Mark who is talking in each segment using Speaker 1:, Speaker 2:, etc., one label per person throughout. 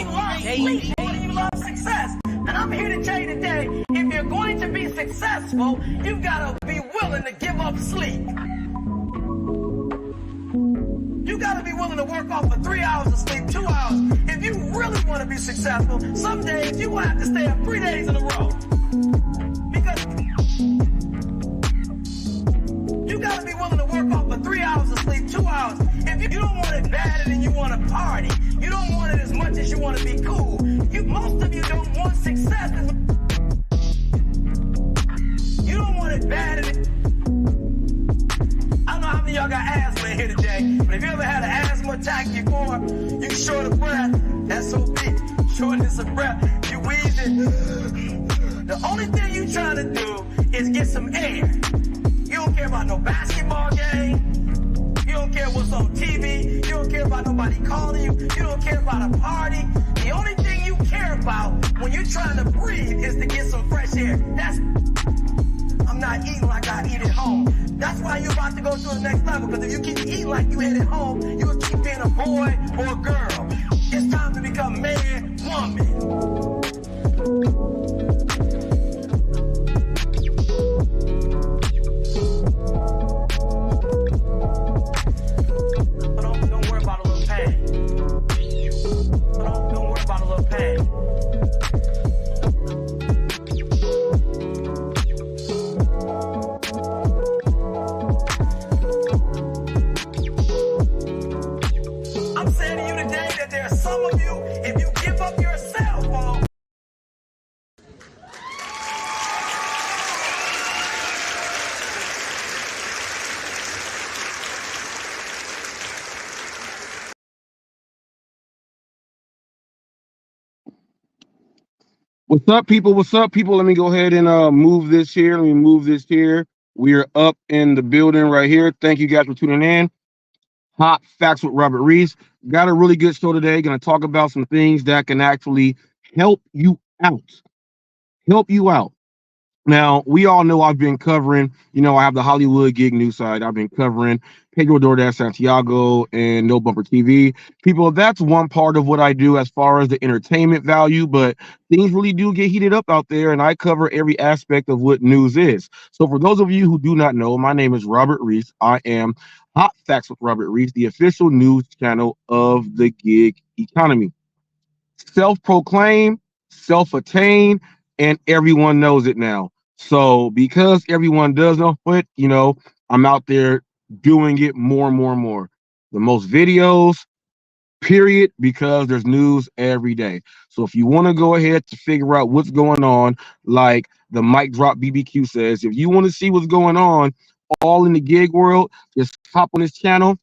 Speaker 1: love sleep more than you love success. And I'm here to tell you today, if you're going to be successful, you've got to be willing to give up sleep. You got to be willing to work off for 3 hours of sleep, 2 hours. If you really want to be successful, some days you will have to stay up 3 days in a row. Because you got to be willing to work off for 3 hours of sleep, 2 hours. If you don't want it badder than you want to party, you don't want it as much as you want to be cool. Most of you don't want success. You don't want it badder than... I don't know how many of y'all got asthma in here today, but if you ever had an asthma attack before, you short of breath, SOB, shortness of breath, you wheezing. The only thing you trying to do is get some air. You don't care about no basketball game. You don't care what's on TV. You don't care about nobody calling you. You don't care about a party. The only thing you care about when you're trying to breathe is to get some fresh air. I'm not eating like I eat at home. That's why you're about to go to the next level, because if you keep eating like you ate at home, you will keep being a boy or a girl. It's time to become man, woman. Don't worry about a little pain. Don't worry about a little pain. I'm saying to you today that there are some of you, if you give up your cell phone.
Speaker 2: What's up, people? What's up, people? Let me go ahead and move this here. Let me move this here. We are up in the building right here. Thank you guys for tuning in. Hot Facts with Robert Reese. Got a really good show today. Going to talk about some things that can actually help you out. Help you out. Now, we all know I've been covering, I have the Hollywood gig news side. I've been covering Pedro Doordash Santiago and No Bumper TV. People, that's one part of what I do as far as the entertainment value, but things really do get heated up out there, and I cover every aspect of what news is. So for those of you who do not know, my name is Robert Reese. I am Hot Facts with Robert Reese, the official news channel of the gig economy. Self-proclaimed, self-attained, and everyone knows it now. So because everyone does know it, I'm out there doing it more and more and more. The most videos, period, because there's news every day. So if you want to go ahead to figure out what's going on, like the Mic Drop BBQ says, if you want to see what's going on all in the gig world, just hop on this channel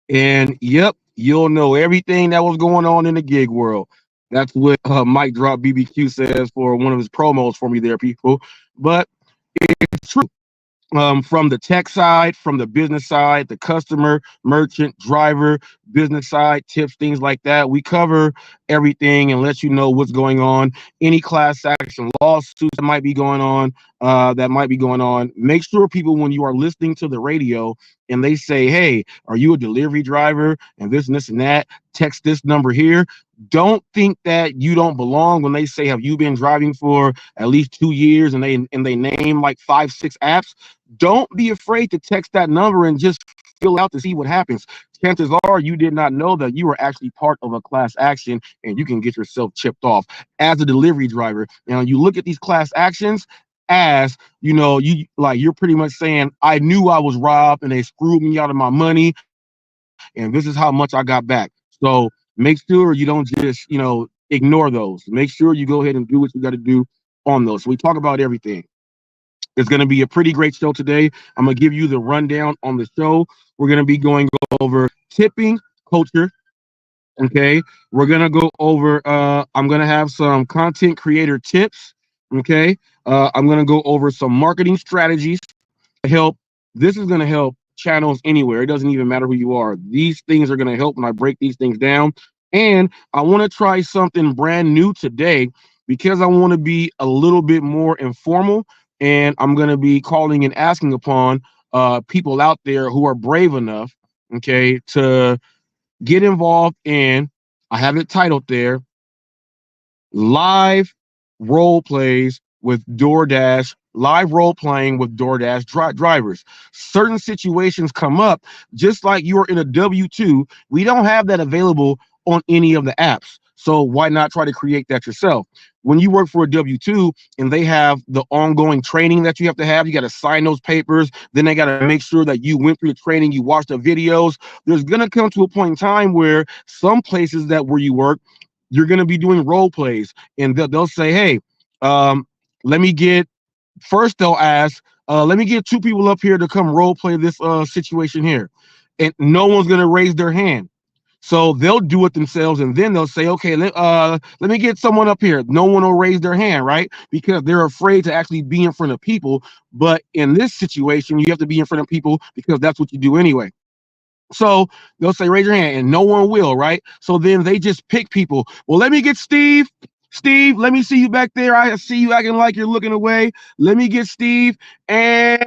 Speaker 2: and yep, you'll know everything that was going on in the gig world. That's what Mic Drop BBQ says for one of his promos for me there, people. But it's true. From the tech side, from the business side, the customer, merchant, driver, business side, tips, things like that. We cover everything and let you know what's going on. Any class action lawsuits that might be going on, Make sure, people, when you are listening to the radio and they say, hey, are you a delivery driver and this and that, text this number here. Don't think that you don't belong when they say, have you been driving for at least 2 years and they name like 5-6 apps. Don't be afraid to text that number and just fill out to see what happens. Chances are you did not know that you were actually part of a class action and you can get yourself chipped off as a delivery driver. Now you look at these class actions as, you're pretty much saying, I knew I was robbed and they screwed me out of my money and this is how much I got back. So make sure you don't just, ignore those. Make sure you go ahead and do what you got to do on those. So we talk about everything. It's going to be a pretty great show today. I'm going to give you the rundown on the show. We're going to be going over tipping culture. Okay. We're going to go over, I'm going to have some content creator tips. Okay. I'm going to go over some marketing strategies to help. This is going to help channels anywhere. It doesn't even matter who you are. These things are going to help when I break these things down. And I want to try something brand new today because I want to be a little bit more informal. And I'm going to be calling and asking upon people out there who are brave enough, okay, to get involved in, I have it titled there, live role plays with DoorDash, live role playing with DoorDash drivers. Certain situations come up, just like you're in a W-2. We don't have that available on any of the apps. So why not try to create that yourself? When you work for a W-2 and they have the ongoing training that you got to sign those papers. Then they got to make sure that you went through the training, you watched the videos. There's going to come to a point in time where some places that where you work, you're going to be doing role plays, and they'll say, hey, um, let me get first they'll ask, let me get two people up here to come role play this situation here. And no one's going to raise their hand. So they'll do it themselves, and then they'll say, okay, let me get someone up here. No one will raise their hand, right? Because they're afraid to actually be in front of people. But in this situation, you have to be in front of people because that's what you do anyway. So they'll say, raise your hand, and no one will, right? So then they just pick people. Well, let me get Steve. Steve, let me see you back there. I see you acting like you're looking away. Let me get Steve, and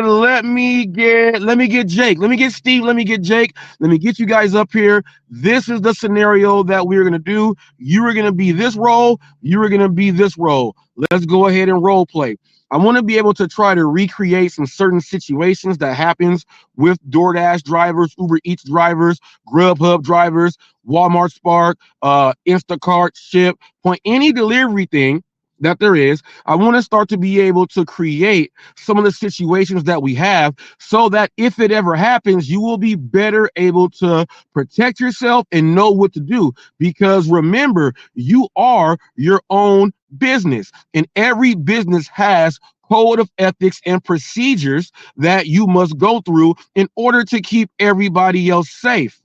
Speaker 2: let me get Jake. Let me get Steve. Let me get Jake. Let me get you guys up here. This is the scenario that we're gonna do. You are gonna be this role. You are gonna be this role. Let's go ahead and role play. I want to be able to try to recreate some certain situations that happens with DoorDash drivers, Uber Eats drivers, Grubhub drivers, Walmart Spark, Instacart, Ship, Point, any delivery thing that there is. I want to start to be able to create some of the situations that we have so that if it ever happens, you will be better able to protect yourself and know what to do. Because remember, you are your own business, and every business has code of ethics and procedures that you must go through in order to keep everybody else safe.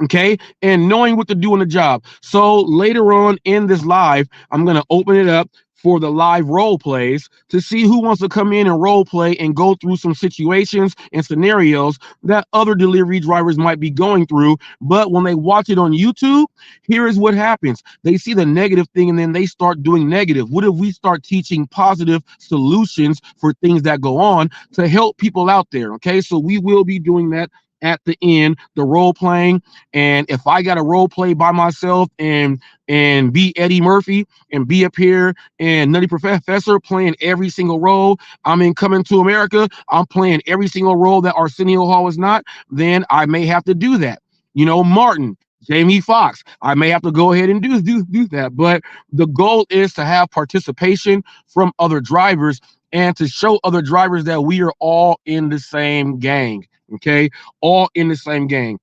Speaker 2: Okay, and knowing what to do on the job. So later on in this live, I'm going to open it up for the live role plays to see who wants to come in and role play and go through some situations and scenarios that other delivery drivers might be going through. But when they watch it on YouTube, here is what happens. They see the negative thing and then they start doing negative. What if we start teaching positive solutions for things that go on to help people out there? Okay, so we will be doing that at the end, the role playing. And if I got to role play by myself and be Eddie Murphy and be up here and Nutty Professor playing every single role, I'm in Coming to America, I'm playing every single role that Arsenio Hall is not, then I may have to do that. You know, Martin, Jamie Foxx, I may have to go ahead and do that. But the goal is to have participation from other drivers and to show other drivers that we are all in the same gang. Okay, all in the same gang.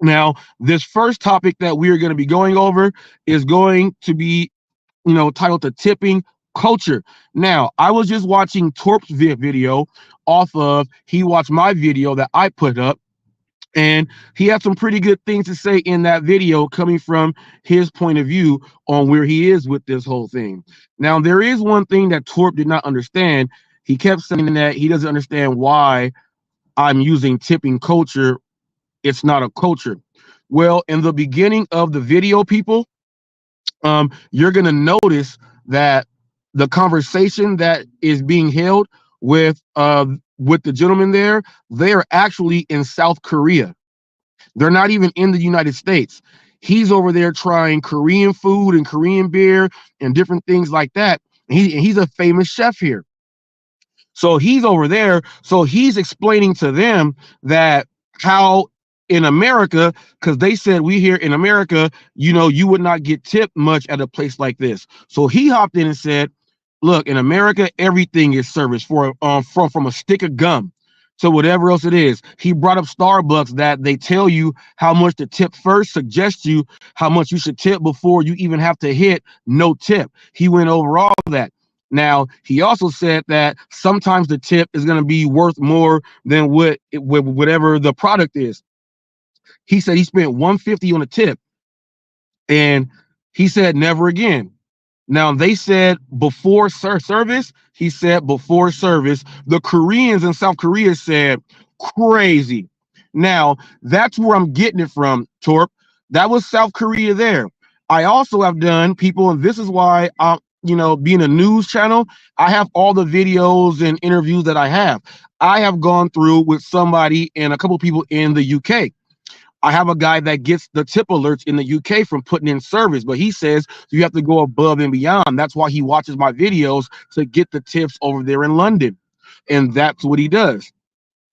Speaker 2: Now, this first topic that we are going to be going over is going to be, titled the tipping culture. Now, I was just watching Torp's video off of, he watched my video that I put up, and he had some pretty good things to say in that video coming from his point of view on where he is with this whole thing. Now, there is one thing that Torp did not understand. He kept saying that he doesn't understand why I'm using tipping culture. It's not a culture. Well, in the beginning of the video, people, you're going to notice that the conversation that is being held with the gentleman there, they are actually in South Korea. They're not even in the United States. He's over there trying Korean food and Korean beer and different things like that. He's a famous chef here. So he's over there. So he's explaining to them that how in America, because they said we here in America, you would not get tipped much at a place like this. So he hopped in and said, look, in America, everything is service from a stick of gum to whatever else it is. He brought up Starbucks, that they tell you how much to tip first, suggest you how much you should tip before you even have to hit no tip. He went over all of that. Now, he also said that sometimes the tip is going to be worth more than whatever the product is. He said he spent $150 on a tip, and he said never again. Now, they said before service. He said before service. The Koreans in South Korea said crazy. Now, that's where I'm getting it from, Torp. That was South Korea there. I also have done, people, and this is why being a news channel, I have all the videos and interviews that I have. I have gone through with somebody and a couple people in the UK. I have a guy that gets the tip alerts in the UK from putting in service, but he says you have to go above and beyond. That's why he watches my videos to get the tips over there in London. And that's what he does.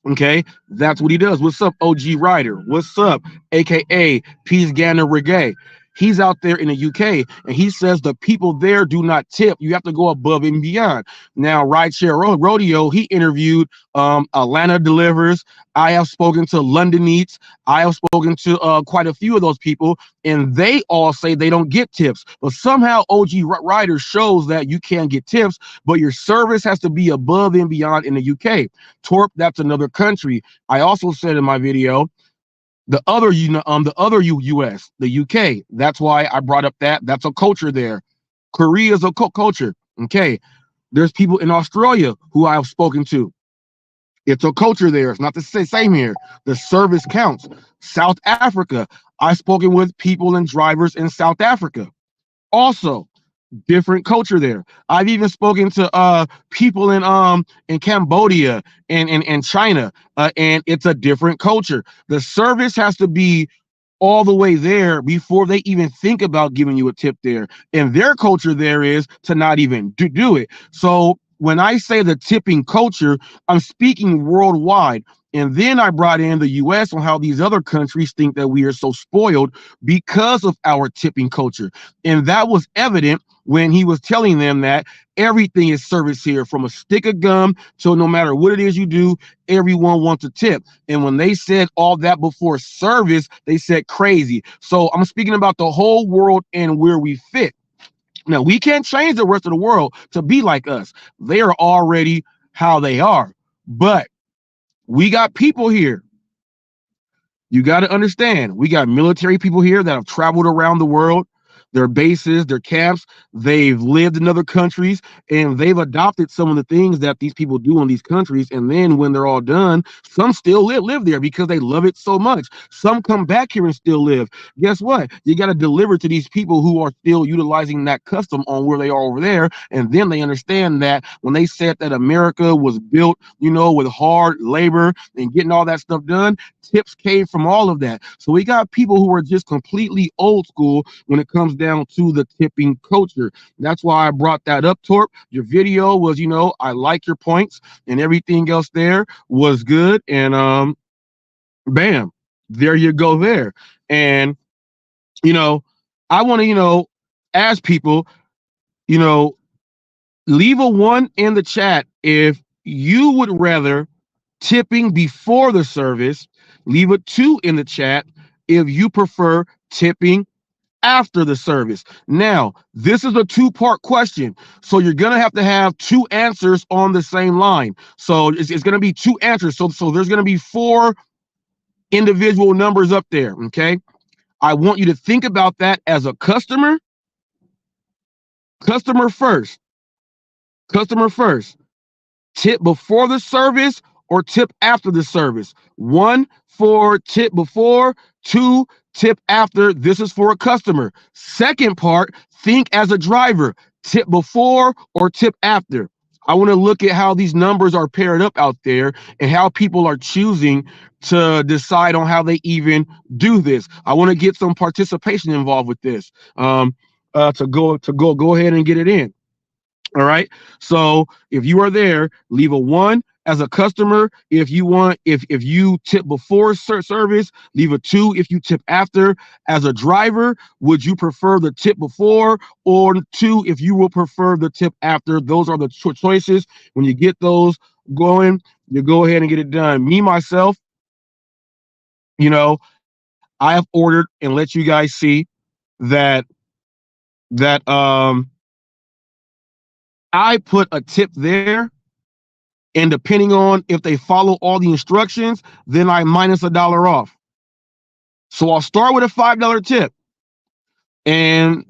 Speaker 2: Okay, that's what he does. What's up, OG Ryder? What's up, aka Peace Ganner Reggae? He's out there in the UK, and he says the people there do not tip. You have to go above and beyond. Now, Rideshare Rodeo, he interviewed Atlanta Delivers. I have spoken to London Eats. I have spoken to quite a few of those people, and they all say they don't get tips. But somehow OG Ryder shows that you can get tips, but your service has to be above and beyond in the UK. Torp, that's another country. I also said in my video, the other US, the UK. That's why I brought up that. That's a culture there. Korea is a culture. Okay. There's people in Australia who I have spoken to. It's a culture there. It's not the same here. The service counts. South Africa. I've spoken with people and drivers in South Africa. Also, different culture there. I've even spoken to people in Cambodia and China, and it's a different culture. The service has to be all the way there before they even think about giving you a tip there. And their culture there is to not even do it. So when I say the tipping culture, I'm speaking worldwide. And then I brought in the US on how these other countries think that we are so spoiled because of our tipping culture. And that was evident when he was telling them that everything is service here, from a stick of gum to no matter what it is you do, everyone wants a tip. And when they said all that before service, they said crazy. So I'm speaking about the whole world and where we fit. Now, we can't change the rest of the world to be like us. They are already how they are. But we got people here. You got to understand, we got military people here that have traveled around the world, their bases, their camps. They've lived in other countries, and they've adopted some of the things that these people do in these countries. And then when they're all done, some still live there because they love it so much. Some come back here and still live. Guess what? You got to deliver to these people who are still utilizing that custom on where they are over there. And then they understand that when they said that America was built, with hard labor and getting all that stuff done, tips came from all of that. So we got people who are just completely old school when it comes down to the tipping culture. That's why I brought that up, Torp. Your video was, I like your points, and everything else there was good. And bam, there you go there. And I want to, ask people, leave a 1 in the chat if you would rather tipping before the service. Leave a 2 in the chat if you prefer tipping after the service. Now, this is a 2-part question, so you're gonna have to have 2 answers on the same line. So it's gonna be 2 answers. So there's gonna be 4 individual numbers up there. Okay, I want you to think about that as a customer. Customer first. Tip before the service or tip after the service. 1 for tip before, 2 tip after. This is for a customer. Second part, think as a driver. Tip before or tip after. I want to look at how these numbers are paired up out there and how people are choosing to decide on how they even do this. I want to get some participation involved with this to go ahead and get it in. All right. So if you are there, leave a 1 as a customer. If you tip before service, leave a 2 if you tip after. As a driver, would you prefer the tip before, or 2 if you will prefer the tip after? Those are the choices. When you get those going, you go ahead and get it done. Me, myself, I have ordered and let you guys see that I put a tip there, and depending on if they follow all the instructions, then I minus $1 off. So I'll start with a $5 tip, and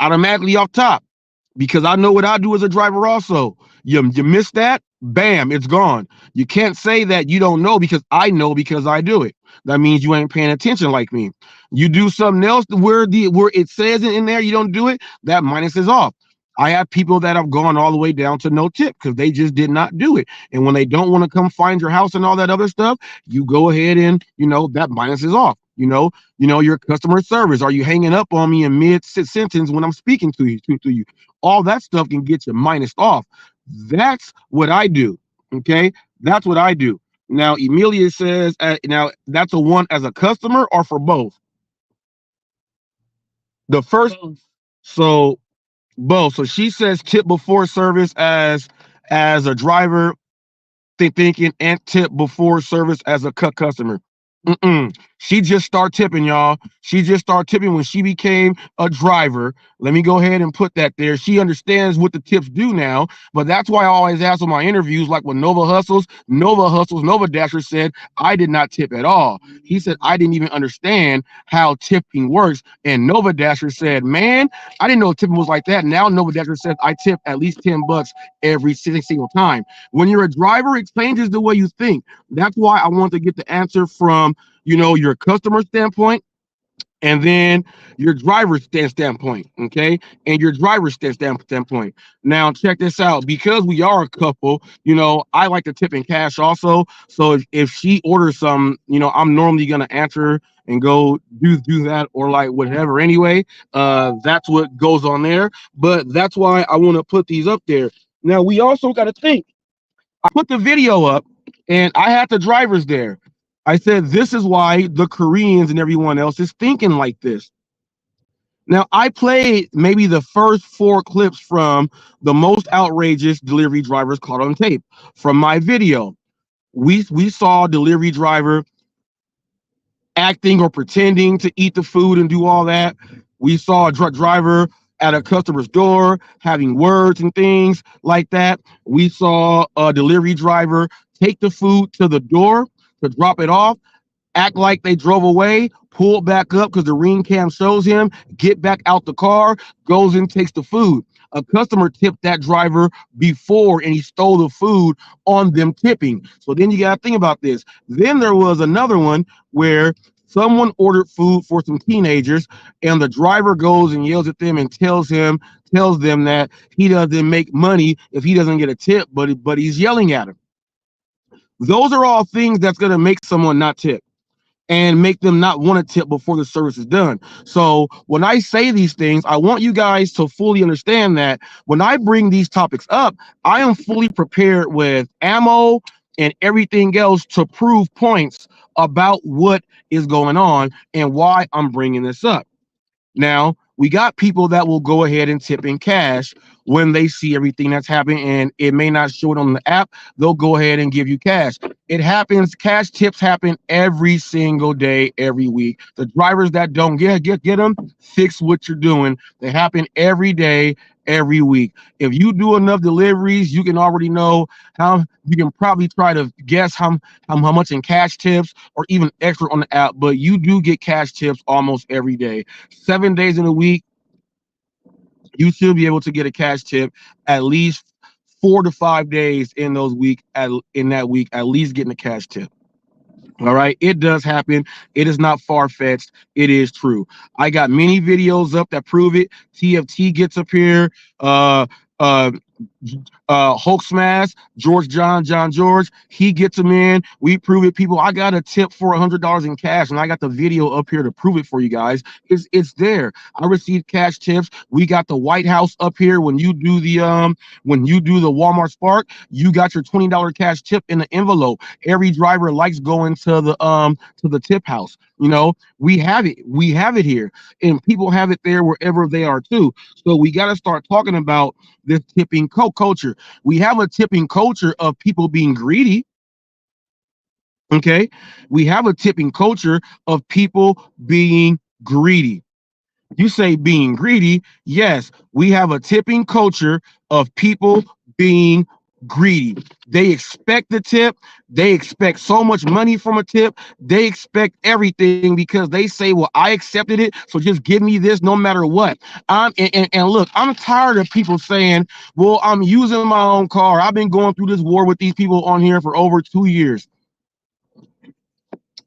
Speaker 2: automatically off top, because I know what I do as a driver also. You miss that, bam, it's gone. You can't say that you don't know, because I know, because I do it. That means you ain't paying attention like me. You do something else where it says in there you don't do it, that minus is off. I have people that have gone all the way down to no tip because they just did not do it. And when they don't want to come find your house and all that other stuff, you go ahead and that minus is off. Your customer service. Are you hanging up on me in mid sentence when I'm speaking to you? To you, all that stuff can get you minused off. That's what I do. Okay, that's what I do. Now, Emilia says, now that's a one as a customer or for both. The first, so both. So she says tip before service as a driver, thinking and tip before service as a customer. She just started tipping, y'all. She just started tipping when she became a driver. Let me go ahead and put that there. She understands what the tips do now, but that's why I always ask in my interviews, like when Nova Dasher said, I did not tip at all. He said, I didn't even understand how tipping works. And Nova Dasher said, man, I didn't know tipping was like that. Now Nova Dasher says, I tip at least $10 every single time. When you're a driver, it changes the way you think. That's why I want to get the answer from your customer standpoint, and then your driver's standpoint, okay, and your driver's standpoint. Now, check this out. Because we are a couple, I like to tip in cash also. So if she orders some, I'm normally gonna answer and go do that or like whatever. Anyway, that's what goes on there. But that's why I want to put these up there. Now, we also got to think. I put the video up, and I had the drivers there. I said, this is why the Koreans and everyone else is thinking like this. Now, I played maybe the first 4 clips from the most outrageous delivery drivers caught on tape from my video. We saw a delivery driver acting or pretending to eat the food and do all that. We saw a truck driver at a customer's door having words and things like that. We saw a delivery driver take the food to the door to drop it off, act like they drove away, pull back up because the ring cam shows him, get back out the car, goes and takes the food. A customer tipped that driver before and he stole the food on them tipping. So then you got to think about this. Then there was another one where someone ordered food for some teenagers and the driver goes and yells at them and tells them that he doesn't make money if he doesn't get a tip, but he's yelling at him. Those are all things that's going to make someone not tip and make them not want to tip before the service is done. So when I say these things, I want you guys to fully understand that when I bring these topics up, I am fully prepared with ammo and everything else to prove points about what is going on and why I'm bringing this up. Now, we got people that will go ahead and tip in cash when they see everything that's happening, and it may not show it on the app. They'll go ahead and give you cash. It happens. Cash tips happen every single day, every week. The drivers that don't get them, fix what you're doing. They happen every day, every week. If you do enough deliveries, you can already know how. You can probably try to guess how much in cash tips or even extra on the app, but you do get cash tips almost every day. 7 days in a week, you should be able to get a cash tip at least 4 to 5 days in that week, at least getting a cash tip. All right, it does happen. It is not far-fetched. It is true. I got many videos up that prove it. TFT gets up here. Hulk Smash, John George, he gets them in. We prove it, people. I got a tip for $100 in cash, and I got the video up here to prove it for you guys. It's there. I received cash tips. We got the White House up here. When you do the Walmart Spark, you got your $20 cash tip in the envelope. Every driver likes going to the tip house. We have it here, and people have it there wherever they are too. So we got to start talking about this tipping culture. We have a tipping culture of people being greedy. Okay, we have a tipping culture of people being greedy. You say being greedy. Yes, we have a tipping culture of people being greedy. They expect the tip. They expect so much money from a tip. They expect everything because they say, well, I accepted it, so just give me this no matter what. And look, I'm tired of people saying, well, I'm using my own car. I've been going through this war with these people on here for over 2 years.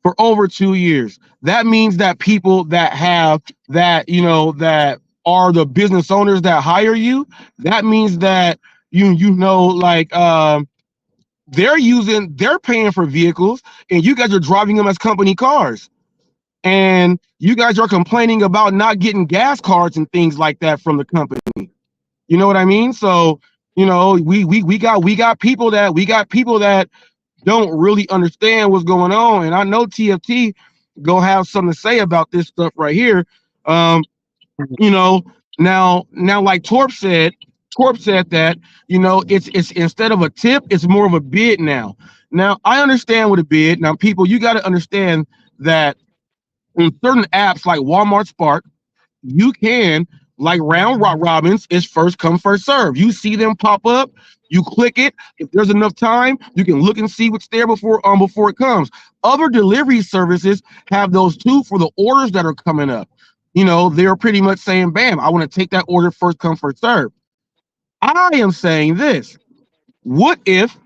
Speaker 2: For over 2 years. That means that people that have that are the business owners that hire you, that means that like they're paying for vehicles and you guys are driving them as company cars. And you guys are complaining about not getting gas cards and things like that from the company. You know what I mean? So, we got people that don't really understand what's going on. And I know TFT go have something to say about this stuff right here. You know, now like Torp said that, it's instead of a tip, it's more of a bid now. Now I understand what a bid. Now, people, you got to understand that in certain apps like Walmart Spark, you can, like round robins, is first come first serve. You see them pop up, you click it. If there's enough time, you can look and see what's there before it comes. Other delivery services have those too for the orders that are coming up. They're pretty much saying, bam, I want to take that order first come first serve. I am saying this. What if,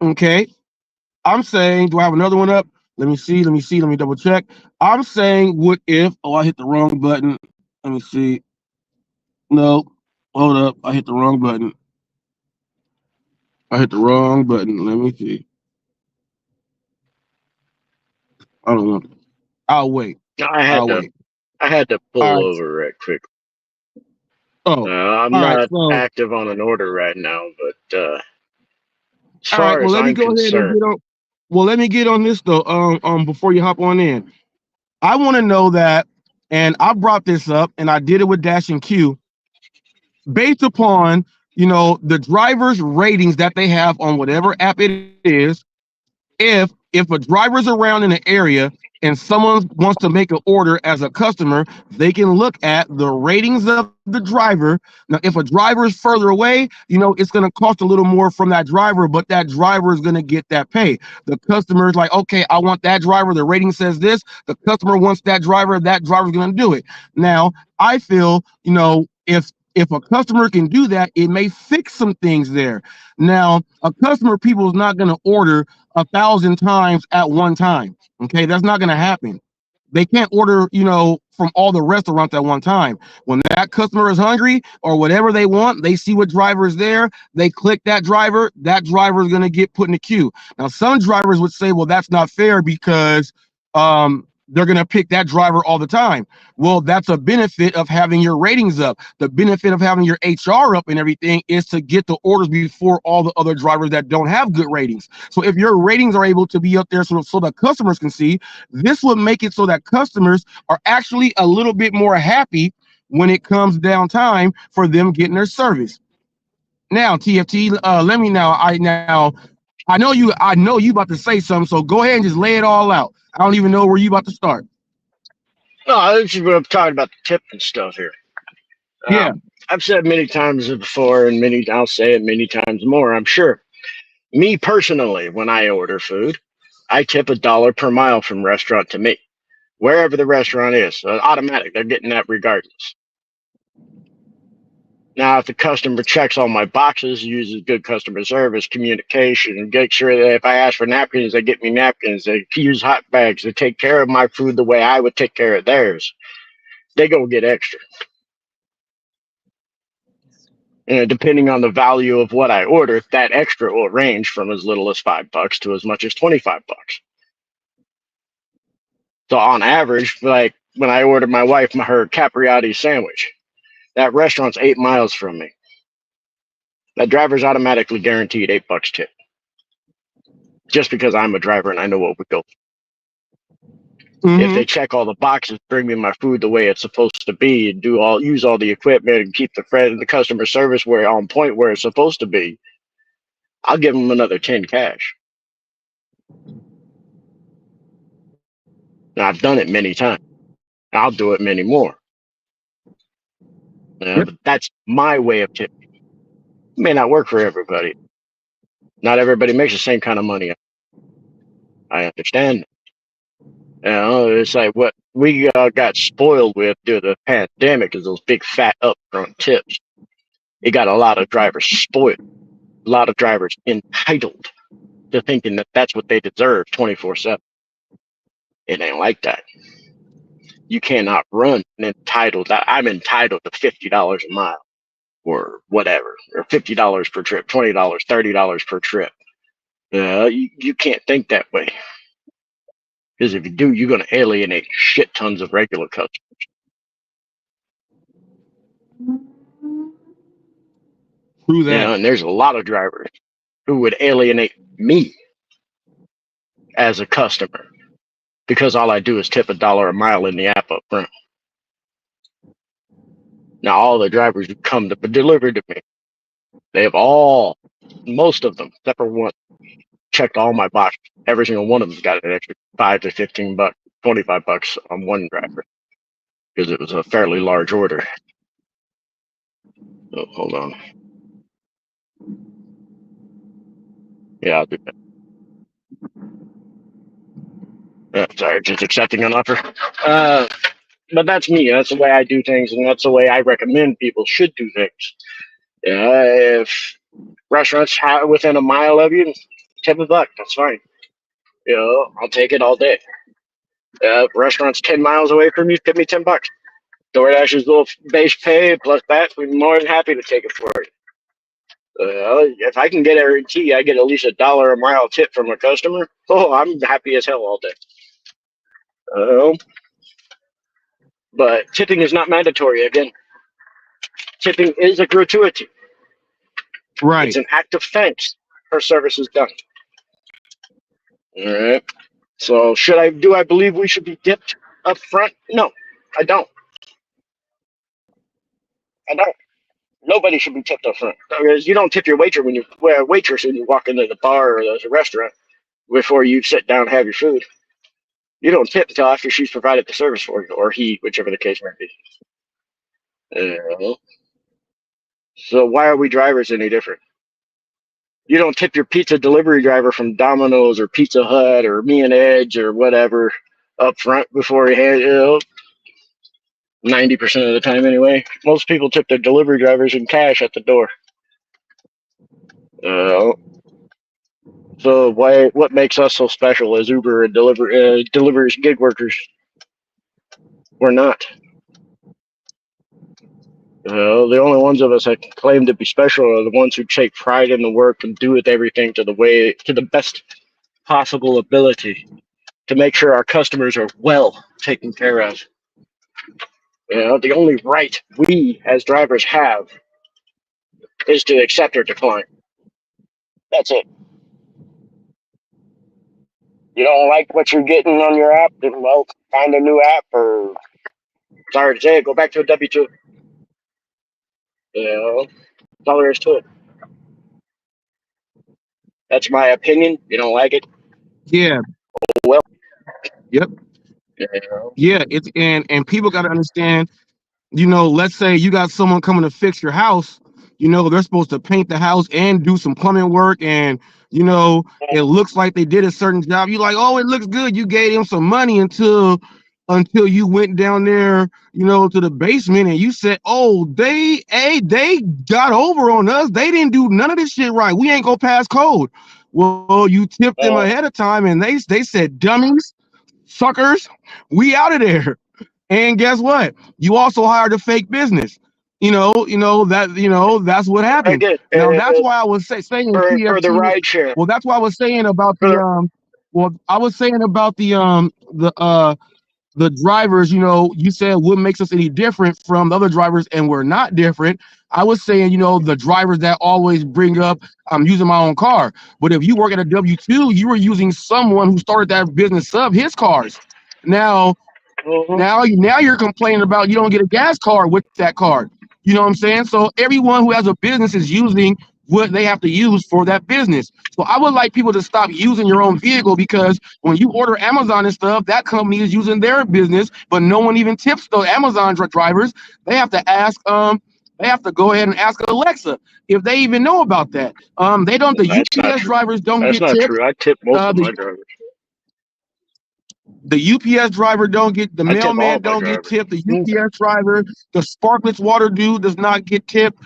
Speaker 2: okay, I'm saying, do I have another one up? Let me see. Let me double check. I'm saying, what if, oh, I hit the wrong button. Let me see. No, hold up. I hit the wrong button. Let me see. I don't know. I'll wait.
Speaker 3: I had to
Speaker 2: All
Speaker 3: pull
Speaker 2: right.
Speaker 3: over right quick.
Speaker 2: Oh,
Speaker 3: I'm
Speaker 2: all right.
Speaker 3: not
Speaker 2: So,
Speaker 3: active on an order right now, but as
Speaker 2: all right.
Speaker 3: far
Speaker 2: Well,
Speaker 3: as
Speaker 2: let me
Speaker 3: I'm
Speaker 2: go ahead and
Speaker 3: concerned,
Speaker 2: get on. Well, let me get on this though. Before you hop on in, I want to know that, and I brought this up, and I did it with Dash and Q, based upon the driver's ratings that they have on whatever app it is. If a driver's around in an area and someone wants to make an order as a customer, they can look at the ratings of the driver. Now, if a driver is further away, it's going to cost a little more from that driver, but that driver is going to get that pay. The customer is like, okay, I want that driver. The rating says this. The customer wants that driver's going to do it. Now, I feel, if a customer can do that, it may fix some things there. Now, a customer, people, is not going to order 1,000 times at one time. Okay, that's not going to happen. They can't order, from all the restaurants at one time. When that customer is hungry or whatever they want, they see what driver is there, they click that driver is going to get put in the queue. Now, some drivers would say, well, that's not fair because they're going to pick that driver all the time. Well, that's a benefit of having your ratings up. The benefit of having your HR up and everything is to get the orders before all the other drivers that don't have good ratings. So if your ratings are able to be up there so that customers can see, this would make it so that customers are actually a little bit more happy when it comes down time for them getting their service. Now, TFT, let me now. I know you about to say something, so go ahead and just lay it all out. I don't even know where you about to start.
Speaker 3: no, this is what I'm talking about, the tip and stuff here.
Speaker 2: Yeah.
Speaker 3: I've said many times before, and I'll say it many times more, I'm sure. Me personally, when I order food, I tip $1 per mile from restaurant to me, wherever the restaurant is. So automatic, they're getting that regardless. Now, if the customer checks all my boxes, uses good customer service, communication, and make sure that if I ask for napkins, they get me napkins, they use hot bags, they take care of my food the way I would take care of theirs, they go get extra. And depending on the value of what I order, that extra will range from as little as $5 to as much as $25. So on average, like when I ordered my wife her capriotti sandwich, that restaurant's 8 miles from me. That driver's automatically guaranteed $8 tip, just because I'm a driver and I know what we go. If they check all the boxes, bring me my food the way it's supposed to be, and use all the equipment and keep the customer service on point where it's supposed to be, I'll give them another 10 cash. And I've done it many times. I'll do it many more. But that's my way of tipping. It may not work for everybody. Not everybody makes the same kind of money. I understand. It's like what we got spoiled with due to the pandemic is those big fat upfront tips. It got a lot of drivers spoiled, a lot of drivers entitled to thinking that that's what they deserve 24/7. It ain't like that. you cannot run and entitled that I'm entitled to $50 a mile or whatever, or $50 per trip, $20, $30 per trip. You can't think that way. Because if you do, you're going to alienate shit tons of regular customers.
Speaker 2: True that.
Speaker 3: And there's a lot of drivers who would alienate me as a customer because all I do is tip $1 a mile in the app up front. Now, all the drivers who come to deliver to me, they have most of them, except for one, checked all my boxes. Every single one of them got an extra $5 to $15, $25 on one driver because it was a fairly large order. Oh, hold on. Yeah, I'll do that. Sorry, just accepting an offer. But that's me. That's the way I do things, and that's the way I recommend people should do things. If restaurants within a mile of you, tip $1. That's fine. I'll take it all day. Restaurants 10 miles away from you, tip me $10. DoorDash's little base pay plus that, we're more than happy to take it for you. If I can get a guarantee I get at least $1 a mile tip from a customer, I'm happy as hell all day. But tipping is not mandatory. Again, tipping is a gratuity.
Speaker 2: Right.
Speaker 3: It's an act of thanks for services done. All right. So do I believe we should be tipped up front? No, I don't. Nobody should be tipped up front. Because you don't tip your waitress when you walk into the bar or the restaurant before you sit down and have your food. You don't tip until after she's provided the service for you, or he, whichever the case might be. So why are we drivers any different? You don't tip your pizza delivery driver from Domino's or Pizza Hut or Me and Edge or whatever up front before he hands 90% of the time anyway. Most people tip their delivery drivers in cash at the door. So what makes us so special as Uber and deliveries gig workers? We're not. The only ones of us that can claim to be special are the ones who take pride in the work and do everything to the best possible ability to make sure our customers are well taken care of. The only right we as drivers have is to accept or decline. That's it. You don't like what you're getting on your app? Then, well, find a new app, or sorry to say it, go back to a W-2. That's all there is to it. That's my opinion. You don't like it?
Speaker 2: Yeah.
Speaker 3: Well.
Speaker 2: Yep. Yeah. It's and people got to understand. Let's say you got someone coming to fix your house. They're supposed to paint the house and do some plumbing work, and it looks like they did a certain job. You're like, oh, it looks good. You gave them some money until you went down there, to the basement, and you said, oh, they got over on us. They didn't do none of this shit right. We ain't gonna pass code. Well, you tipped them ahead of time, and they said, dummies, suckers, we out of there. And guess what? You also hired a fake business. That's what happened. Now that's why I was saying
Speaker 3: for the ride share.
Speaker 2: Well, that's why I was saying about the drivers. You said what makes us any different from the other drivers, and we're not different. I was saying, the drivers that always bring up, I'm using my own car. But if you work at a W-2, you were using someone who started that business up, his cars. Now you're complaining about you don't get a gas card with that card. You know what I'm saying? So everyone who has a business is using what they have to use for that business. So I would like people to stop using your own vehicle, because when you order Amazon and stuff, that company is using their business, but no one even tips the Amazon drivers. They have to ask, they have to go ahead and ask Alexa if they even know about that. They don't. The UPS drivers don't get tipped.
Speaker 3: That's not true. I tip most of my drivers.
Speaker 2: The UPS driver don't get, the mailman don't get tipped. The UPS driver, the Sparklets water dude does not get tipped.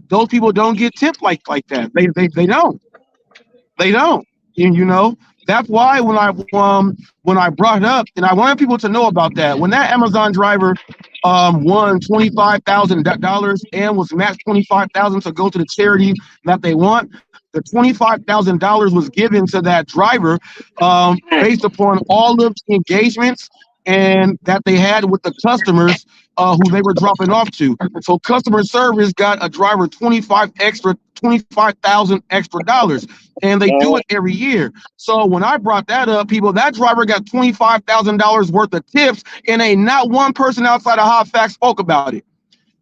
Speaker 2: Those people don't get tipped like that. They don't. They don't. That's why when I brought it up, and I wanted people to know about that, when that Amazon driver won $25,000 and was matched 25,000 to go to the charity that they want, the $25,000 was given to that driver based upon all of the engagements and that they had with the customers who they were dropping off to. So customer service got a driver 25,000 extra dollars, and they do it every year. So when I brought that up, people, that driver got $25,000 worth of tips, and ain't not one person outside of HotFacts spoke about it.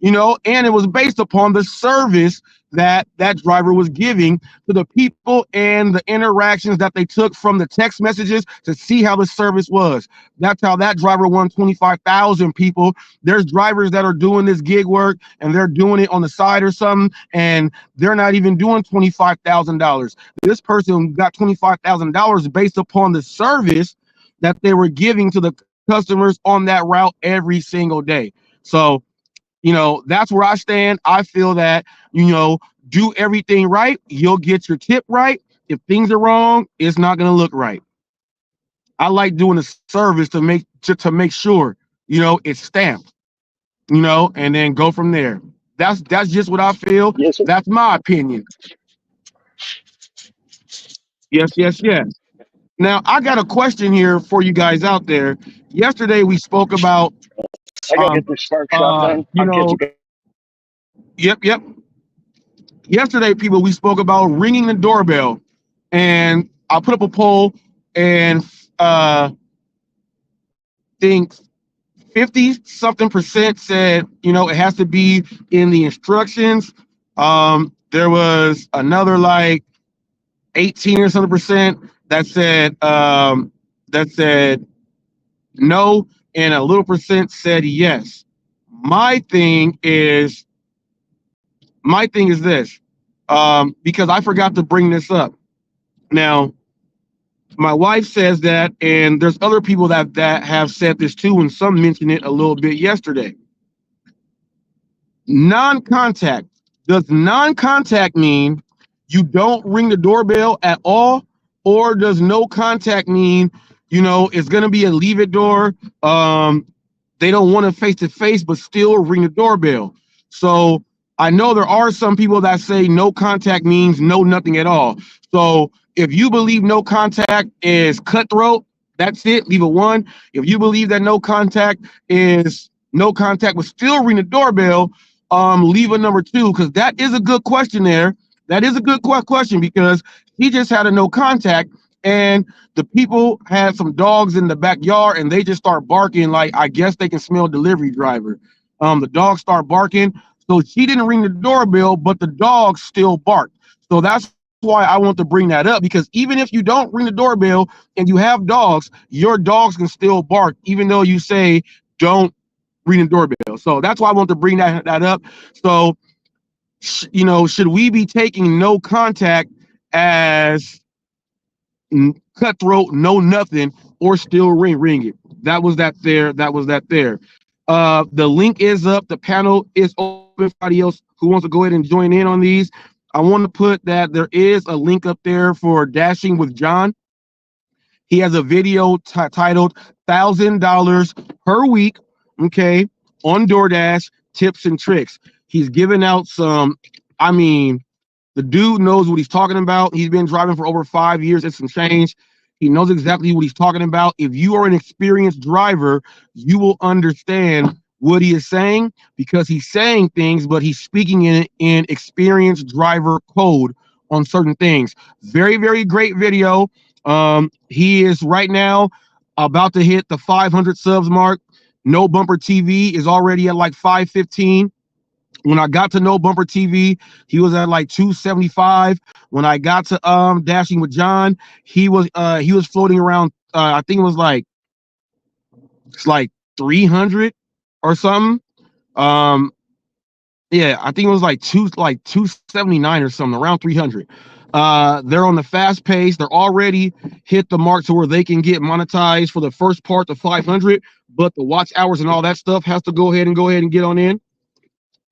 Speaker 2: You know, and it was based upon the service that that driver was giving to the people and the interactions that they took from the text messages to see how the service was. That's how that driver won 25,000 people. There's drivers that are doing this gig work and they're doing it on the side or something, and they're not even doing $25,000. This person got $25,000 based upon the service that they were giving to the customers on that route every single day. So, you know, that's where I stand. I feel that, you know, do everything right, you'll get your tip right. If things are wrong, it's not going to look right. I like doing a service to make sure, you know, it's stamped, you know, and then go from there. That's just what I feel.
Speaker 3: Yes, sir.
Speaker 2: That's my opinion. Yes, yes, yes. Now, I got a question here for you guys out there. Yesterday we spoke about
Speaker 3: I gotta get this spark shot done.
Speaker 2: you
Speaker 3: I'll catch
Speaker 2: know,
Speaker 3: you guys.
Speaker 2: yep. Yesterday, people, we spoke about ringing the doorbell, and I put up a poll, and think 50 something percent said, you know, it has to be in the instructions. There was another like 18 or something percent that said no, and a little percent said yes. My thing is this, because I forgot to bring this up. Now, my wife says that, and there's other people that have said this too, and some mentioned it a little bit yesterday. Non-contact. Does non-contact mean you don't ring the doorbell at all, or does no contact mean, you know, it's going to be a leave it door? They don't want to face-to-face, but still ring the doorbell. So I know there are some people that say no contact means no nothing at all. So if you believe no contact is cutthroat, that's it, leave a 1. If you believe that no contact is no contact but still ring the doorbell, leave a number 2, because that is a good question there. That is a good question, because he just had a no contact, and the people had some dogs in the backyard, and they just start barking like, I guess they can smell delivery driver. The dogs start barking. So she didn't ring the doorbell, but the dogs still barked. So that's why I want to bring that up, because even if you don't ring the doorbell and you have dogs, your dogs can still bark, even though you say don't ring the doorbell. So that's why I want to bring that up. So, you know, should we be taking no contact as cutthroat, no nothing, or still ring it? That was that there. The link is up. The panel is open for anybody else who wants to go ahead and join in on these. I want to put that there is a link up there for Dashing with John. He has a video titled $1,000 per week, okay, on Doordash, tips and tricks. He's giving out some, I mean, the dude knows what he's talking about. He's been driving for over 5 years and some change. He knows exactly what he's talking about. If you are an experienced driver, you will understand what he is saying, because he's saying things, but he's speaking in experienced driver code on certain things. Very, very great video. He is right now about to hit the 500 subs mark. No Bumper TV is already at like 515. When I got to No Bumper TV, he was at like 275. When I got to Dashing with John, he was floating around. I think it was like, it's like 300 or something. Yeah, I think it was like 279 or something, around 300. They're on the fast pace. They're already hit the mark to where they can get monetized for the first part to 500, but the watch hours and all that stuff has to go ahead and get on in.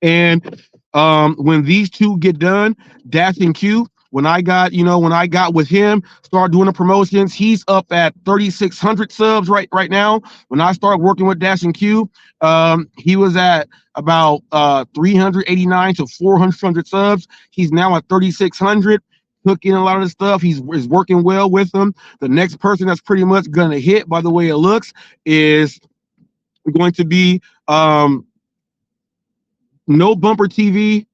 Speaker 2: And when these two get done, Dash and Q When I got, when I got with him, started doing the promotions, he's up at 3,600 subs right now. When I started working with Dash and Q, he was at about 389 to 400 subs. He's now at 3,600. Took in a lot of the stuff. He's working well with them. The next person that's pretty much gonna hit, by the way it looks, is going to be No Bumper TV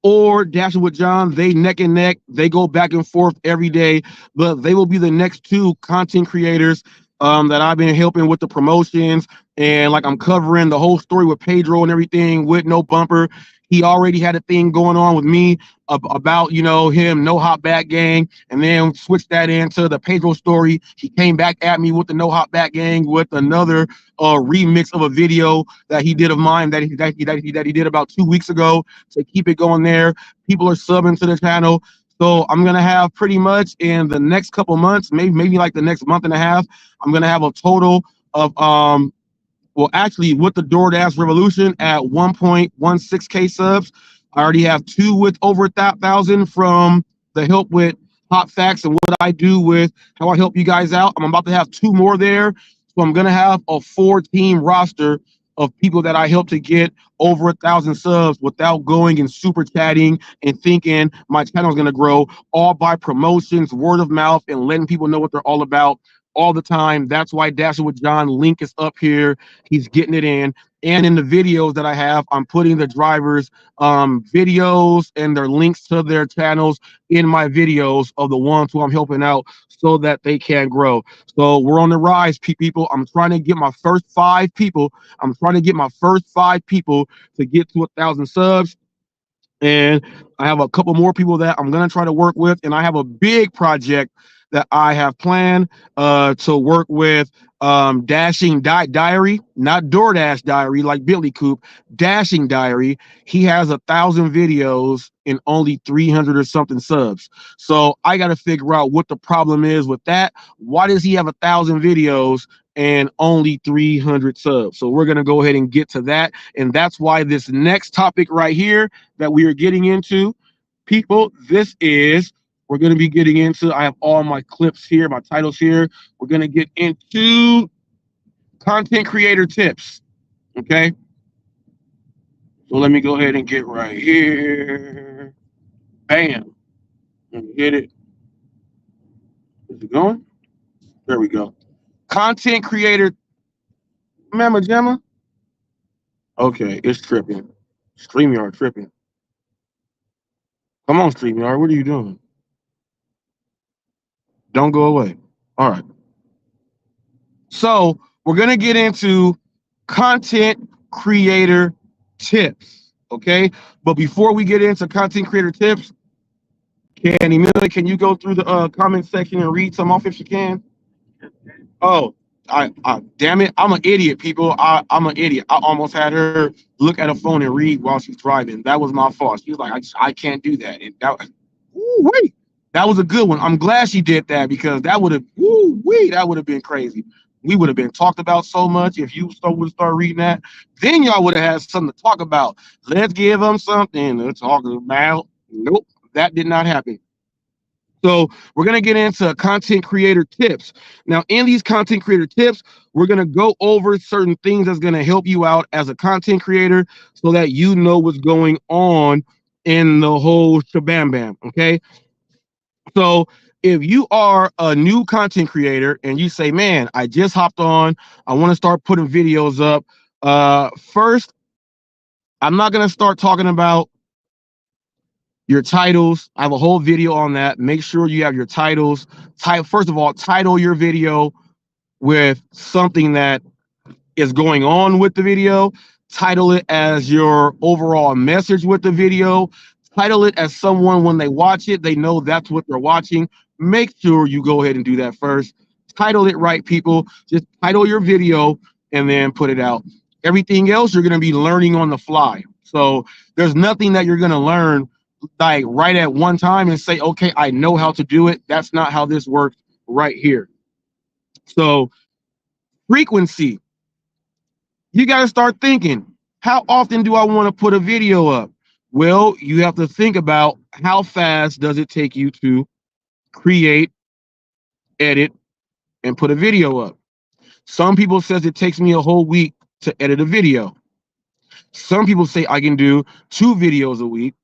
Speaker 2: or Dashing with John. They neck and neck. They go back and forth every day, but they will be the next two content creators that I've been helping with the promotions. And like I'm covering the whole story with Pedro and everything with No Bumper. He already had a thing going on with me about, him, No Hop Back Gang, and then switched that into the Pedro story. He came back at me with the No Hop Back Gang with another remix of a video that he did of mine that he did about 2 weeks ago to keep it going there. People are subbing to the channel. So I'm going to have pretty much in the next couple months, maybe like the next month and a half, I'm going to have a total of, well, actually, with the Doordash Revolution at 1.16K subs. I already have 2 with over 1,000 from the help with HotFacts and what I do with how I help you guys out. I'm about to have 2 more there. So I'm going to have a 4-team roster of people that I help to get over 1,000 subs without going and super chatting and thinking my channel is going to grow, all by promotions, word of mouth, and letting people know what they're all about all the time. That's why Dashing with John link is up here. He's getting it in. And in the videos that I have, I'm putting the drivers videos and their links to their channels in my videos of the ones who I'm helping out so that they can grow. So we're on the rise, people. I'm trying to get my first 5 people. I'm trying to get my first 5 people to get to 1,000 subs. And I have a couple more people that I'm going to try to work with. And I have a big project that I have planned to work with Dashing Diary, not DoorDash Diary like Billy Coop, Dashing Diary. He has 1,000 videos and only 300 or something subs. So I got to figure out what the problem is with that. Why does he have 1,000 videos and only 300 subs? So we're going to go ahead and get to that. And that's why this next topic right here that we are getting into, people, we're going to be getting into, I have all my clips here, my titles here. We're going to get into content creator tips. Okay. So let me go ahead and get right here. Bam. Let me hit it. Is it going? There we go. Content creator. Remember, Gemma? Okay, it's tripping. StreamYard tripping. Come on, StreamYard. What are you doing? Don't go away. All right. So we're going to get into content creator tips. Okay. But before we get into content creator tips, Emilia, can you go through the comment section and read some off if you can? Oh, I damn it. I'm an idiot, people. I'm an idiot. I almost had her look at a phone and read while she's driving. That was my fault. She was like, I can't do that. And wait. That was a good one. I'm glad she did that because that would have been crazy. We would have been talked about so much if you would start reading that. Then y'all would have had something to talk about. Let's give them something to talk about. Nope, that did not happen. So we're going to get into content creator tips. Now, in these content creator tips, we're going to go over certain things that's going to help you out as a content creator so that you know what's going on in the whole shabam bam, okay? So if you are a new content creator and you say, man, I just hopped on, I want to start putting videos up. First, I'm not going to start talking about your titles. I have a whole video on that. Make sure you have your titles. First of all, title your video with something that is going on with the video. Title it as your overall message with the video. Title it as someone, when they watch it, they know that's what they're watching. Make sure you go ahead and do that first. Title it right, people. Just title your video and then put it out. Everything else you're going to be learning on the fly. So there's nothing that you're going to learn like right at one time and say, okay, I know how to do it. That's not how this works right here. So frequency. You got to start thinking, how often do I want to put a video up? Well, you have to think about how fast does it take you to create, edit, and put a video up. Some people says it takes me a whole week to edit a video. Some people say I can do 2 videos a week.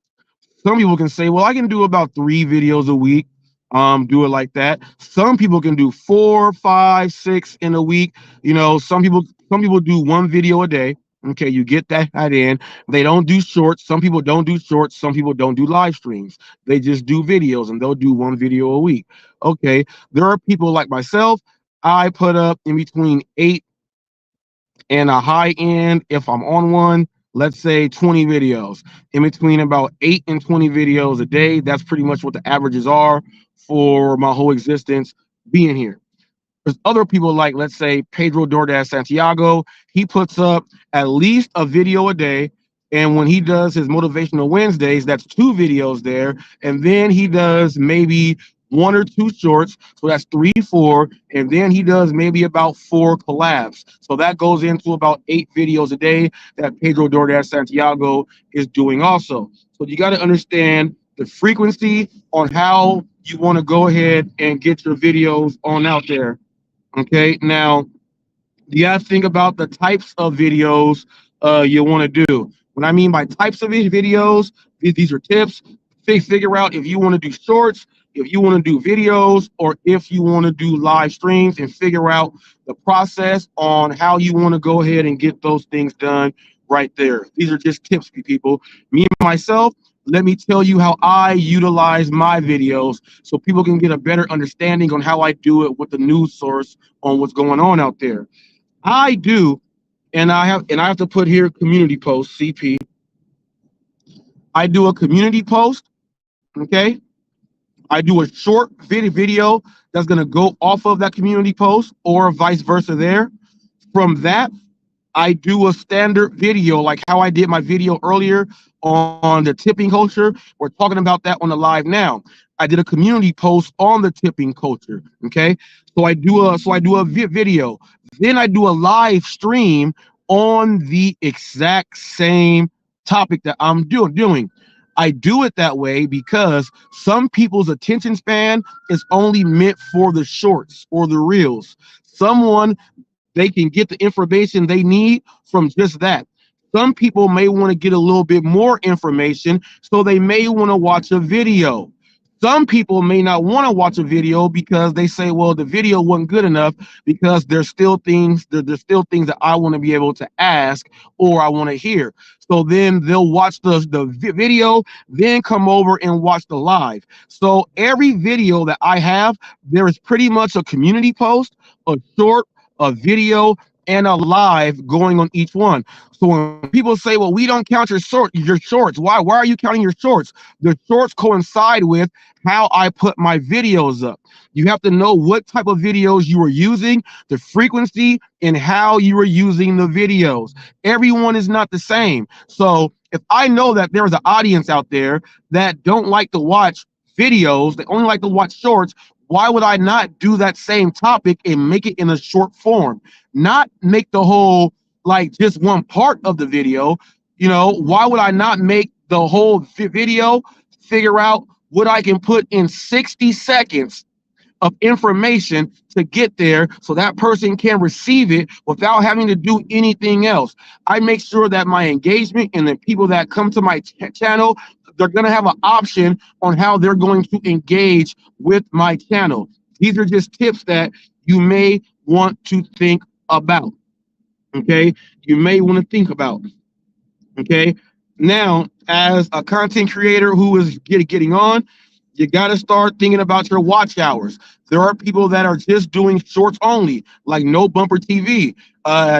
Speaker 2: Some people can say, well, I can do about 3 videos a week. Do it like that. Some people can do 4, 5, 6 in a week. Some people do 1 video a day. Okay, you get that in. They don't do shorts. Some people don't do shorts. Some people don't do live streams. They just do videos and they'll do 1 video a week. Okay, there are people like myself. I put up in between 8 and a high end, if I'm on one, let's say 20 videos. In between about 8 and 20 videos a day. That's pretty much what the averages are for my whole existence being here. There's other people like, let's say, Pedro Doordash Santiago. He puts up at least a video a day. And when he does his motivational Wednesdays, that's 2 videos there. And then he does maybe 1 or 2 shorts. So that's 3, 4. And then he does maybe about 4 collabs. So that goes into about 8 videos a day that Pedro Doordash Santiago is doing also. So you got to understand the frequency on how you want to go ahead and get your videos on out there. Okay, now you got to think about the types of videos you want to do. What I mean by types of videos, these are tips. Figure out if you want to do shorts, if you want to do videos, or if you want to do live streams, and figure out the process on how you want to go ahead and get those things done right there. These are just tips, people. Me and myself, let me tell you how I utilize my videos so people can get a better understanding on how I do it with the news source on what's going on out there. I do, and I have to put here community post, CP. I do a community post, okay? I do a short video that's gonna go off of that community post or vice versa there. From that, I do a standard video like how I did my video earlier on the tipping culture. We're talking about that on the live now. I did a community post on the tipping culture. Okay, so I do a video. Then I do a live stream on the exact same topic that I'm doing. I do it that way because some people's attention span is only meant for the shorts or the reels. They can get the information they need from just that. Some people may want to get a little bit more information, so they may want to watch a video. Some people may not want to watch a video because they say, well, the video wasn't good enough because there's still things that I want to be able to ask or I want to hear. So then they'll watch the video, then come over and watch the live. So every video that I have, there is pretty much a community post, a short, a video, and a live going on each one. So when people say, well, we don't count your shorts. Why are you counting your shorts? The shorts coincide with how I put my videos up. You have to know what type of videos you are using, the frequency, and how you are using the videos. Everyone is not the same. So if I know that there's an audience out there that don't like to watch videos, they only like to watch shorts, why would I not do that same topic and make it in a short form? Not make the whole, like just one part of the video. Why would I not make the whole video, figure out what I can put in 60 seconds of information to get there so that person can receive it without having to do anything else. I make sure that my engagement and the people that come to my channel, they're going to have an option on how they're going to engage with my channel. These are just tips that you may want to think about. Okay, you may want to think about. Okay, now as a content creator who is getting on, you got to start thinking about your watch hours. There are people that are just doing shorts only, like No Bumper TV.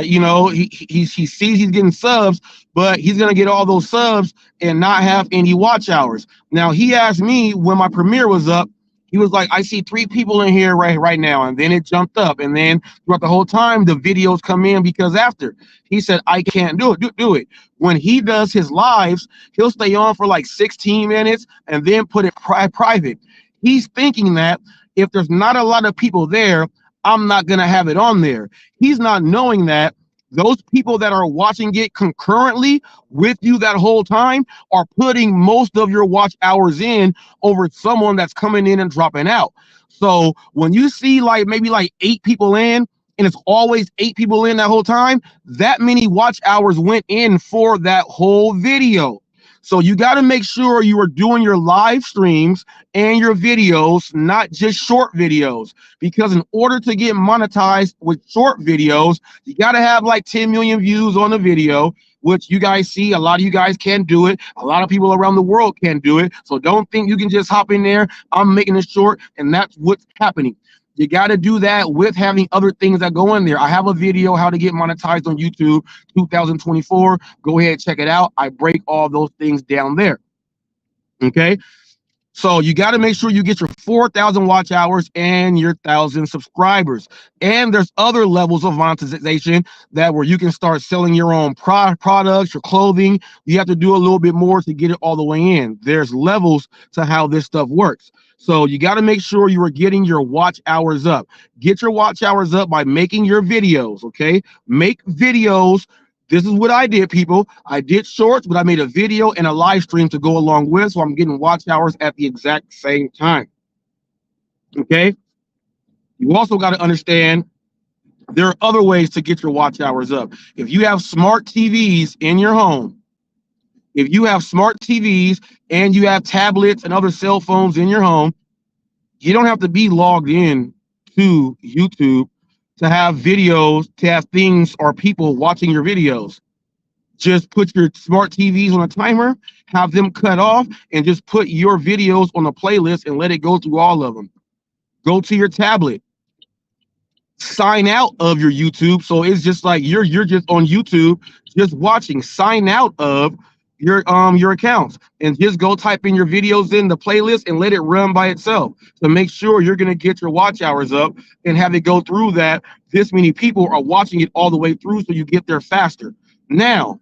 Speaker 2: He sees he's getting subs, but he's gonna get all those subs and not have any watch hours. Now he asked me when my premiere was up. He was like, I see 3 people in here right now, and then it jumped up, and then throughout the whole time the videos come in because after. He said, I can't do it. Do it. When he does his lives, he'll stay on for like 16 minutes and then put it private. He's thinking that if there's not a lot of people there, I'm not gonna have it on there. He's not knowing that those people that are watching it concurrently with you that whole time are putting most of your watch hours in over someone that's coming in and dropping out. So when you see like maybe like 8 people in, and it's always 8 people in that whole time, that many watch hours went in for that whole video. So you got to make sure you are doing your live streams and your videos, not just short videos, because in order to get monetized with short videos, you got to have like 10 million views on the video, which you guys see. A lot of you guys can do it. A lot of people around the world can do it. So don't think you can just hop in there. I'm making it short, and that's what's happening. You got to do that with having other things that go in there. I have a video how to get monetized on YouTube 2024. Go ahead, check it out. I break all those things down there. Okay. So you got to make sure you get your 4,000 watch hours and your 1,000 subscribers. And there's other levels of monetization that where you can start selling your own products, your clothing. You have to do a little bit more to get it all the way in. There's levels to how this stuff works. So you got to make sure you are getting your watch hours up. Get your watch hours up by making your videos, okay? Make videos. This is what I did, people. I did shorts, but I made a video and a live stream to go along with, so I'm getting watch hours at the exact same time, okay? You also got to understand there are other ways to get your watch hours up. If you have smart TVs in your home, if you have smart TVs and you have tablets and other cell phones in your home, you don't have to be logged in to YouTube to have videos, to have things or people watching your videos. Just put your smart TVs on a timer, have them cut off, and just put your videos on a playlist and let it go through all of them. Go to your tablet. Sign out of your YouTube. So it's just like you're just on YouTube, just watching. Sign out of your accounts and just go type in your videos in the playlist and let it run by itself to make sure you're going to get your watch hours up and have it go through that. This many people are watching it all the way through, so you get there faster. Now,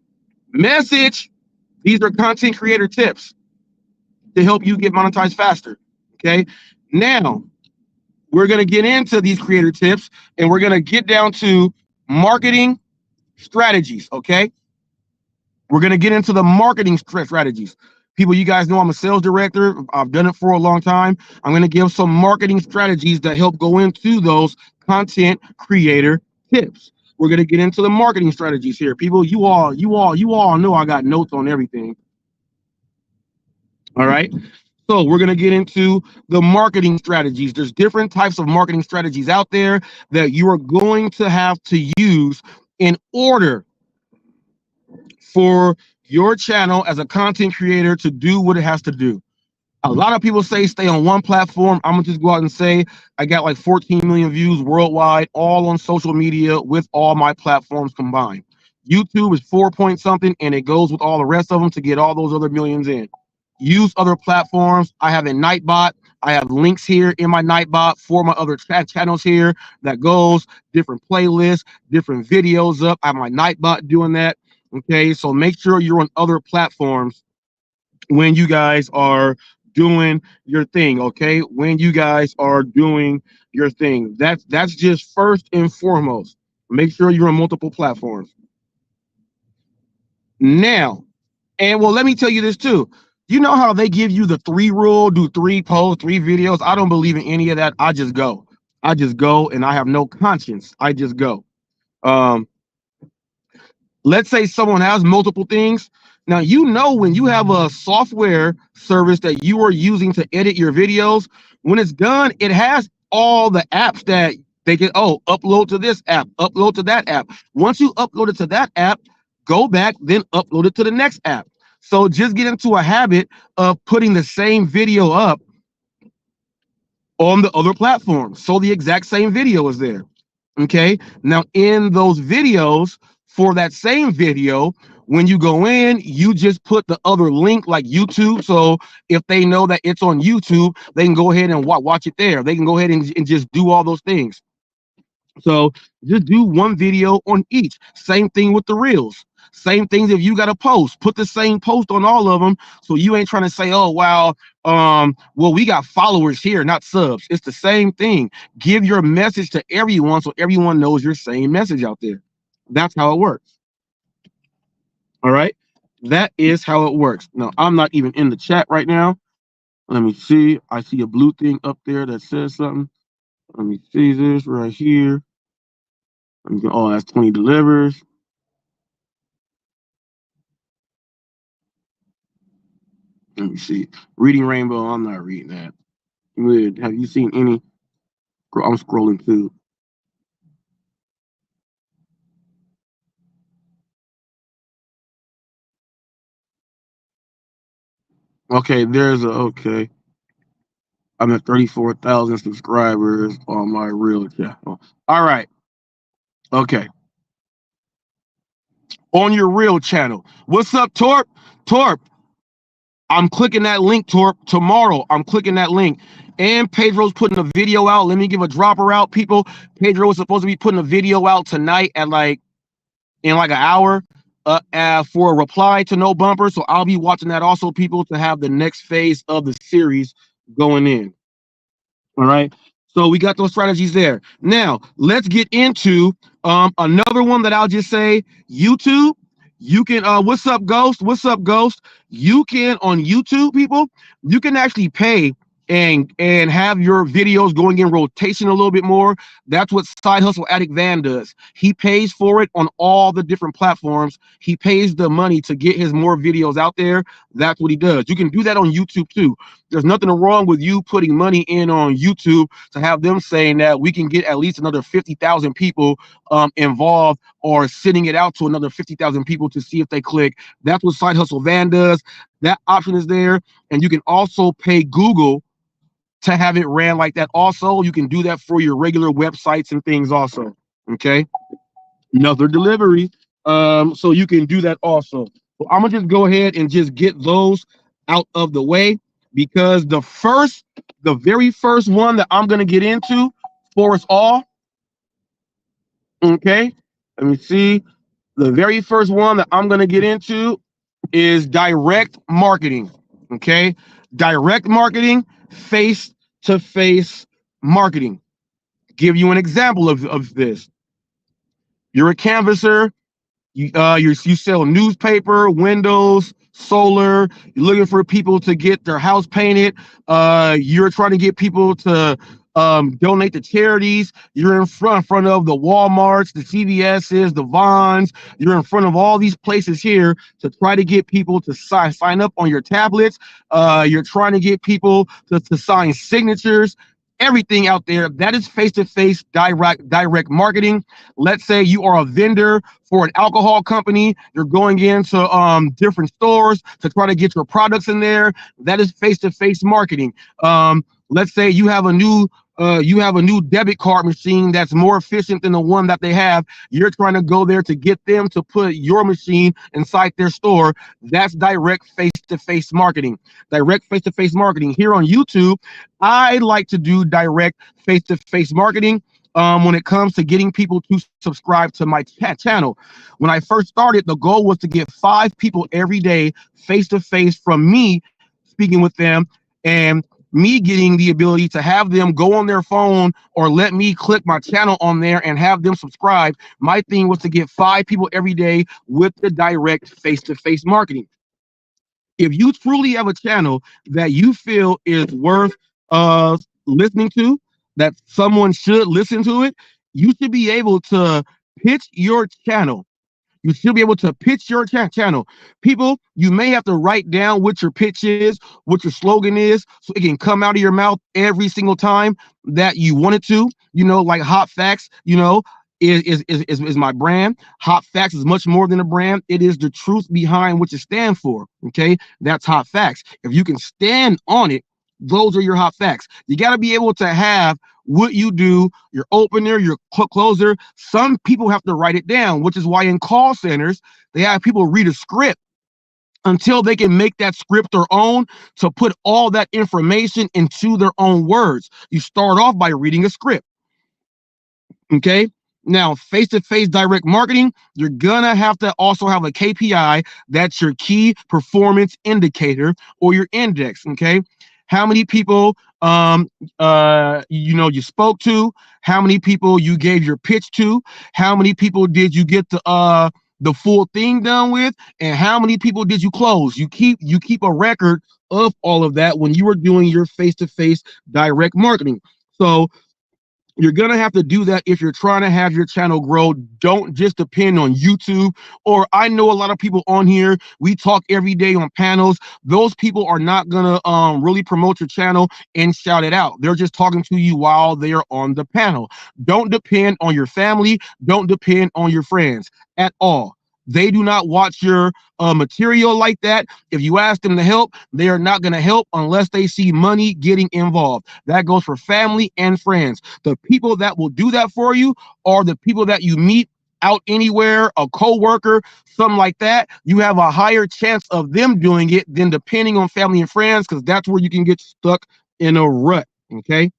Speaker 2: message, these are content creator tips to help you get monetized faster. Okay. Now we're going to get into these creator tips and we're going to get down to marketing strategies. Okay. We're going to get into the marketing strategies. People, you guys know I'm a sales director. I've done it for a long time. I'm going to give some marketing strategies that help go into those content creator tips. We're going to get into the marketing strategies here. People, you all know I got notes on everything. All right. So we're going to get into the marketing strategies. There's different types of marketing strategies out there that you are going to have to use in order for your channel as a content creator to do what it has to do. A lot of people say stay on one platform. I'm gonna just go out and say I got like 14 million views worldwide, all on social media with all my platforms combined. YouTube is 4 point something, and it goes with all the rest of them to get all those other millions in. Use other platforms. I have a Nightbot. I have links here in my Nightbot for my other channels here that goes different playlists, different videos up. I have my Nightbot doing that. Okay, so make sure you're on other platforms when you guys are doing your thing. Okay, when you guys are doing your thing, that's just first and foremost. Make sure you're on multiple platforms. Now, and well, let me tell you this too. You know how they give you the 3 rule, do 3 posts, 3 videos? I don't believe in any of that. I just go. I just go, and I have no conscience. I just go. Let's say someone has multiple things. Now, you know, when you have a software service that you are using to edit your videos, when it's done, it has all the apps that they can, upload to this app, upload to that app. Once you upload it to that app, go back, then upload it to the next app. So just get into a habit of putting the same video up on the other platforms. So the exact same video is there. Okay. Now, in those videos, for that same video, when you go in, you just put the other link like YouTube. So if they know that it's on YouTube, they can go ahead and watch it there. They can go ahead and just do all those things. So just do one video on each. Same thing with the reels. Same things if you got a post, put the same post on all of them. So you ain't trying to say, oh, wow, well, we got followers here, not subs. It's the same thing. Give your message to everyone so everyone knows your same message out there. That's how it works. All right. That is how it works. Now, I'm not even in the chat right now. Let me see. I see a blue thing up there that says something. Let me see this right here. Oh, that's 20 delivers. Let me see. Reading Rainbow. I'm not reading that. Have you seen any? I'm scrolling too. Okay, okay. I'm at 34,000 subscribers on my real channel. All right. Okay. On your real channel. What's up, Torp? Torp, I'm clicking that link, Torp. Tomorrow, I'm clicking that link. And Pedro's putting a video out. Let me give a dropper out, people. Pedro was supposed to be putting a video out tonight at in an hour for a reply to No Bumper. So I'll be watching that also, people, to have the next phase of the series going in. All right. So we got those strategies there. Now let's get into another one that I'll just say YouTube. You can what's up, Ghost? What's up, Ghost? You can on YouTube, people, you can actually pay and have your videos going in rotation a little bit more. That's what Side Hustle Addict Van does. He pays for it on all the different platforms. He pays the money to get his more videos out there. That's what he does. You can do that on YouTube too. There's nothing wrong with you putting money in on YouTube to have them saying that we can get at least another 50,000 people involved, or sending it out to another 50,000 people to see if they click. That's what Side Hustle Van does. That option is there. And you can also pay Google to have it ran like that. Also, you can do that for your regular websites and things also. Okay. Another delivery. So you can do that also. So I'm gonna just go ahead and just get those out of the way, because the very first one that I'm gonna get into for us all. Okay. Let me see. The very first one that I'm gonna get into is direct marketing. Okay. Direct marketing, face-to-face marketing. Give you an example of this. You're a canvasser. You sell newspaper, windows, solar. You're looking for people to get their house painted. You're trying to get people to donate to charities. You're in front of the Walmarts, the CVS's, the Vons. You're in front of all these places here to try to get people to sign up on your tablets. You're trying to get people to sign signatures. Everything out there, that is face-to-face direct marketing. Let's say you are a vendor for an alcohol company. You're going into different stores to try to get your products in there. That is face-to-face marketing. Let's say you have a new debit card machine that's more efficient than the one that they have. You're trying to go there to get them to put your machine inside their store. That's direct face-to-face marketing. Direct face-to-face marketing. Here on YouTube, I like to do direct face-to-face marketing when it comes to getting people to subscribe to my channel. When I first started, the goal was to get 5 people every day face-to-face from me speaking with them, and me getting the ability to have them go on their phone or let me click my channel on there and have them subscribe. My thing was to get 5 people every day with the direct face-to-face marketing. If you truly have a channel that you feel is worth listening to, that someone should listen to it, you should be able to pitch your channel. You should be able to pitch your channel. People, you may have to write down what your pitch is, what your slogan is, so it can come out of your mouth every single time that you want it to. You know, like HotFacts, you know, is my brand. HotFacts is much more than a brand. It is the truth behind what you stand for. Okay, that's HotFacts. If you can stand on it, those are your HotFacts. You got to be able to have what you do, your opener, your closer. Some people have to write it down, which is why in call centers, they have people read a script until they can make that script their own, to put all that information into their own words. You start off by reading a script. Okay. Now, face-to-face direct marketing, you're gonna have to also have a KPI. That's your key performance indicator, or your index. Okay. How many people you spoke to, how many people you gave your pitch to, how many people did you get the full thing done with, and how many people did you close. You keep a record of all of that when you are doing your face-to-face direct marketing. So you're going to have to do that if you're trying to have your channel grow. Don't just depend on YouTube. Or I know a lot of people on here, we talk every day on panels. Those people are not going to really promote your channel and shout it out. They're just talking to you while they're on the panel. Don't depend on your family. Don't depend on your friends at all. They do not watch your material like that. If you ask them to help, they are not going to help unless they see money getting involved. That goes for family and friends. The people that will do that for you are the people that you meet out anywhere, a co-worker, something like that. You have a higher chance of them doing it than depending on family and friends, because that's where you can get stuck in a rut. Okay.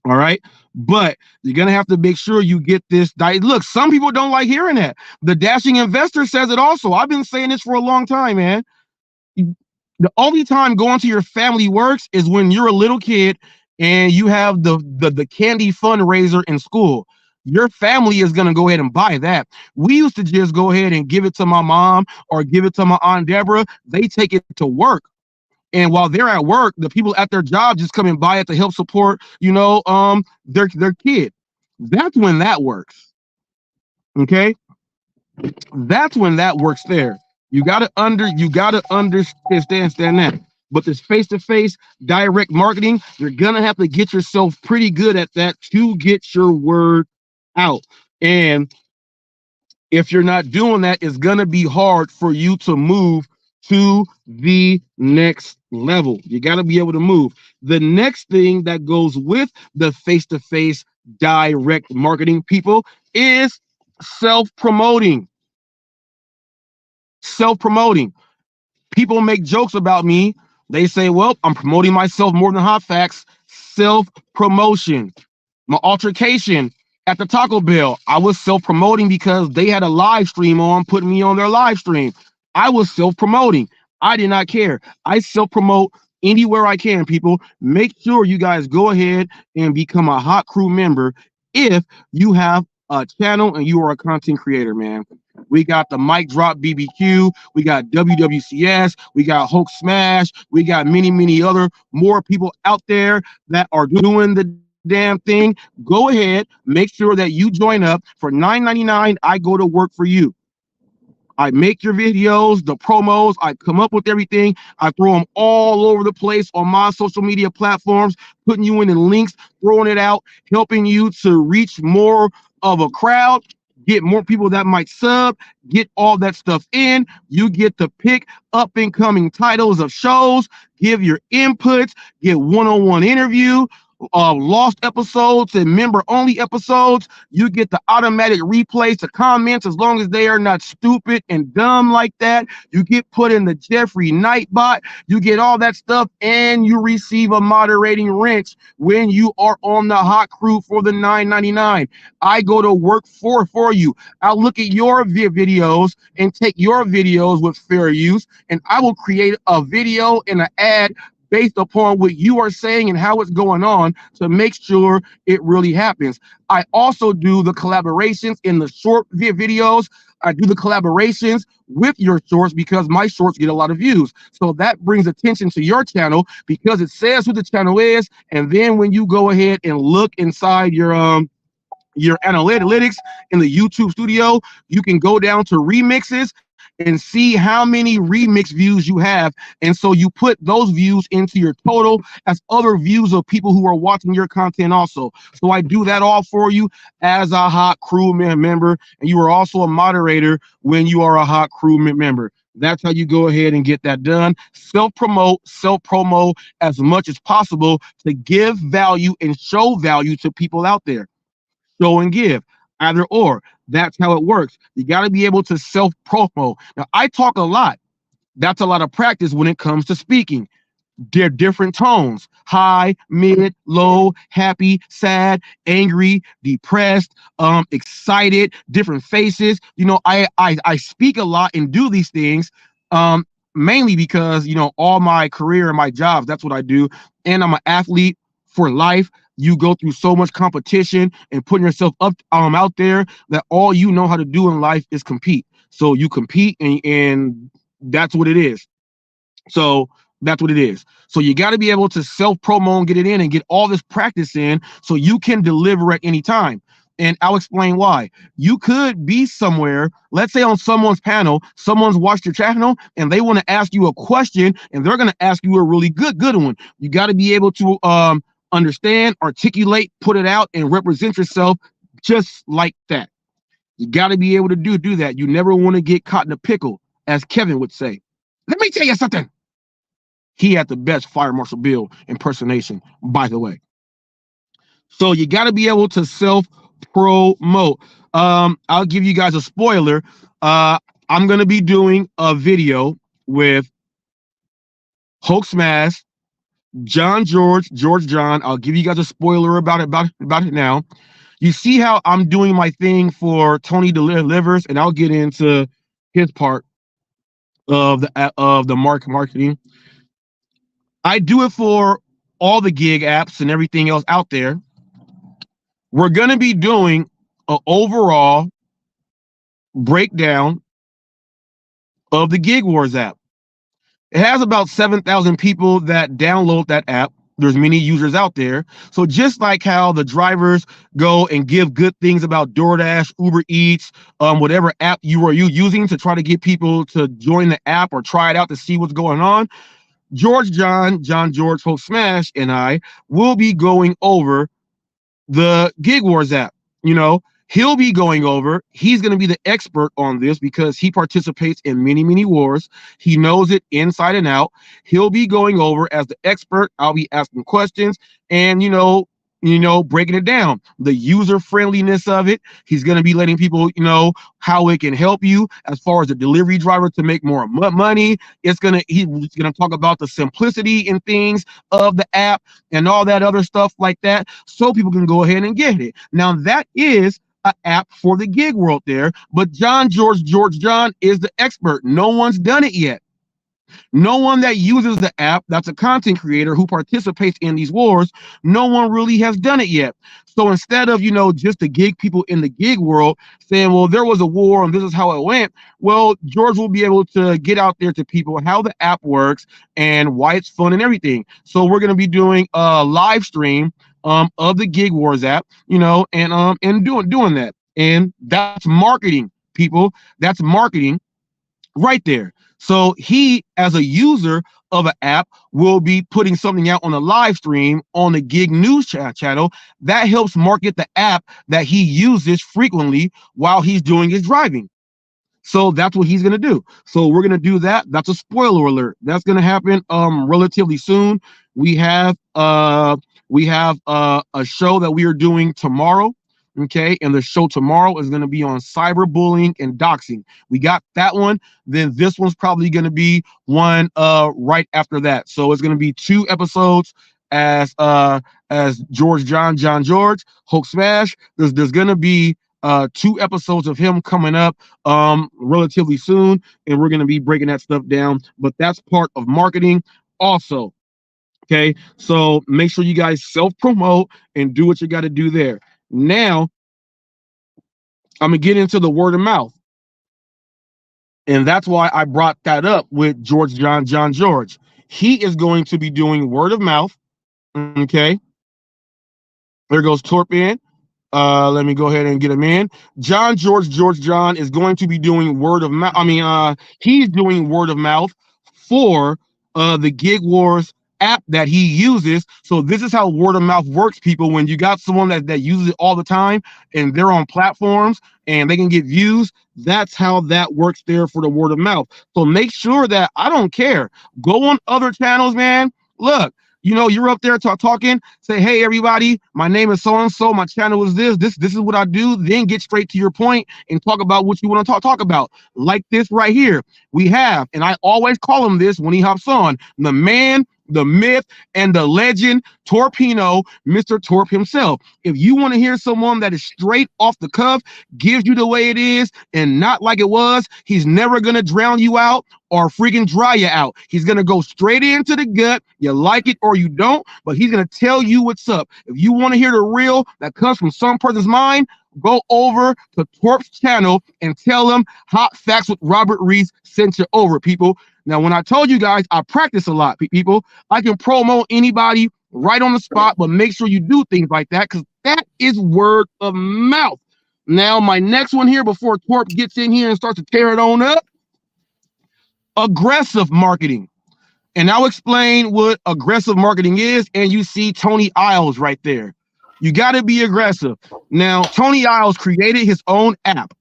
Speaker 2: All right. But you're going to have to make sure you get this. Look, some people don't like hearing that. The Dashing Investor says it also. I've been saying this for a long time, man. The only time going to your family works is when you're a little kid and you have the candy fundraiser in school. Your family is going to go ahead and buy that. We used to just go ahead and give it to my mom or give it to my Aunt Deborah. They take it to work. And while they're at work, the people at their job just come and buy it to help support, their kid. That's when that works. Okay, that's when that works. There, you gotta understand that. But this face-to-face direct marketing, you're gonna have to get yourself pretty good at that to get your word out. And if you're not doing that, it's gonna be hard for you to move to the next level. You got to be able to move. The next thing that goes with the face-to-face direct marketing, people, is self-promoting. Self-promoting. People make jokes about me. They say, well, I'm promoting myself more than HotFacts. Self-promotion. My altercation at the Taco Bell, I was self-promoting because they had a live stream on, putting me on their live stream. I was self-promoting. I did not care. I self-promote anywhere I can, people. Make sure you guys go ahead and become a Hot Crew member if you have a channel and you are a content creator, man. We got the Mic Drop BBQ. We got WWCS. We got Hulk Smash. We got many other more people out there that are doing the damn thing. Go ahead. Make sure that you join up. For $9.99, I go to work for you. I make your videos, the promos, I come up with everything. I throw them all over the place on my social media platforms, putting you in the links, throwing it out, helping you to reach more of a crowd, get more people that might sub, get all that stuff in. You get to pick up and coming titles of shows, give your inputs, get one-on-one interview, lost episodes and member only episodes. You get the automatic replays to comments as long as they are not stupid and dumb like that. You get put in the Jeffrey Nightbot. You get all that stuff, and you receive a moderating wrench when you are on the Hot Crew for the $9.99. I go to work for you. I'll look at your videos and take your videos with fair use, and I will create a video and an ad based upon what you are saying and how it's going on to make sure it really happens. I also do the collaborations in the short videos. I do the collaborations with your shorts because my shorts get a lot of views. So that brings attention to your channel because it says who the channel is. And then when you go ahead and look inside your analytics in the YouTube studio, you can go down to remixes and see how many remix views you have. And so you put those views into your total as other views of people who are watching your content also. So I do that all for you as a Hot Crew member. And you are also a moderator when you are a Hot Crew member. That's how you go ahead and get that done. Self-promote, self-promo as much as possible to give value and show value to people out there. Show and give, either or. That's how it works. You got to be able to self-promo. Now, I talk a lot. That's a lot of practice when it comes to speaking. They're different tones: high, mid, low, happy, sad, angry, depressed, excited, different faces. I speak a lot and do these things mainly because all my career and my jobs, that's what I do. And I'm an athlete. for life. You go through so much competition and putting yourself up out there that all you know how to do in life is compete. So you compete, and that's what it is. So that's what it is. So you got to be able to self-promo and get it in and get all this practice in so you can deliver at any time. And I'll explain why. You could be somewhere, let's say on someone's panel, someone's watched your channel and they want to ask you a question and they're going to ask you a really good one. You got to be able to understand, articulate, put it out, and represent yourself just like that. You got to be able to do that. You never want to get caught in a pickle, as Kevin would say. Let me tell you something. He had the best Fire Marshal Bill impersonation, by the way. So you got to be able to self-promote. I'll give you guys a spoiler. I'm going to be doing a video with Hulk Smash, George John. I'll give you guys a spoiler about it now. You see how I'm doing my thing for Tony Delivers, and I'll get into his part of the marketing. I do it for all the gig apps and everything else out there. We're going to be doing an overall breakdown of the Gig Wars app. It has about 7,000 people that download that app. There's many users out there. So just like how the drivers go and give good things about Doordash, Uber Eats, whatever app you are using to try to get people to join the app or try it out to see what's going on, George George Hulk Smash and I will be going over the Gig Wars app. You know, he'll be going over, he's going to be the expert on this because he participates in many wars. He knows it inside and out. He'll be going over as the expert. I'll be asking questions and, breaking it down, the user friendliness of it. He's going to be letting people know how it can help you as far as the delivery driver to make more money. He's going to talk about the simplicity and things of the app and all that other stuff like that, so people can go ahead and get it. Now that is an app for the gig world there, but George John is the expert. No one's done it yet. No one that uses the app that's a content creator who participates in these wars, no one really has done it yet. So instead of, just the gig people in the gig world saying, well, there was a war and this is how it went, well, George will be able to get out there to people how the app works and why it's fun and everything. So we're going to be doing a live stream of the Gig Wars app, and doing that. And that's marketing, people. That's marketing right there. So he, as a user of an app, will be putting something out on a live stream on the Gig News channel that helps market the app that he uses frequently while he's doing his driving. So that's what he's going to do. So we're going to do that. That's a spoiler alert. That's going to happen relatively soon. We have a show that we are doing tomorrow. Okay, and the show tomorrow is going to be on cyberbullying and doxing. We got that one. Then this one's probably going to be one right after that. So it's going to be 2 episodes as George George Hulk Smash. There's going to be 2 episodes of him coming up relatively soon, and we're going to be breaking that stuff down. But that's part of marketing also. Okay, so make sure you guys self-promote and do what you got to do there. Now, I'm going to get into the word of mouth. And that's why I brought that up with George George. He is going to be doing word of mouth. Okay. There goes Torp in. Let me go ahead and get him in. George John is going to be doing word of mouth. He's doing word of mouth for the Gig Wars app that he uses. So this is how word of mouth works, people. When you got someone that uses it all the time and they're on platforms and they can get views, that's how that works there for the word of mouth. So make sure that, I don't care, go on other channels, man. Look, you're up there talking, say, hey, everybody, my name is so-and-so, my channel is this is what I do. Then get straight to your point and talk about what you want to talk about. Like this right here. We have, and I always call him this when he hops on, the man, the myth, and the legend, Torpino, Mr. Torp himself. If you want to hear someone that is straight off the cuff, gives you the way it is and not like it was, he's never going to drown you out or freaking dry you out. He's going to go straight into the gut. You like it or you don't, but he's going to tell you what's up. If you want to hear the real that comes from some person's mind, go over to Torp's channel and tell him Hot Facts with Robert Reese sent you over, people. Now, when I told you guys, I practice a lot, people. I can promote anybody right on the spot, but make sure you do things like that because that is word of mouth. Now, my next one here before Torp gets in here and starts to tear it on up, aggressive marketing. And I'll explain what aggressive marketing is, and you see Tony Isles right there. You got to be aggressive. Now, Tony Isles created his own app,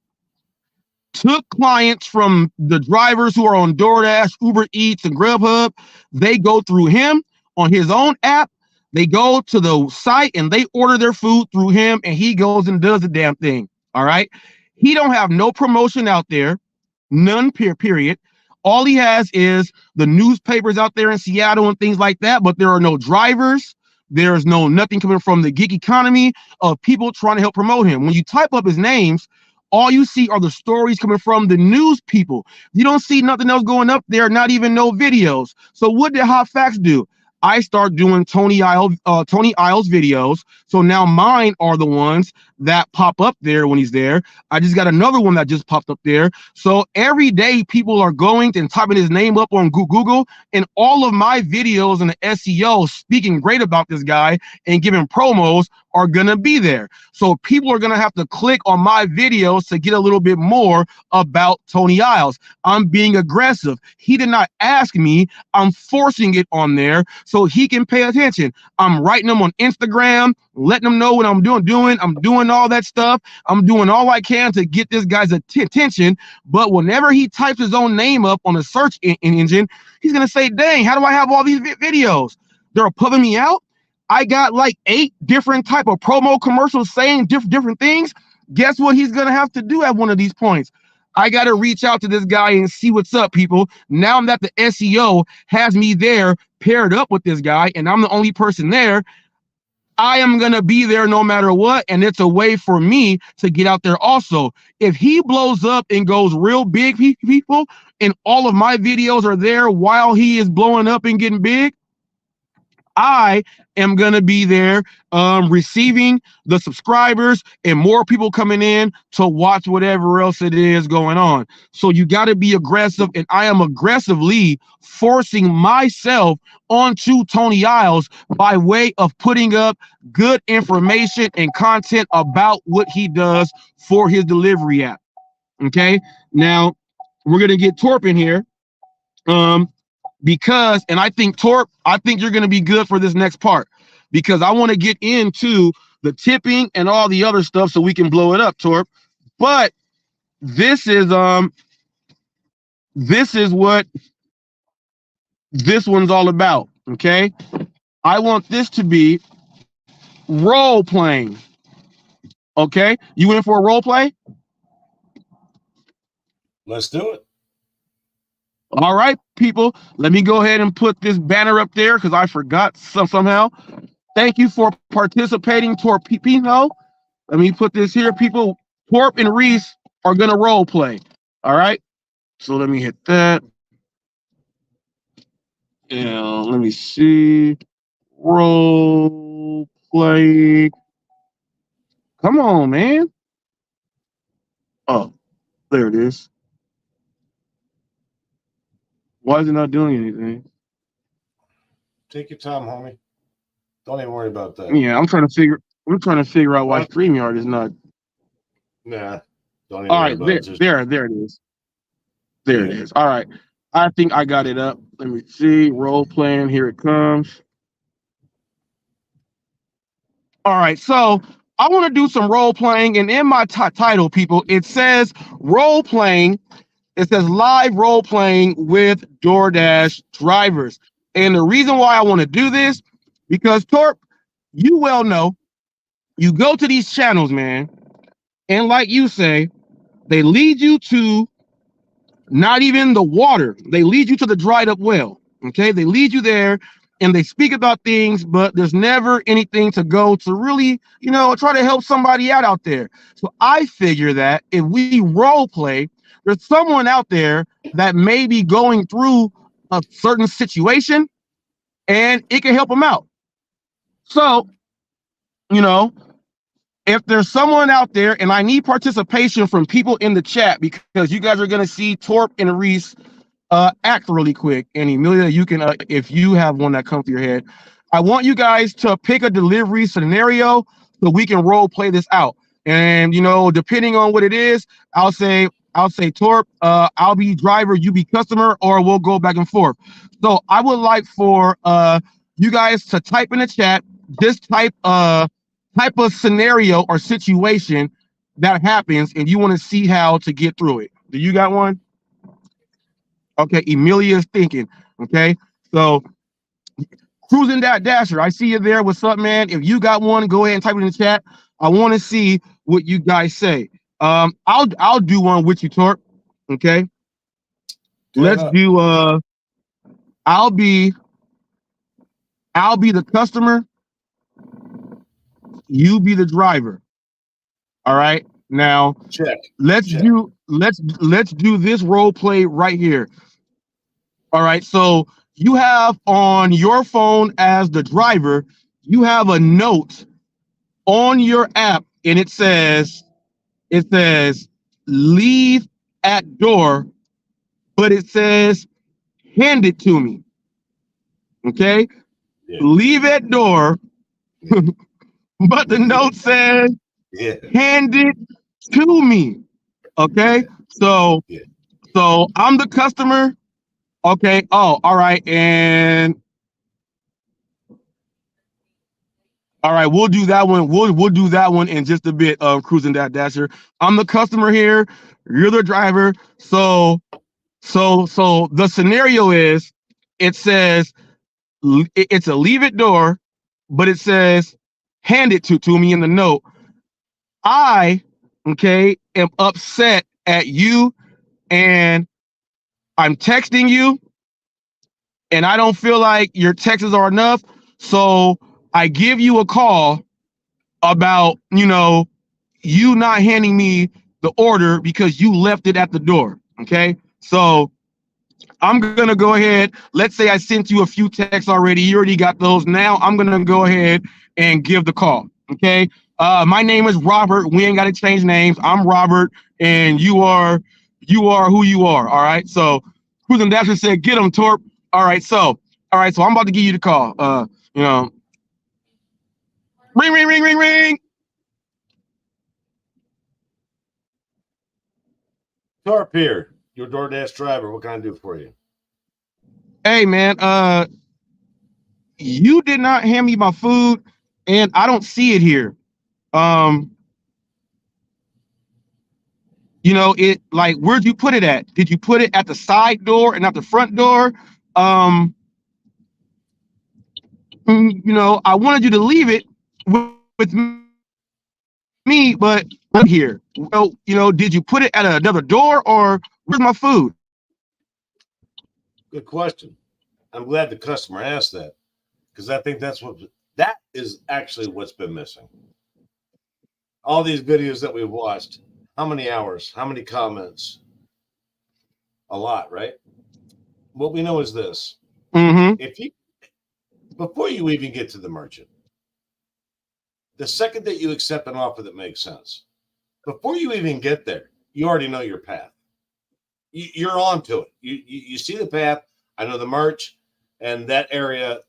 Speaker 2: took clients from the drivers who are on DoorDash, Uber Eats, and Grubhub. They go through him on his own app. They go to the site and they order their food through him, and he goes and does the damn thing. All right. He don't have no promotion out there, none, period. All he has is the newspapers out there in Seattle and things like that, but there are no drivers. There's nothing coming from the gig economy of people trying to help promote him. When you type up his names, all you see are the stories coming from the news people. You don't see nothing else going up there, not even no videos. So what did Hot Facts do? I start doing Tony Isles videos. So now mine are the ones that pop up there when he's there. I just got another one that just popped up there. So every day people are going and typing his name up on Google, and all of my videos and the SEO speaking great about this guy and giving promos are gonna be there. So people are gonna have to click on my videos to get a little bit more about Tony Isles. I'm being aggressive. He did not ask me. I'm forcing it on there so he can pay attention. I'm writing him on Instagram, letting him know what I'm doing. I'm doing all that stuff. I'm doing all I can to get this guy's attention. But whenever he types his own name up on a search engine, he's gonna say, dang, how do I have all these videos? They're pumping me out. I got like 8 different type of promo commercials saying different things. Guess what he's gonna have to do at one of these points? I got to reach out to this guy and see what's up, people. Now that the SEO has me there paired up with this guy and I'm the only person there, I am going to be there no matter what. And it's a way for me to get out there also. If he blows up and goes real big, people, and all of my videos are there while he is blowing up and getting big, I am going to be there receiving the subscribers and more people coming in to watch whatever else it is going on. So you got to be aggressive, and I am aggressively forcing myself onto Tony Isles by way of putting up good information and content about what he does for his delivery app. Okay, now we're going to get Torp in here. Because, and I think Torp, I think you're going to be good for this next part because I want to get into the tipping and all the other stuff so we can blow it up, Torp. But this is what this one's all about. Okay, I want this to be role playing. Okay, you in for a role play?
Speaker 4: Let's do it.
Speaker 2: All right, people, let me go ahead and put this banner up there because I forgot somehow. Thank you for participating, Torpino. Let me put this here, people. Torp and Reese are going to role play. All right, so let me hit that. Yeah, let me see. Role play. Come on, man. Oh, there it is. Why is it not doing anything?
Speaker 4: Take your time, homie. Don't even worry about that.
Speaker 2: Yeah, I'm trying to figure out why StreamYard is not.
Speaker 4: Nah. Don't even
Speaker 2: All
Speaker 4: worry
Speaker 2: right,
Speaker 4: about it.
Speaker 2: there it is. There it is. All right. I think I got it up. Let me see. Role playing. Here it comes. All right. So I want to do some role playing, and in my title, people, it says role playing. It says live role playing with DoorDash drivers. And the reason why I want to do this, because Torp, you well know, you go to these channels, man, and like you say, they lead you to not even the water. They lead you to the dried up well. Okay, they lead you there, and they speak about things, but there's never anything to go to really, try to help somebody out there. So I figure that if we role play, there's someone out there that may be going through a certain situation and it can help them out. So, if there's someone out there, and I need participation from people in the chat, because you guys are going to see Torp and Reese act really quick. And Emilia, you can, if you have one that comes to your head, I want you guys to pick a delivery scenario so we can role play this out. And, depending on what it is, I'll say, Torp, I'll be driver, you be customer, or we'll go back and forth. So I would like for you guys to type in the chat, this type of scenario or situation that happens, and you want to see how to get through it. Do you got one? Okay, Emilia is thinking. Okay, so Cruising That Dasher, I see you there. What's up, man? If you got one, go ahead and type it in the chat. I want to see what you guys say. I'll do one with you, Torp. Okay. Let's do I'll be the customer, you be the driver. All right. Now let's do this role play right here. All right. So you have on your phone as the driver, you have a note on your app, and it says leave at door, but it says hand it to me. Okay. Yeah. Leave at door, but the note says hand it to me. Okay. So I'm the customer. Okay. Oh, all right. And all right, we'll do that one. We'll do that one in just a bit of Cruising That Dasher. I'm the customer here. You're the driver. So the scenario is, it says it's a leave it door, but it says hand it to me in the note. I, am upset at you, and I'm texting you, and I don't feel like your texts are enough. So I give you a call about, you not handing me the order because you left it at the door. Okay. So I'm going to go ahead. Let's say I sent you a few texts already. You already got those. Now I'm going to go ahead and give the call. Okay. My name is Robert. We ain't got to change names. I'm Robert, and you are who you are. All right. So Cruising Dasher said, get him, Torp. All right. So I'm about to give you the call. Ring, ring, ring, ring, ring.
Speaker 4: Torp here, your DoorDash driver. What can I do for you?
Speaker 2: Hey, man, you did not hand me my food, and I don't see it here. It, like, where'd you put it at? Did you put it at the side door and not the front door? I wanted you to leave it with me, but I'm here. Well, did you put it at another door, or where's my food?
Speaker 4: Good question. I'm glad the customer asked that, because I think that is actually what's been missing. All these videos that we've watched, how many hours, how many comments? A lot, right? What we know is this. Before you even get to the merchant, the second that you accept an offer that makes sense, before you even get there, you already know your path. You're on to it. You see the path. I know the merch, and that area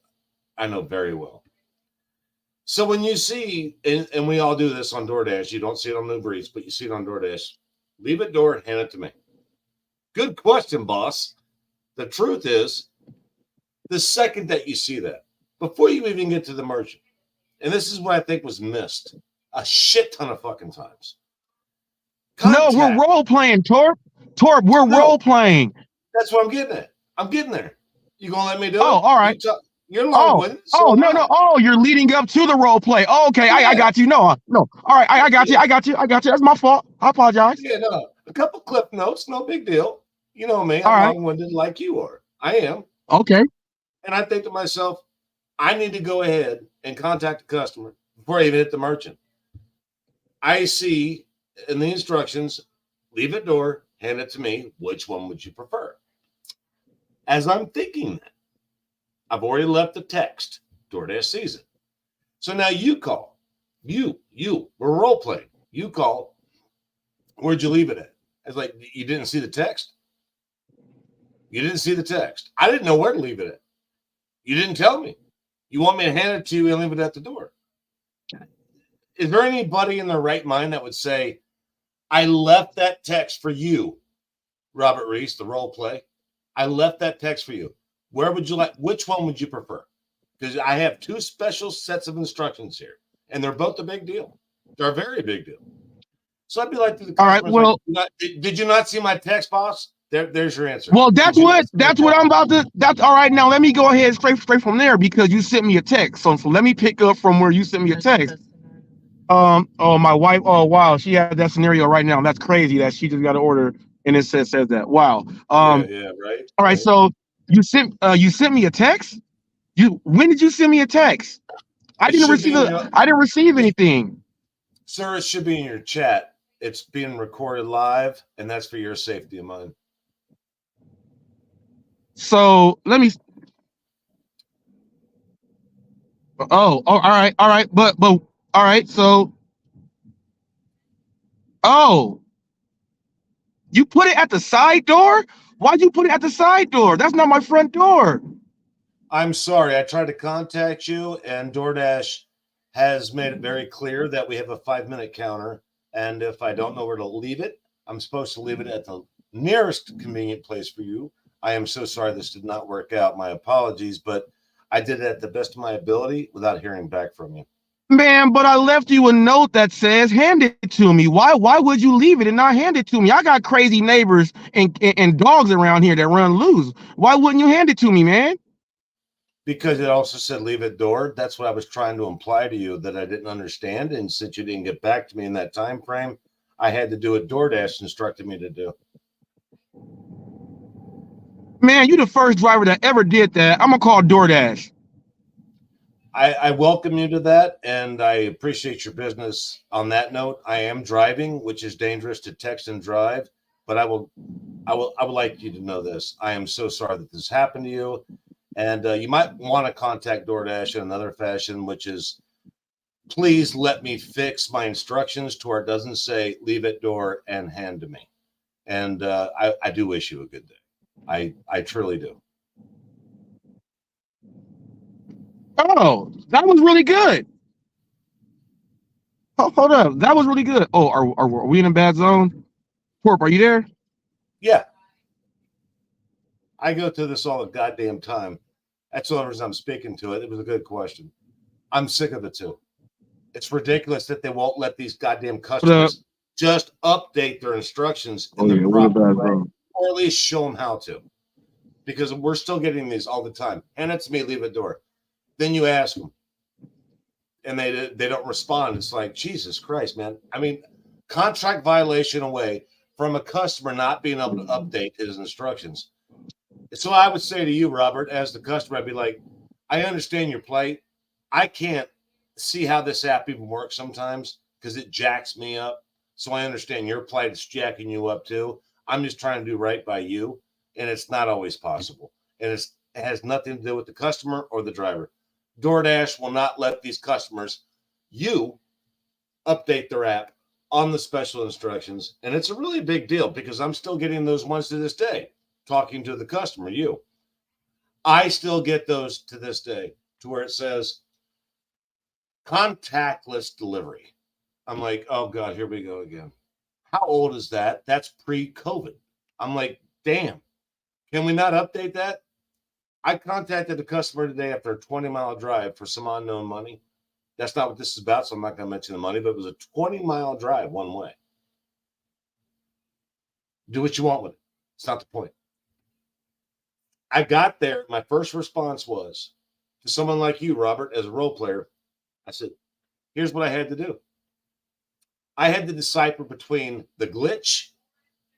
Speaker 4: I know very well. So when you see, and we all do this on DoorDash, you don't see it on Uber Eats, but you see it on DoorDash, leave it door, hand it to me. Good question, boss. The truth is, the second that you see that, before you even get to the merchant, and this is what I think was missed a shit ton of fucking times.
Speaker 2: No, we're role playing, Torp. We're role playing.
Speaker 4: That's what I'm getting at. I'm getting there. You gonna let me do it?
Speaker 2: Oh, all right.
Speaker 4: You're long-winded.
Speaker 2: No. Oh, you're leading up to the role play. Oh, okay, yeah. I got you. No. All right, I got you. I got you. That's my fault. I apologize.
Speaker 4: Yeah, no. A couple clip notes, no big deal. You know me. I'm long-winded like you are. I am.
Speaker 2: Okay.
Speaker 4: And I think to myself, I need to go ahead and contact the customer before I even hit the merchant. I see in the instructions, leave at door, hand it to me. Which one would you prefer? As I'm thinking that, I've already left the text. DoorDash sees it. So now you call. We're role playing. You call. Where'd you leave it at? I was like, you didn't see the text? You didn't see the text. I didn't know where to leave it at. You didn't tell me. You want me to hand it to you and leave it at the door? Is there anybody in their right mind that would say, I left that text for you, Robert Reese, the role play? I left that text for you. Where would you like? Which one would you prefer? Because I have two special sets of instructions here, and they're both a big deal. They're a very big deal. So I'd be like to the
Speaker 2: All right. Well,
Speaker 4: like, did you not see my text, boss? There's your answer.
Speaker 2: Well, that's what I'm about to. That's all right. Now let me go ahead straight from there because you sent me a text. So let me pick up from where you sent me a text. Oh, my wife. Oh, wow. She had that scenario right now. That's crazy that she just got an order and it says that. Wow.
Speaker 4: Yeah, right.
Speaker 2: All right. So you sent me a text. When did you send me a text? I didn't receive anything.
Speaker 4: Sir, it should be in your chat. It's being recorded live, and that's for your safety and mine.
Speaker 2: So let me. Oh, all right, but all right. So, you put it at the side door? Why'd you put it at the side door? That's not my front door.
Speaker 4: I'm sorry. I tried to contact you, and DoorDash has made it very clear that we have a 5-minute counter. And if I don't know where to leave it, I'm supposed to leave it at the nearest convenient place for you. I am so sorry this did not work out. My apologies, but I did it at the best of my ability without hearing back from you.
Speaker 2: Man, but I left you a note that says, hand it to me. Why would you leave it and not hand it to me? I got crazy neighbors and dogs around here that run loose. Why wouldn't you hand it to me, man?
Speaker 4: Because it also said leave at door. That's what I was trying to imply to you that I didn't understand. And since you didn't get back to me in that time frame, I had to do what DoorDash instructed me to do.
Speaker 2: Man, you the first driver that ever did that. I'm gonna call DoorDash.
Speaker 4: I welcome you to that, and I appreciate your business. On that note, I am driving, which is dangerous to text and drive, but I would like you to know this. I am so sorry that this happened to you, and you might want to contact DoorDash in another fashion, which is please let me fix my instructions to where it doesn't say leave at door and hand to me. And I do wish you a good day. I truly do.
Speaker 2: Oh, that was really good. Oh, hold up. That was really good. Oh, are we in a bad zone? Corp, are you there?
Speaker 4: Yeah. I go through this all the goddamn time. That's the only reason I'm speaking to it. It was a good question. I'm sick of it too. It's ridiculous that they won't let these goddamn customers just update their instructions in the proper way, or at least show them how to. Because we're still getting these all the time. Hand it to me, leave at door. Then you ask them, and they don't respond. It's like, Jesus Christ, man. I mean, contract violation away from a customer not being able to update his instructions. So I would say to you, Robert, as the customer, I'd be like, I understand your plight. I can't see how this app even works sometimes because it jacks me up. So I understand your plight is jacking you up too. I'm just trying to do right by you, and it's not always possible. And it has nothing to do with the customer or the driver. DoorDash will not let these customers, update their app on the special instructions. And it's a really big deal because I'm still getting those ones to this day, talking to the customer, you. I still get those to this day to where it says contactless delivery. I'm like, oh God, here we go again. How old is that? That's pre-COVID. I'm like, damn, can we not update that? I contacted a customer today after a 20-mile drive for some unknown money. That's not what this is about, so I'm not going to mention the money, but it was a 20-mile drive one way. Do what you want with it. It's not the point. I got there. My first response was to someone like you, Robert, as a role player. I said, here's what I had to do. I had to decipher between the glitch,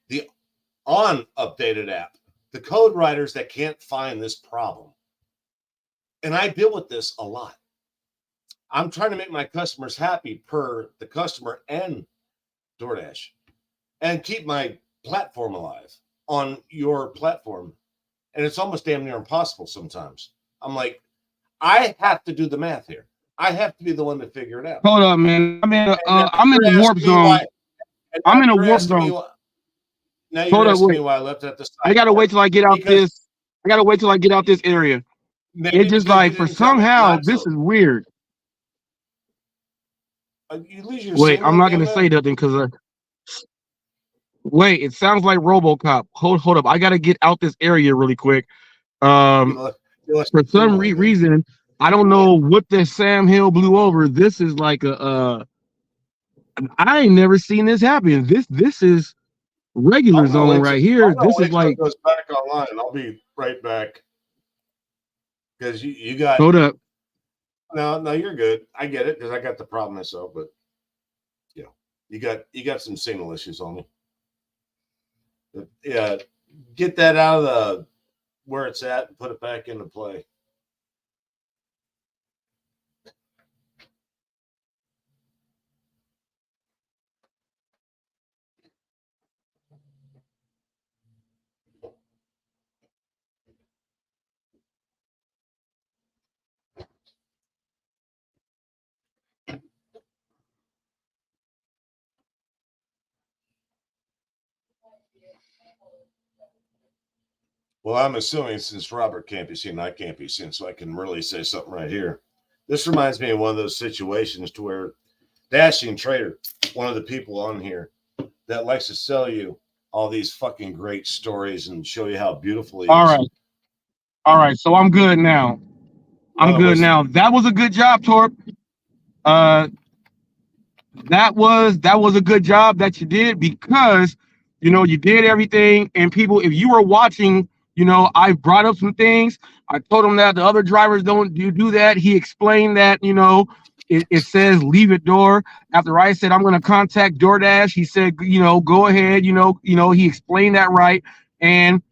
Speaker 4: the unupdated app, the code writers that can't find this problem. And I deal with this a lot. I'm trying to make my customers happy per the customer and DoorDash and keep my platform alive on your platform. And it's almost damn near impossible sometimes. I'm like, I have to do the math here. I have to be the one to figure it out.
Speaker 2: Hold up, man. I'm in the
Speaker 4: You're
Speaker 2: warp
Speaker 4: asking me
Speaker 2: zone.
Speaker 4: why- and
Speaker 2: I'm
Speaker 4: now
Speaker 2: in a
Speaker 4: you're
Speaker 2: warp
Speaker 4: asking me
Speaker 2: zone.
Speaker 4: why- Now
Speaker 2: Hold
Speaker 4: you're
Speaker 2: up,
Speaker 4: asking me
Speaker 2: wait.
Speaker 4: why I left at the side.
Speaker 2: I gotta wait till I get out
Speaker 4: Because-
Speaker 2: this. I gotta wait till I get out this area.
Speaker 4: Maybe
Speaker 2: It's just
Speaker 4: because
Speaker 2: like
Speaker 4: you
Speaker 2: for
Speaker 4: didn't tell me
Speaker 2: somehow
Speaker 4: not
Speaker 2: this
Speaker 4: to.
Speaker 2: is weird.
Speaker 4: You lose your
Speaker 2: Wait,
Speaker 4: signal
Speaker 2: I'm not
Speaker 4: again,
Speaker 2: gonna
Speaker 4: man?
Speaker 2: say nothing because wait, it sounds like RoboCop. Hold up, I gotta get out this area really quick.
Speaker 4: You lost
Speaker 2: For
Speaker 4: your
Speaker 2: some
Speaker 4: signal again.
Speaker 2: reason, I don't know what the Sam Hill blew over. This is like a I ain't never seen this happen. This is regular zone right here. This is like,
Speaker 4: it goes back online. I'll be right back because you got.
Speaker 2: hold up.
Speaker 4: No, you're good. I get it because I got the problem myself. But yeah, you got some signal issues on me. But, yeah, get that out of the where it's at and put it back into play. Well, I'm assuming since Robert can't be seen, I can't be seen, so I can really say something right here. This reminds me of one of those situations to where Dashing Trader, one of the people on here that likes to sell you all these fucking great stories and show you how beautiful he is.
Speaker 2: All right. So I'm good now. I'm good now. That was a good job, Torp. That was a good job that you did because you did everything, and people, if you were watching, I brought up some things. I told him that the other drivers don't do that. He explained that it says leave it door. After I said I'm going to contact DoorDash, he said go ahead. He explained that right, and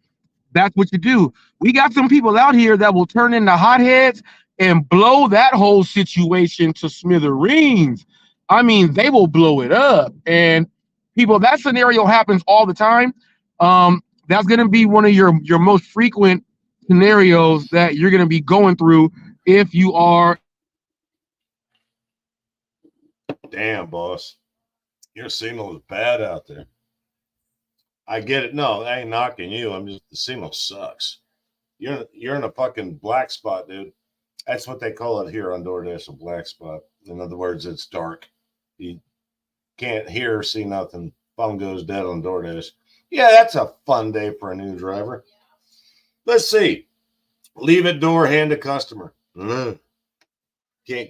Speaker 2: that's what you do. We got some people out here that will turn into hotheads and blow that whole situation to smithereens. I mean, they will blow it up. And people, that scenario happens all the time. That's going to be one of your most frequent scenarios that you're going to be going through if you are.
Speaker 4: Damn, boss. Your signal is bad out there. I get it. No, I ain't knocking you. I'm just, the signal sucks. You're in a fucking black spot, dude. That's what they call it here on DoorDash, a black spot. In other words, it's dark. You can't hear or see nothing. Phone goes dead on DoorDash. Yeah, that's a fun day for a new driver. Let's see. Leave it door, hand to customer. Can't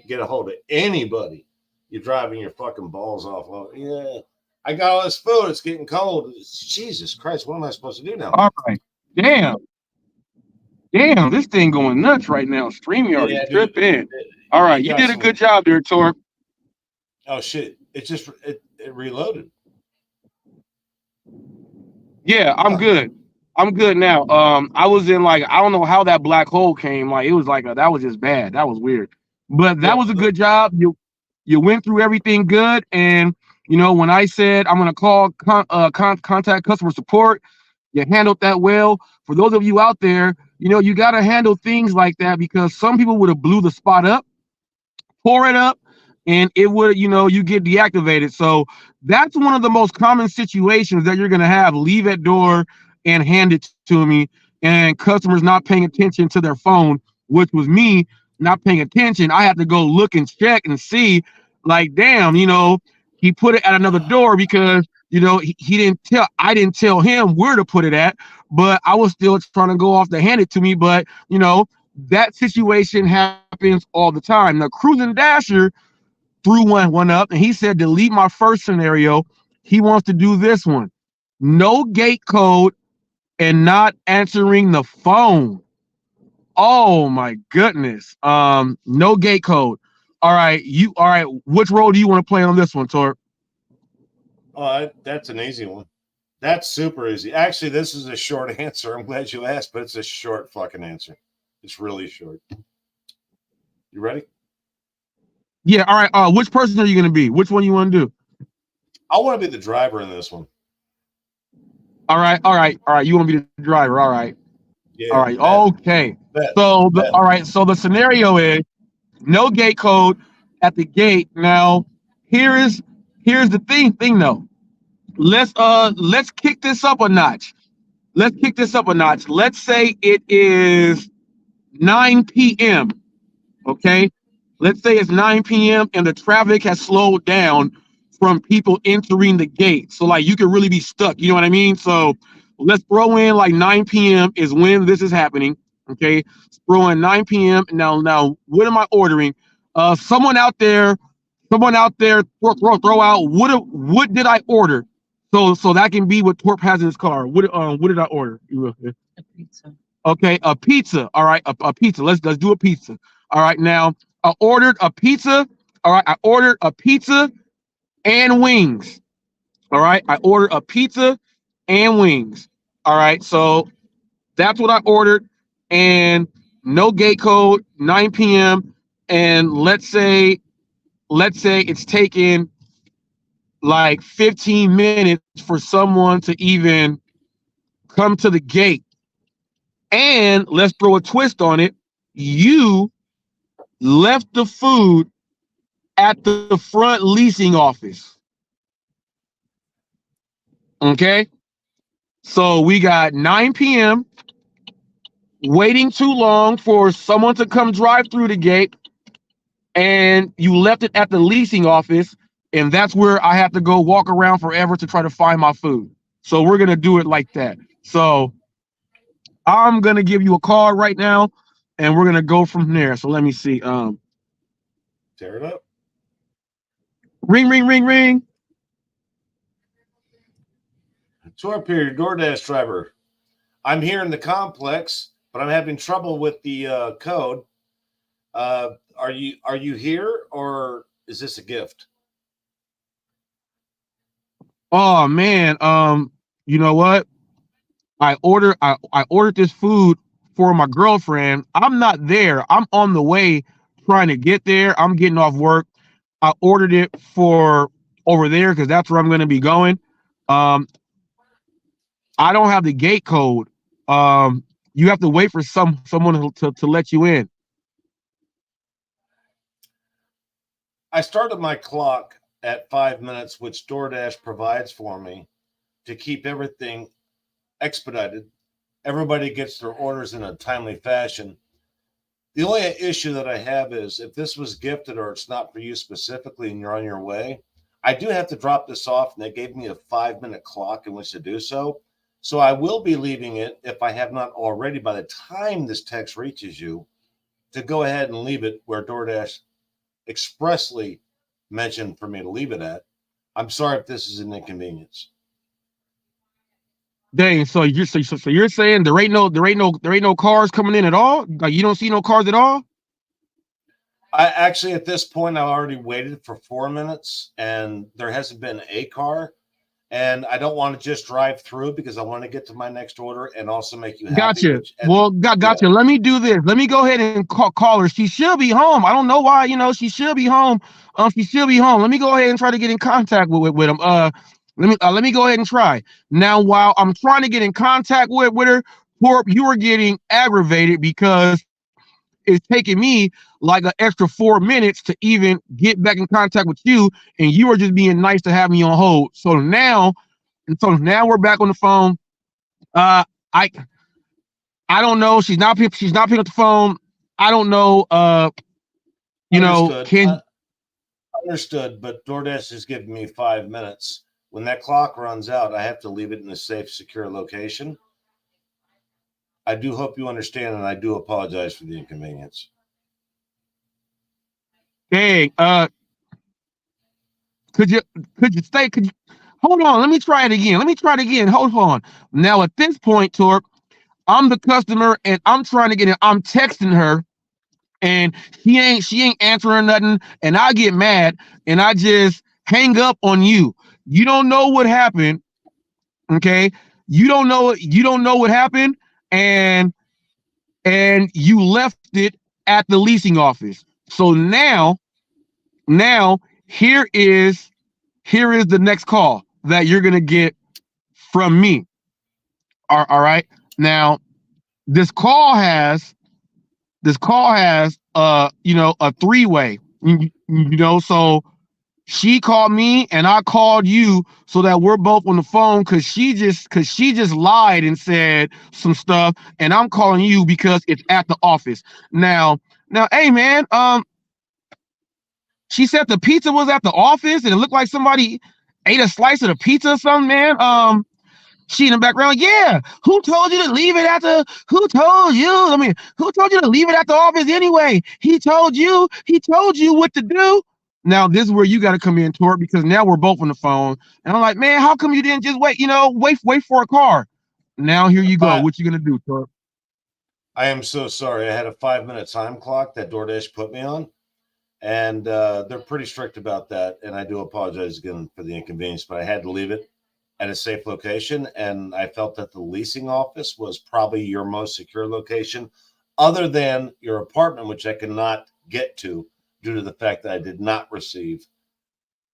Speaker 4: get a hold of anybody. You're driving your fucking balls off. Oh, yeah, I got all this food. It's getting cold. Jesus Christ, what am I supposed to do now?
Speaker 2: All right. Damn, this thing going nuts right now. StreamYard is tripping. All right, you did a good job there, Torp.
Speaker 4: Oh shit! It just it reloaded.
Speaker 2: Yeah, I'm good. I'm good now. I was in like, I don't know how that black hole came. Like it was like that was just bad. That was weird. But that was a good job. You went through everything good, and when I said I'm gonna call contact customer support, you handled that well. For those of you out there, you gotta handle things like that because some people would have blew the spot up, pour it up, and it would, you get deactivated. So that's one of the most common situations that you're going to have. Leave at door and hand it to me, and customers not paying attention to their phone, which was me not paying attention. I had to go look and check and see, like, damn, he put it at another door because he didn't tell, I didn't tell him where to put it at, but I was still trying to go off to hand it to me. But that situation happens all the time. Now, Cruising Dasher threw one up, and he said, delete my first scenario. He wants to do this one. No gate code and not answering the phone. Oh my goodness. No gate code. All right, which role do you want to play on this one, Torp?
Speaker 4: That's an easy one. That's super easy. Actually, this is a short answer. I'm glad you asked, but it's a short fucking answer. It's really short. You ready?
Speaker 2: Yeah. All right. Which person are you going to be? Which one you want to do?
Speaker 4: I want to be the driver in this one.
Speaker 2: All right. You want to be the driver? All right.
Speaker 4: Yeah.
Speaker 2: All right.
Speaker 4: Bet.
Speaker 2: Okay.
Speaker 4: Bet.
Speaker 2: So
Speaker 4: Bet.
Speaker 2: all right. So the scenario is no gate code at the gate. Now, here's the thing though. Let's kick this up a notch. Let's say it is 9 p.m. Okay. Let's say it's 9 p.m. and the traffic has slowed down from people entering the gate. So like you could really be stuck. You know what I mean? So let's throw in like 9 p.m. is when this is happening. Okay. Let's throw in 9 p.m. Now, what am I ordering? Someone out there, throw out what did I order? So that can be what Torp has in his car. What did I order?
Speaker 5: A pizza.
Speaker 2: Okay, a pizza. All right, a pizza. Let's do a pizza. All right, now I ordered a pizza. All right, I ordered a pizza and wings. All right, I ordered a pizza and wings. All right, so that's what I ordered, and no gate code, 9 p.m. And let's say it's taken like 15 minutes for someone to even come to the gate. And let's throw a twist on it. You left the food at the front leasing office. Okay. So we got 9 p.m. waiting too long for someone to come drive through the gate. And you left it at the leasing office. And that's where I have to go walk around forever to try to find my food. So we're going to do it like that. So I'm going to give you a call right now and we're going to go from there. So let me see.
Speaker 4: Tear it up.
Speaker 2: Ring, ring, ring, ring.
Speaker 4: Torp here, Doordash driver. I'm here in the complex, but I'm having trouble with the code. Are you here, or is this a gift?
Speaker 2: Oh man, you know what? I ordered this food for my girlfriend. I'm not there. I'm on the way trying to get there. I'm getting off work. I ordered it for over there because that's where I'm going to be going. I don't have the gate code. You have to wait for someone to let you in.
Speaker 4: I started my clock at 5 minutes, which DoorDash provides for me to keep everything expedited. Everybody gets their orders in a timely fashion. The only issue that I have is if this was gifted or it's not for you specifically and you're on your way, I do have to drop this off, and they gave me a 5-minute clock in which to do so. So I will be leaving it, if I have not already, by the time this text reaches you, to go ahead and leave it where DoorDash expressly mentioned for me to leave it at. I'm sorry if this is an inconvenience.
Speaker 2: Dang, so you're saying there ain't no cars coming in at all? Like you don't see no cars at all?
Speaker 4: I actually, at this point, I already waited for 4 minutes and there hasn't been a car. And I don't want to just drive through because I want to get to my next order and also make you happy.
Speaker 2: Gotcha. Gotcha.
Speaker 4: Yeah.
Speaker 2: Let me do this. Let me go ahead and call her. She should be home. I don't know why. She should be home. She should be home. Let me go ahead and try to get in contact with him. Let me go ahead and try. Now, while I'm trying to get in contact with her, Torp, you are getting aggravated because it's taking me like an extra 4 minutes to even get back in contact with you, and you are just being nice to have me on hold. So now we're back on the phone. I don't know. She's not picking up the phone. I don't know.
Speaker 4: Understood, but DoorDash is giving me 5 minutes. When that clock runs out, I have to leave it in a safe, secure location. I do hope you understand, and I do apologize for the inconvenience.
Speaker 2: Hey, could you stay? Could you hold on? Let me try it again. Hold on. Now at this point, Torp, I'm the customer and I'm trying to get in. I'm texting her and she ain't answering nothing, and I get mad and I just hang up on you. You don't know what happened. Okay. You don't know what happened, and you left it at the leasing office. So now here is the next call that you're gonna get from me. All right. Now this call has a three-way. So she called me and I called you so that we're both on the phone because she just lied and said some stuff, and I'm calling you because it's at the office. Now, hey man, she said the pizza was at the office and it looked like somebody ate a slice of the pizza or something, man. She in the background, yeah. Who told you to leave it at the? Who told you? Who told you to leave it at the office anyway? He told you. He told you what to do. Now this is where you got to come in, Tor, because now we're both on the phone, and I'm like, man, how come you didn't just wait? Wait for a car. Now here you go.
Speaker 4: But
Speaker 2: What you gonna do, Tor?
Speaker 4: I am so sorry. I had a 5-minute time clock that DoorDash put me on, and they're pretty strict about that. And I do apologize again for the inconvenience, but I had to leave it at a safe location, and I felt that the leasing office was probably your most secure location, other than your apartment, which I cannot get to due to the fact that I did not receive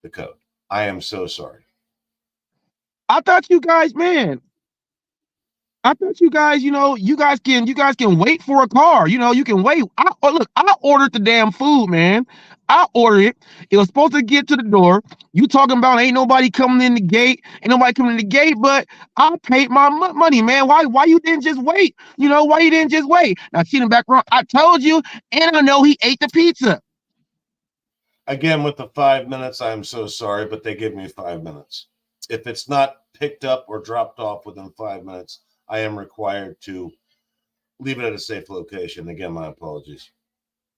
Speaker 4: the code. I am so sorry.
Speaker 2: I thought you guys, man. I thought you guys can wait for a car. You can wait. I ordered the damn food, man. I ordered it. It was supposed to get to the door. You talking about ain't nobody coming in the gate, but I paid my money, man. Why you didn't just wait? Why you didn't just wait? Now see in the background, I told you, and I know he ate the pizza.
Speaker 4: Again, with the 5 minutes, I am so sorry, but they give me 5 minutes. If it's not picked up or dropped off within 5 minutes, I am required to leave it at a safe location. Again, my apologies.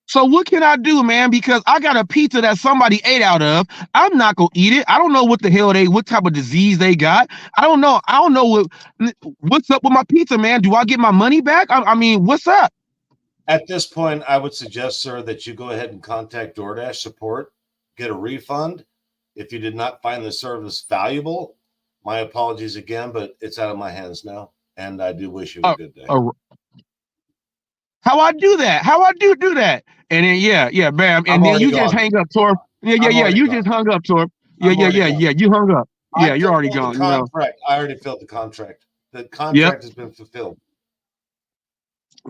Speaker 2: So what can I do, man? Because I got a pizza that somebody ate out of. I'm not gonna eat it. I don't know what the hell what type of disease they got. I don't know. I don't know what's up with my pizza, man. Do I get my money back? I mean, what's up?
Speaker 4: At this point, I would suggest, sir, that you go ahead and contact DoorDash support, get a refund. If you did not find the service valuable, my apologies again, but it's out of my hands now, and I do wish you a good day.
Speaker 2: How I do that? How I do that? And then yeah, bam. And then you just hang up, Torp. Yeah. You just hung up, Torp. Yeah. You hung up. Yeah, you're already gone.
Speaker 4: Contract. I already filled the contract. The contract has been fulfilled.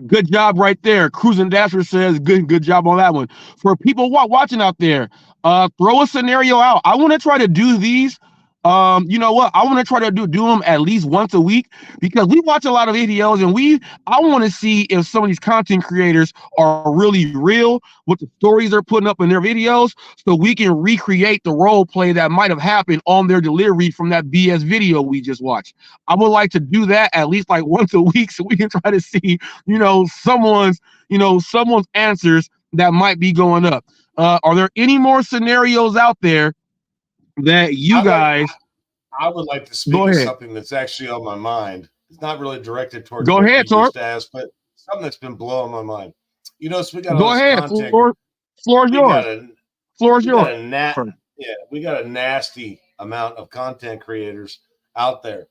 Speaker 2: Good job right there. Cruising Dasher says good job on that one. For people watching out there, throw a scenario out. I want to try to do these. You know what? I want to try to do them at least once a week because we watch a lot of videos and I want to see if some of these content creators are really real, what the stories they're putting up in their videos, so we can recreate the role play that might have happened on their delivery from that BS video we just watched. I would like to do that at least like once a week so we can try to see, someone's answers that might be going up. Are there any more scenarios out there that
Speaker 4: I would like to speak of something that's actually on my mind? It's not really directed towards
Speaker 2: what you just
Speaker 4: asked, but something that's been blowing my mind. So we got
Speaker 2: go ahead.
Speaker 4: Content.
Speaker 2: Floor is yours. Floor is yours.
Speaker 4: We got a nasty amount of content creators out there,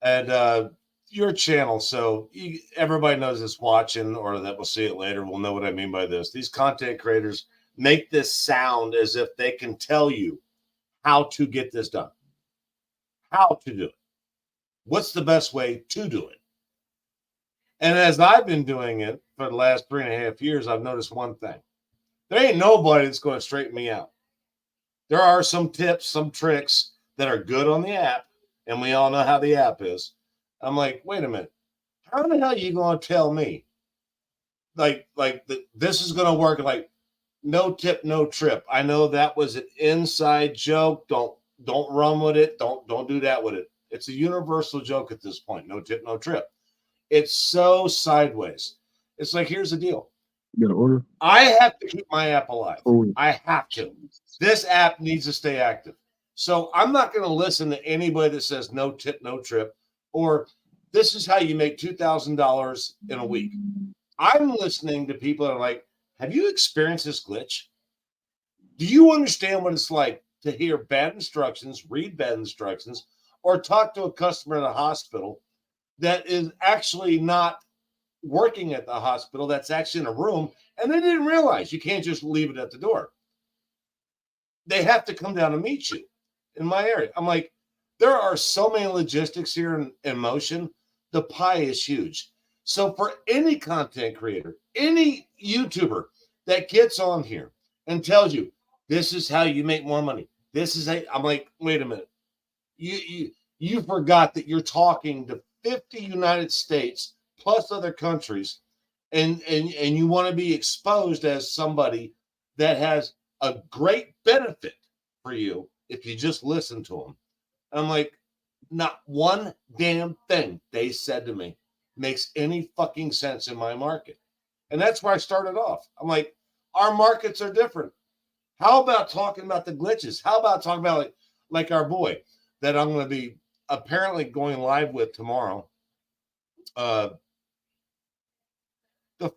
Speaker 4: and your channel. So everybody knows this watching, or that will see it later, will know what I mean by this. These content creators make this sound as if they can tell you how to get this done, how to do it, what's the best way to do it. And as I've been doing it for the last 3.5 years, I've noticed one thing. There ain't nobody that's going to straighten me out. There are some tips, some tricks that are good on the app, and we all know how the app is. I'm like, wait a minute. How the hell are you going to tell me this is going to work? Like, no tip, no trip. I know that was an inside joke. Don't run with it. Don't do that with it. It's a universal joke at this point. No tip, no trip. It's so sideways. It's like, here's the deal.
Speaker 2: You got to order.
Speaker 4: I have to keep my app alive. I have to. This app needs to stay active. So I'm not going to listen to anybody that says no tip, no trip, or this is how you make $2,000 in a week. I'm listening to people that are like, have you experienced this glitch? Do you understand what it's like to hear bad instructions, read bad instructions, or talk to a customer in a hospital that is actually not working at the hospital that's actually in a room, and they didn't realize you can't just leave it at the door. They have to come down and meet you in my area. I'm like, there are so many logistics here in motion. The pie is huge. So for any content creator, any YouTuber that gets on here and tells you this is how you make more money, this is I'm like, wait a minute, you forgot that you're talking to 50 United States plus other countries, and you want to be exposed as somebody that has a great benefit for you if you just listen to them. I'm like, not one damn thing they said to me makes any fucking sense in my market. And that's where I started off. I'm like, our markets are different. How about talking about the glitches? How about talking about like our boy that I'm going to be apparently going live with tomorrow? The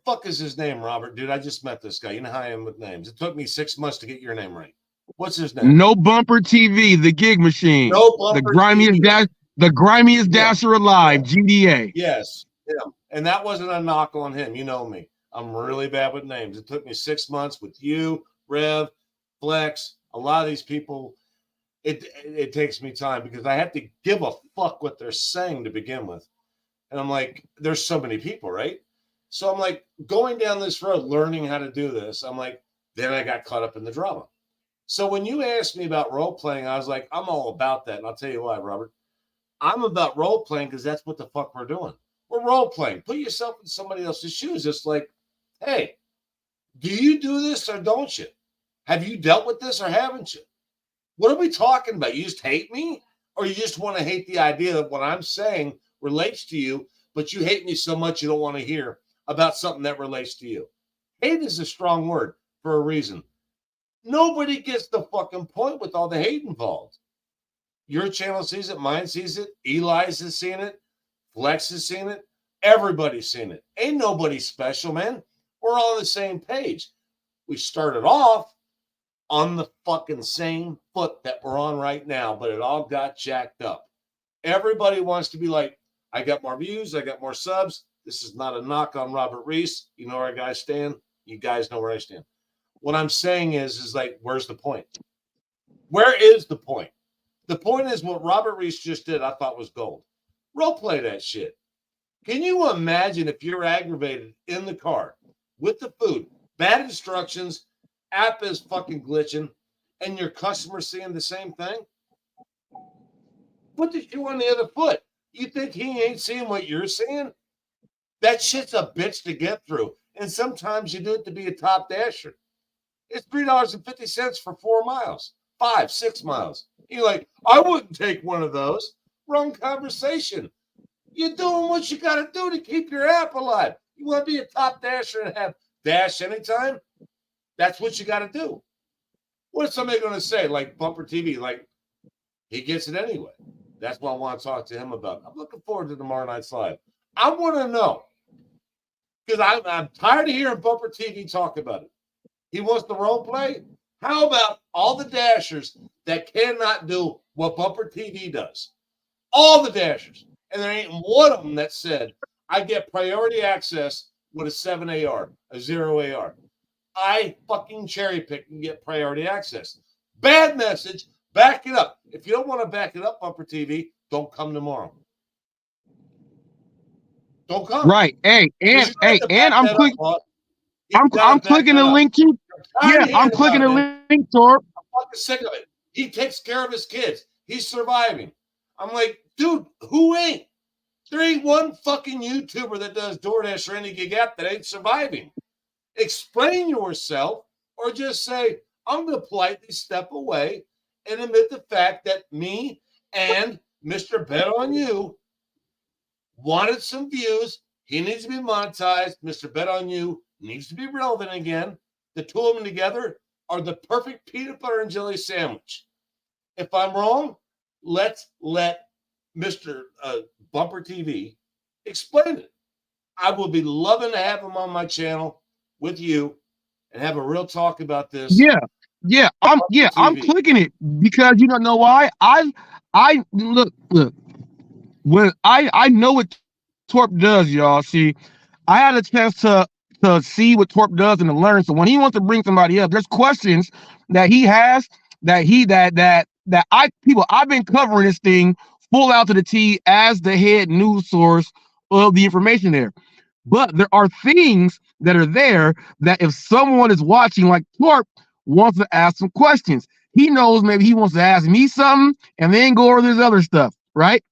Speaker 4: fuck is his name, Robert? Dude, I just met this guy. You know how I am with names. It took me 6 months to get your name right. What's his name?
Speaker 2: No Bumper TV, the gig machine.
Speaker 4: No Bumper
Speaker 2: TV. The grimiest dasher alive, GDA.
Speaker 4: Yes. Yeah. And that wasn't a knock on him. You know me. I'm really bad with names. It took me 6 months with you, Rev, Flex, a lot of these people. It takes me time because I have to give a fuck what they're saying to begin with. And I'm like, there's so many people, right? So I'm like, going down this road, learning how to do this. I'm like, then I got caught up in the drama. So when you asked me about role playing, I was like, I'm all about that. And I'll tell you why, Robert. I'm about role playing because that's what the fuck we're doing. We're role playing. Put yourself in somebody else's shoes. It's like, hey, do you do this or don't you? Have you dealt with this or haven't you? What are we talking about? You just hate me? Or you just want to hate the idea that what I'm saying relates to you, but you hate me so much you don't want to hear about something that relates to you? Hate is a strong word for a reason. Nobody gets the fucking point with all the hate involved. Your channel sees it, mine sees it, Eli's has seen it, Flex has seen it, everybody's seen it. Ain't nobody special, man. We're all on the same page. We started off on the fucking same foot that we're on right now, but it all got jacked up. Everybody wants to be like, I got more views, I got more subs. This is not a knock on Robert Reese. You know where I guys stand. You guys know where I stand. What I'm saying is like, where's the point? Where is the point? The point is what Robert Reese just did, I thought was gold. Role play that shit. Can you imagine if you're aggravated in the car with the food, bad instructions, app is fucking glitching, and your customer seeing the same thing? Put the shoe on the other foot. You think he ain't seeing what you're seeing? That shit's a bitch to get through. And sometimes you do it to be a top dasher. It's $3.50 for 4 miles, 5, 6 miles. You're like, I wouldn't take one of those. Wrong conversation. You're doing what you got to do to keep your app alive. You want to be a top dasher and have dash anytime? That's what you got to do. What is somebody going to say? Like Bumper TV, like he gets it anyway. That's what I want to talk to him about. I'm looking forward to tomorrow night's live. I want to know because I'm tired of hearing Bumper TV talk about it. He wants the role play. How about all the dashers that cannot do what Bumper TV does? All the dashers. And there ain't one of them that said, I get priority access with a 7 AR, a 0 AR. I fucking cherry pick and get priority access. Bad message. Back it up. If you don't want to back it up, Bumper TV, don't come tomorrow. Don't come.
Speaker 2: Right. And I'm clicking. I'm clicking the link too. Yeah, I'm clicking the link, Torp.
Speaker 4: I'm fucking sick of it. He takes care of his kids. He's surviving. I'm like, dude, who ain't? There ain't one fucking YouTuber that does Doordash or any gig app that ain't surviving. Explain yourself or just say, I'm going to politely step away and admit the fact that me and Mr. Bet on You wanted some views. He needs to be monetized. Mr. Bet on You needs to be relevant again. The two of them together are the perfect peanut butter and jelly sandwich. If I'm wrong, let's let Mr. Bumper TV explain it. I will be loving to have him on my channel with you and have a real talk about this.
Speaker 2: I'm clicking it because you don't know why. I look when I know what Torp does, y'all. See, I had a chance to see what Torp does and to learn. So when he wants to bring somebody up, there's questions that he has that I've been covering this thing full out to the T as the head news source of the information there. But there are things that are there that if someone is watching, like Torp wants to ask some questions, he knows maybe he wants to ask me something and then go over this other stuff, right?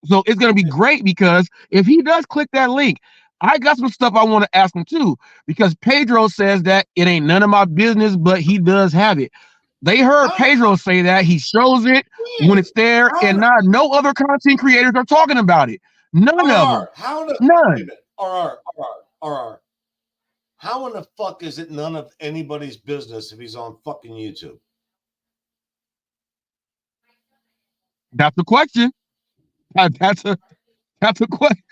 Speaker 2: So it's going to be great because if he does click that link, I got some stuff I want to ask him too, because Pedro says that it ain't none of my business, but he does have it. They heard Pedro say that. He shows it when it's there, and not no other content creators are talking about it. None of them. None.
Speaker 4: How in the fuck is it none of anybody's business if he's on fucking YouTube?
Speaker 2: That's the question. That's a question.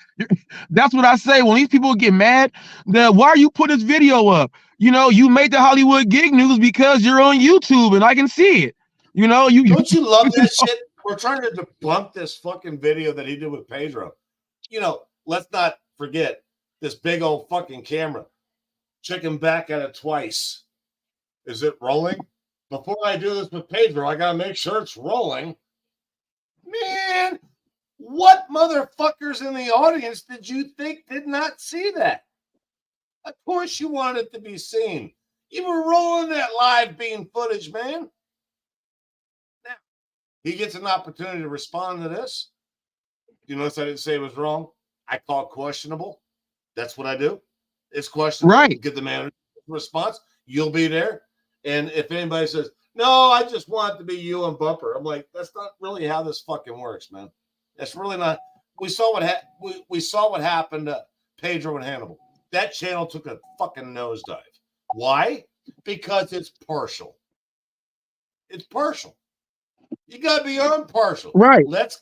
Speaker 2: That's what I say when these people get mad. Why are you putting this video up? You know, you made the Hollywood gig news because you're on YouTube and I can see it. You know,
Speaker 4: don't you love that shit? We're trying to debunk this fucking video that he did with Pedro. You know, let's not forget this big old fucking camera. Checking back at it twice. Is it rolling? Before I do this with Pedro, I gotta make sure it's rolling. Man, what motherfuckers in the audience did you think did not see that? Of course you want it to be seen. You were rolling that live beam footage, man. Now, he gets an opportunity to respond to this. You notice I didn't say it was wrong. I call it questionable. That's what I do. It's questionable.
Speaker 2: Right.
Speaker 4: Get the manager response. You'll be there. And if anybody says, no, I just want it to be you and Bumper, I'm like, that's not really how this fucking works, man. That's really not. We saw what happened to Pedro and Hannibal. That channel took a fucking nosedive. Why? Because it's partial. It's partial. You gotta be impartial.
Speaker 2: Right.
Speaker 4: Let's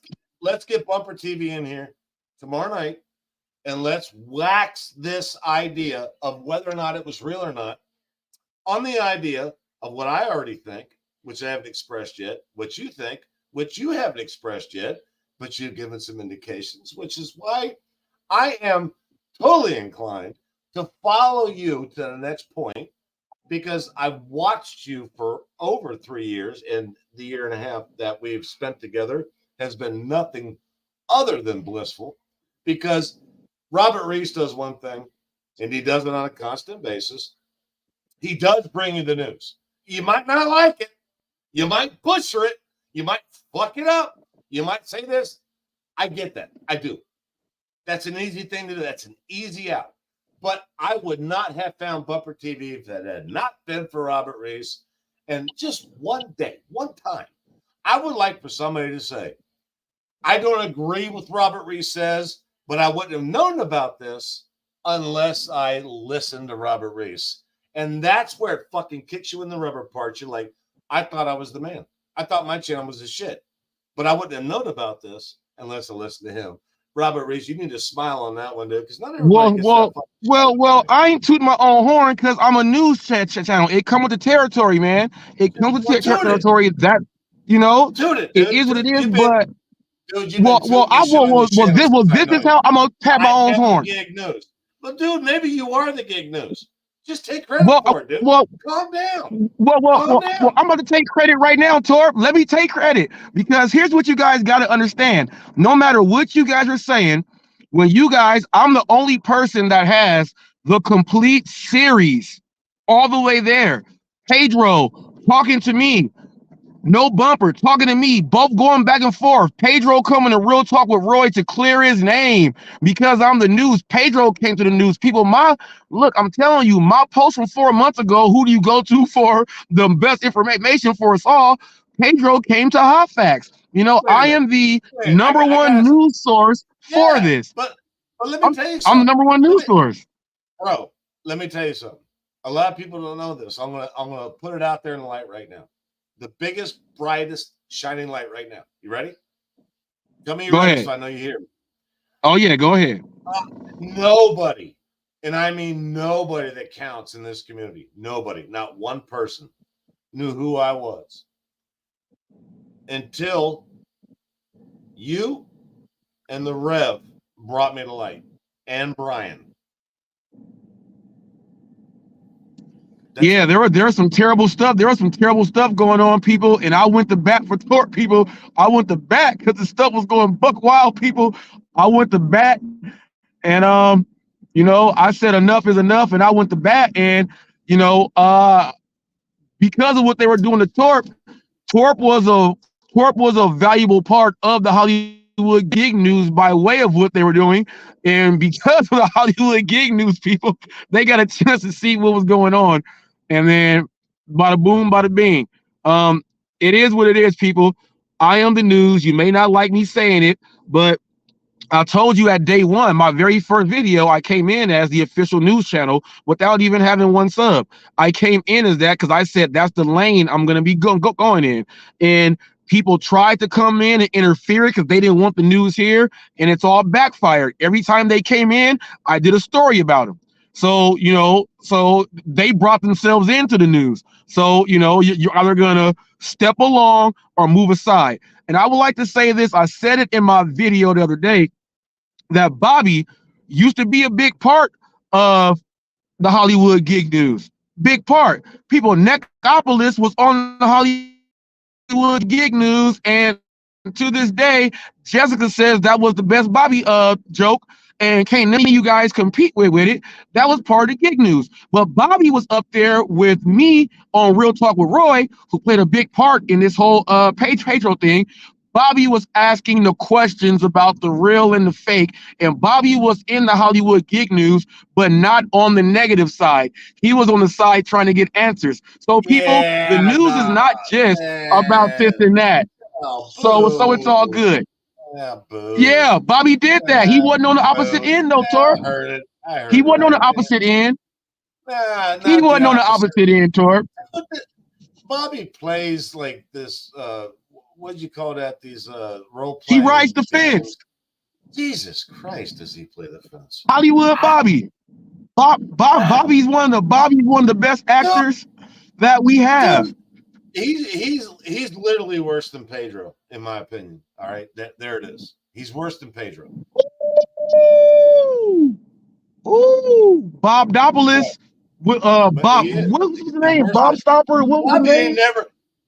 Speaker 4: get Bumper TV in here tomorrow night, and let's wax this idea of whether or not it was real or not on the idea of what I already think, which I haven't expressed yet, what you think, which you haven't expressed yet, but you've given some indications, which is why I am totally inclined to follow you to the next point, because I've watched you for over 3 years, and the year and a half that we've spent together has been nothing other than blissful, because Robert Reese does one thing, and he does it on a constant basis. He does bring you the news. You might not like it. You might butcher it. You might fuck it up. You might say this. I get that. I do. That's an easy thing to do. That's an easy out. But I would not have found Bumper TV if that had not been for Robert Reese. And just one day, one time, I would like for somebody to say, I don't agree with Robert Reese says, but I wouldn't have known about this unless I listened to Robert Reese. And that's where it fucking kicks you in the rubber part. You're like, I thought I was the man. I thought my channel was the shit. But I wouldn't have known about this unless I listened to him. Robert Reese, you need to smile on that one, dude, because not everybody gets that fucking
Speaker 2: well, I ain't tooting my own horn because I'm a news channel. It comes with the territory, man. It comes with the territory. That, you know, it is what it is. But
Speaker 4: dude,
Speaker 2: this is how I'm gonna tap my own horn.
Speaker 4: Gig news. But dude, maybe you are the gig news. Just take credit for it, dude. Calm down.
Speaker 2: Well, I'm about to take credit right now, Torp. Let me take credit, because here's what you guys got to understand. No matter what you guys are saying, I'm the only person that has the complete series all the way there. Pedro talking to me. No Bumper talking to me, both going back and forth. Pedro coming to Real Talk with Roy to clear his name because I'm the news. Pedro came to the news. People, look, I'm telling you, my post from 4 months ago, who do you go to for the best information for us all? Pedro came to HotFacts. You know, I am the number one news source for this.
Speaker 4: But let me tell you something.
Speaker 2: I'm the number one news source.
Speaker 4: Bro, let me tell you something. A lot of people don't know this. I'm gonna put it out there in the light right now. The biggest, brightest, shining light right now. You ready? Tell me you're ready, so I know you hear me.
Speaker 2: Oh, yeah, go ahead.
Speaker 4: Nobody, and I mean nobody that counts in this community, nobody, not one person, knew who I was until you and the Rev brought me to light, and Brian.
Speaker 2: Yeah, there was some terrible stuff. There was some terrible stuff going on, people, and I went to bat for Torque, people. I went to bat because the stuff was going buck wild, people. I went to bat, and I said enough is enough, and I went to bat, and you know, because of what they were doing to Torque, Torque was a valuable part of the Hollywood gig news by way of what they were doing, and because of the Hollywood gig news, people, they got a chance to see what was going on. And then bada boom, bada bing. It is what it is, people. I am the news. You may not like me saying it, but I told you at day one, my very first video, I came in as the official news channel without even having one sub. I came in as that because I said that's the lane I'm going to be going in. And people tried to come in and interfere because they didn't want the news here, and it's all backfired. Every time they came in, I did a story about them. So, so they brought themselves into the news. So, you're either going to step along or move aside. And I would like to say this. I said it in my video the other day that Bobby used to be a big part of the Hollywood gig news. Big part. People, Neckopolis was on the Hollywood gig news, and to this day, Jessica says that was the best Bobby joke, and can't none of you guys compete with it. That was part of the gig news. But Bobby was up there with me on Real Talk with Roy, who played a big part in this whole Pedro thing. Bobby was asking the questions about the real and the fake, and Bobby was in the Hollywood gig news, but not on the negative side. He was on the side trying to get answers. So, people, the news is not just about this and that. So it's all good. Yeah, Bobby did that. He wasn't on the opposite end, though, Torp.
Speaker 4: I heard it.
Speaker 2: He wasn't on the opposite end. He wasn't on the opposite end, Torp.
Speaker 4: Bobby plays like this. What'd you call that? These role playing.
Speaker 2: He rides the fence.
Speaker 4: Jesus Christ, does he play the fence?
Speaker 2: Hollywood Bobby. Bobby's one of the best actors that we have.
Speaker 4: Dude, he's literally worse than Pedro, in my opinion. All right, there it is. He's worse than Pedro.
Speaker 2: Ooh, Bob Dopolis. What was his name? Bob Stopper. What was his name?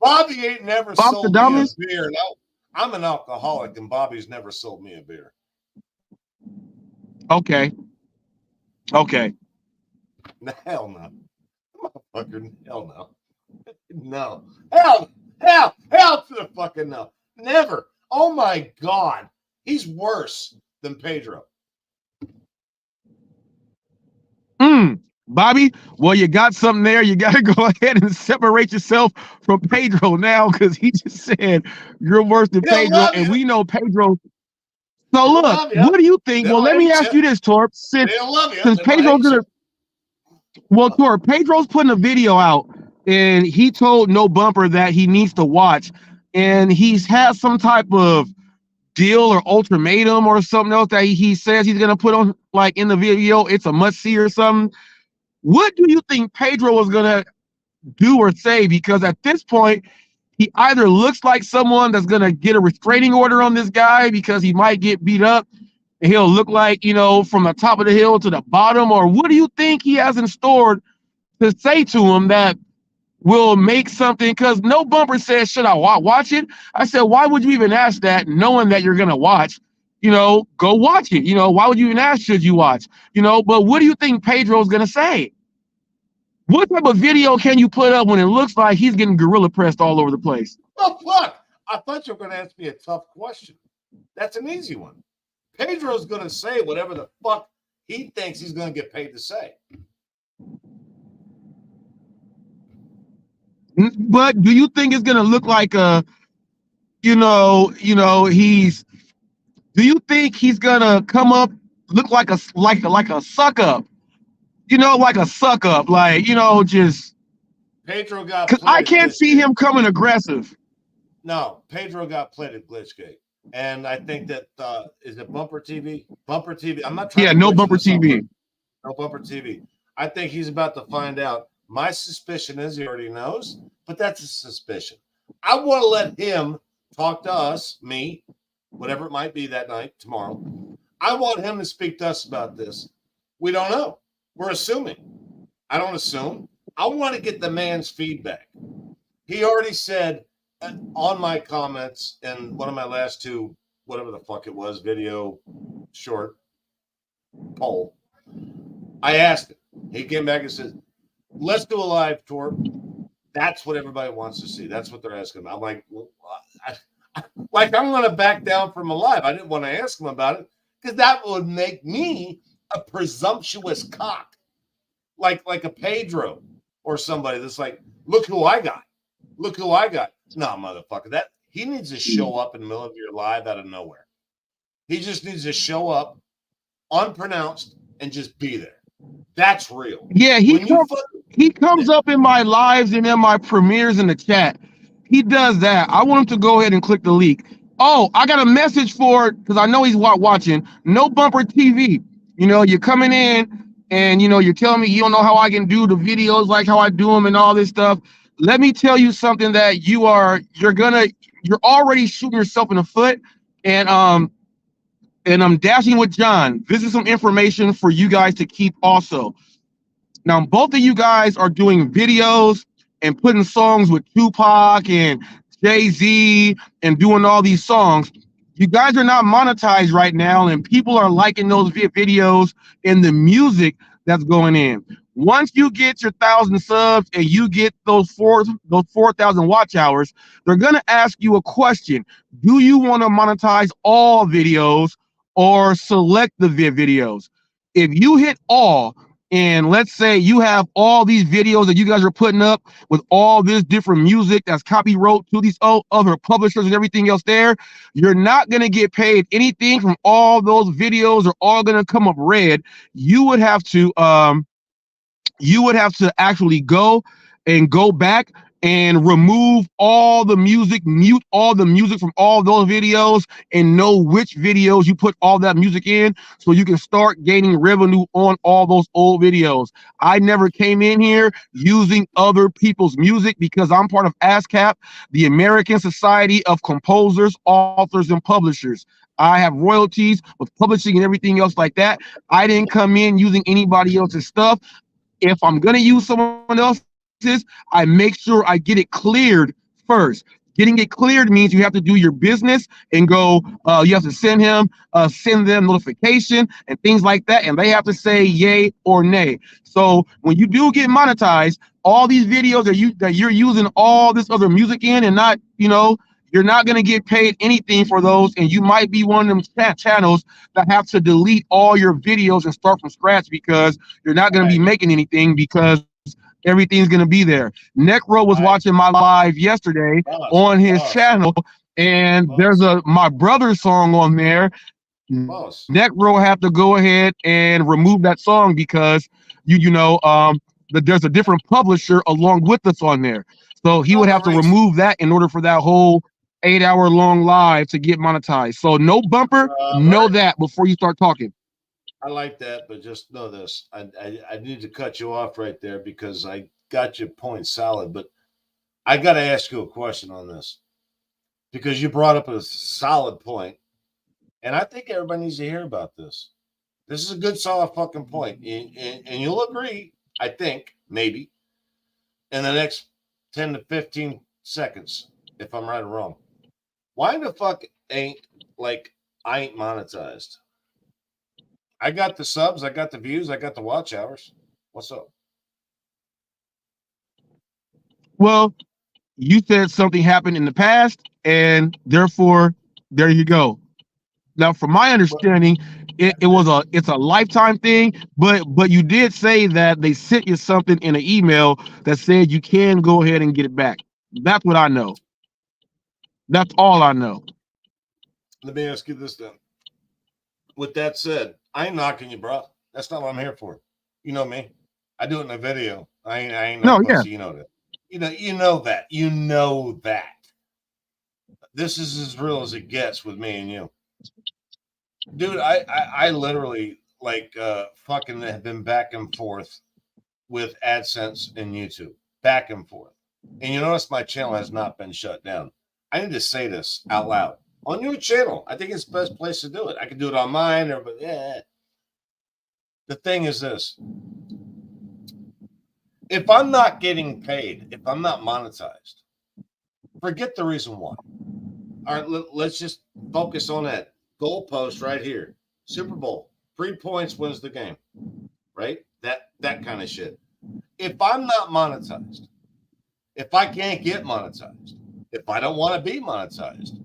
Speaker 4: Bobby ain't never
Speaker 2: Bob
Speaker 4: sold me a beer. No, I'm an alcoholic, and Bobby's never sold me a beer.
Speaker 2: Okay.
Speaker 4: Hell no. Motherfucker, hell no. No. Hell to the fucking no. Never. Oh my God. He's worse than Pedro.
Speaker 2: Bobby, well, you got something there. You got to go ahead and separate yourself from Pedro now, because he just said you're worse than Pedro, and we know Pedro. So look, what do you think? Well, let me ask you this, Torp. Since Pedro's gonna, well, Torp, Pedro's putting a video out, and he told No Bumper that he needs to watch, and he's had some type of deal or ultimatum or something else that he says he's gonna put on, like, in the video. It's a must see or something. What do you think Pedro is gonna do or say? Because at this point, he either looks like someone that's gonna get a restraining order on this guy because he might get beat up, and he'll look like, from the top of the hill to the bottom, or what do you think he has in store to say to him that will make something? Because No Bumper says, should I watch it? I said, why would you even ask that, knowing that you're gonna watch? Go watch it. Why would you even ask, should you watch? But what do you think Pedro's gonna say? What type of video can you put up when it looks like he's getting gorilla pressed all over the place?
Speaker 4: Oh, fuck. I thought you were going to ask me a tough question. That's an easy one. Pedro's going to say whatever the fuck he thinks he's going to get paid to say.
Speaker 2: But do you think it's going to look like do you think he's going to come up, look like a suck up? Like a suck up, just
Speaker 4: Pedro got,
Speaker 2: because I can't see him coming aggressive.
Speaker 4: No, Pedro got played at Glitchgate, and I think that is it Bumper TV? Bumper TV. I'm not trying.
Speaker 2: Yeah, no Bumper TV.
Speaker 4: No Bumper TV. I think he's about to find out. My suspicion is he already knows, but that's a suspicion. I want to let him talk to us, me, whatever it might be that night, tomorrow. I want him to speak to us about this. We don't know. We're assuming. I don't assume. I want to get the man's feedback. He already said on my comments in one of my last two, whatever the fuck it was, video short poll. I asked him. He came back and said, let's do a live tour. That's what everybody wants to see. That's what they're asking about. I'm like, well, I'm going to back down from a live. I didn't want to ask him about it because that would make me a presumptuous cock, like a Pedro or somebody that's like, look who I got. Look who I got. No, motherfucker. That he needs to show up in the middle of your live out of nowhere. He just needs to show up unpronounced and just be there. That's real.
Speaker 2: Yeah, he comes up in my lives and in my premieres in the chat. He does that. I want him to go ahead and click the link. Oh, I got a message for, because I know he's watching. No Bumper TV. You know, you're coming in and, you know, you're telling me you don't know how I can do the videos like how I do them and all this stuff. Let me tell you something that you're already shooting yourself in the foot. And I'm dashing with John. This is some information for you guys to keep also. Now, both of you guys are doing videos and putting songs with Tupac and Jay-Z and doing all these songs. You guys are not monetized right now, and people are liking those videos and the music that's going in. Once you get your 1,000 subs and you get those 4,000 watch hours, they're gonna ask you a question: do you want to monetize all videos or select the videos? If you hit all, and let's say you have all these videos that you guys are putting up with all this different music that's copyright to these other publishers and everything else there, you're not going to get paid anything from all those videos. Are all going to come up red. You would have to actually go back and remove all the music, mute all the music from all those videos, and know which videos you put all that music in, so you can start gaining revenue on all those old videos. I never came in here using other people's music because I'm part of ASCAP, the American Society of Composers, Authors, and Publishers. I have royalties with publishing and everything else like that. I didn't come in using anybody else's stuff. If I'm going to use someone else's, I make sure I get it cleared first. Getting it cleared means you have to do your business and go, you have to send them notification and things like that. And they have to say yay or nay. So when you do get monetized, all these videos that you're using all this other music in and not, you're not going to get paid anything for those. And you might be one of them channels that have to delete all your videos and start from scratch because you're not going to be making anything because everything's going to be there. Necro was watching my live yesterday on his channel, and there's my brother's song on there. Necro had to go ahead and remove that song because there's a different publisher along with us on there. So he would have to remove that in order for that whole 8-hour long live to get monetized. So no bumper, know that before you start talking.
Speaker 4: I like that, but just know this. I need to cut you off right there because I got your point solid, but I got to ask you a question on this because you brought up a solid point, and I think everybody needs to hear about this. This is a good, solid fucking point, and you'll agree, I think, maybe, in the next 10 to 15 seconds, if I'm right or wrong. Why the fuck I ain't monetized? I got the subs, I got the views, I got the watch hours. What's up?
Speaker 2: Well, you said something happened in the past, and therefore, there you go. Now, from my understanding, it's a lifetime thing, but you did say that they sent you something in an email that said you can go ahead and get it back. That's what I know. That's all I know.
Speaker 4: Let me ask you this then. With that said, I ain't knocking you, bro. That's not what I'm here for. You know me. I do it in a video. I ain't no pussy. You know that. You know that. You know that. This is as real as it gets with me and you. Dude, I literally fucking have been back and forth with AdSense and YouTube. Back and forth. And you notice my channel has not been shut down. I need to say this out loud. On your channel, I think it's the best place to do it. I can do it on mine, but yeah. The thing is this. If I'm not getting paid, if I'm not monetized, forget the reason why. All right, let's just focus on that goalpost right here. Super Bowl, 3 points wins the game, right? That kind of shit. If I'm not monetized, if I can't get monetized, if I don't want to be monetized,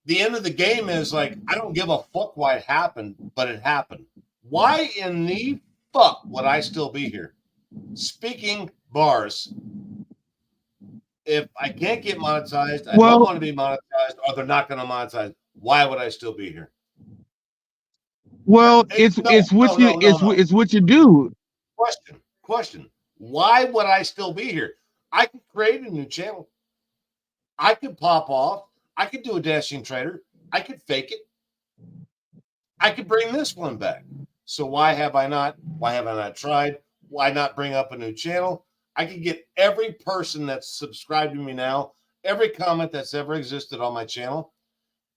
Speaker 4: the end of the game is like, I don't give a fuck why it happened, but it happened. Why in the fuck would I still be here? Speaking bars. If I can't get monetized, I don't want to be monetized, or they're not going to monetize. Why would I still be here?
Speaker 2: Well, it's what you do.
Speaker 4: Question. Why would I still be here? I could create a new channel. I could pop off. I could do a dashing trader. I could fake it. I could bring this one back. So why have I not? Why have I not tried? Why not bring up a new channel? I could get every person that's subscribed to me now, every comment that's ever existed on my channel.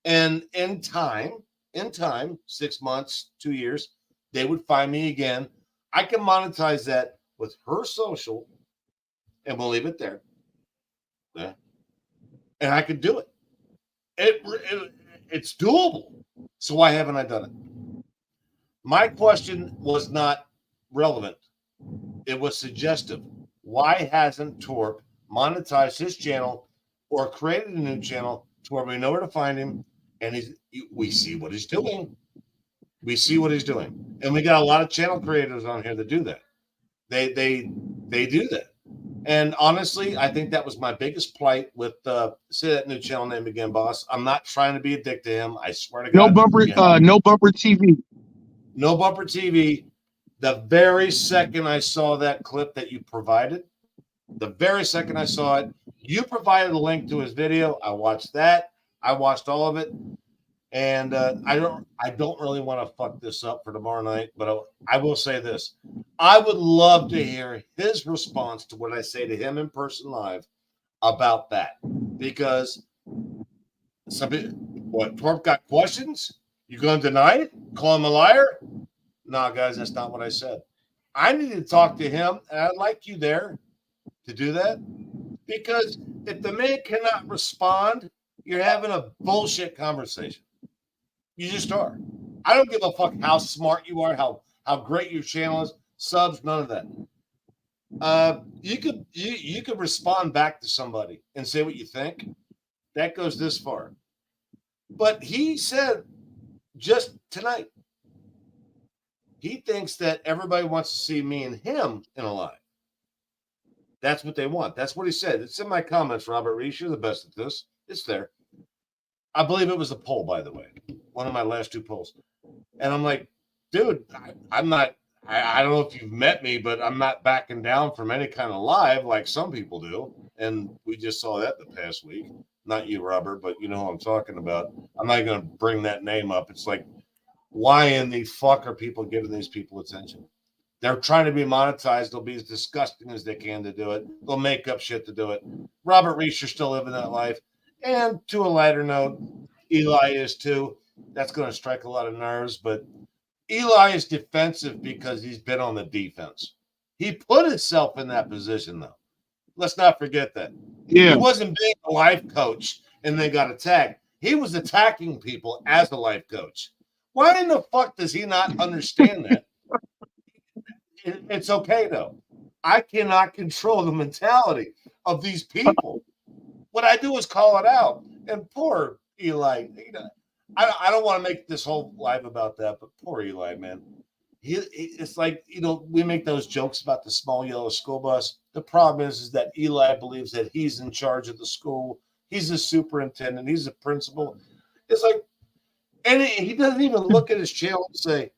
Speaker 4: And in time, 6 months, 2 years, they would find me again. I can monetize that with her social, and we'll leave it there. Yeah. And I could do it. It's doable. So why haven't I done it? My question was not relevant. It was suggestive. Why hasn't Torp monetized his channel or created a new channel to where we know where to find him, and we see what he's doing. We see what he's doing. And we got a lot of channel creators on here that do that. They do that. And honestly, I think that was my biggest plight with say that new channel name again, boss. I'm not trying to be a dick to him. I swear to God.
Speaker 2: No bumper TV.
Speaker 4: No bumper TV. The very second I saw that clip that you provided, the very second I saw it, you provided a link to his video. I watched that. I watched all of it. And I don't really want to fuck this up for tomorrow night, but I will say this. I would love to hear his response to what I say to him in person live about that. Because Torp got questions? You going to deny it? Call him a liar? No, guys, that's not what I said. I need to talk to him, and I'd like you there to do that. Because if the man cannot respond, you're having a bullshit conversation. You just are. I don't give a fuck how smart you are, how great your channel is, subs, none of that. You could respond back to somebody and say what you think. That goes this far. But he said just tonight, he thinks that everybody wants to see me and him in a live. That's what they want. That's what he said. It's in my comments, Robert Reese. You're the best at this. It's there. I believe it was a poll, by the way. One of my last 2 polls. And I'm like, dude, I'm not, I don't know if you've met me, but I'm not backing down from any kind of live like some people do. And we just saw that the past week. Not you, Robert, but you know who I'm talking about. I'm not going to bring that name up. It's like, why in the fuck are people giving these people attention? They're trying to be monetized. They'll be as disgusting as they can to do it. They'll make up shit to do it. Robert Reese, you're still living that life. And to a lighter note, Eli is too. That's going to strike a lot of nerves. But Eli is defensive because he's been on the defense. He put himself in that position, though. Let's not forget that.
Speaker 2: Yeah.
Speaker 4: He wasn't being a life coach and they got attacked. He was attacking people as a life coach. Why in the fuck does he not understand that? It's okay, though. I cannot control the mentality of these people. What I do is call it out. And poor Eli, you know, I don't want to make this whole live about that, but poor Eli, man. It's like, you know, we make those jokes about the small yellow school bus. The problem is that Eli believes that he's in charge of the school. He's a superintendent. He's a principal. It's like, and he doesn't even look at his channel and say,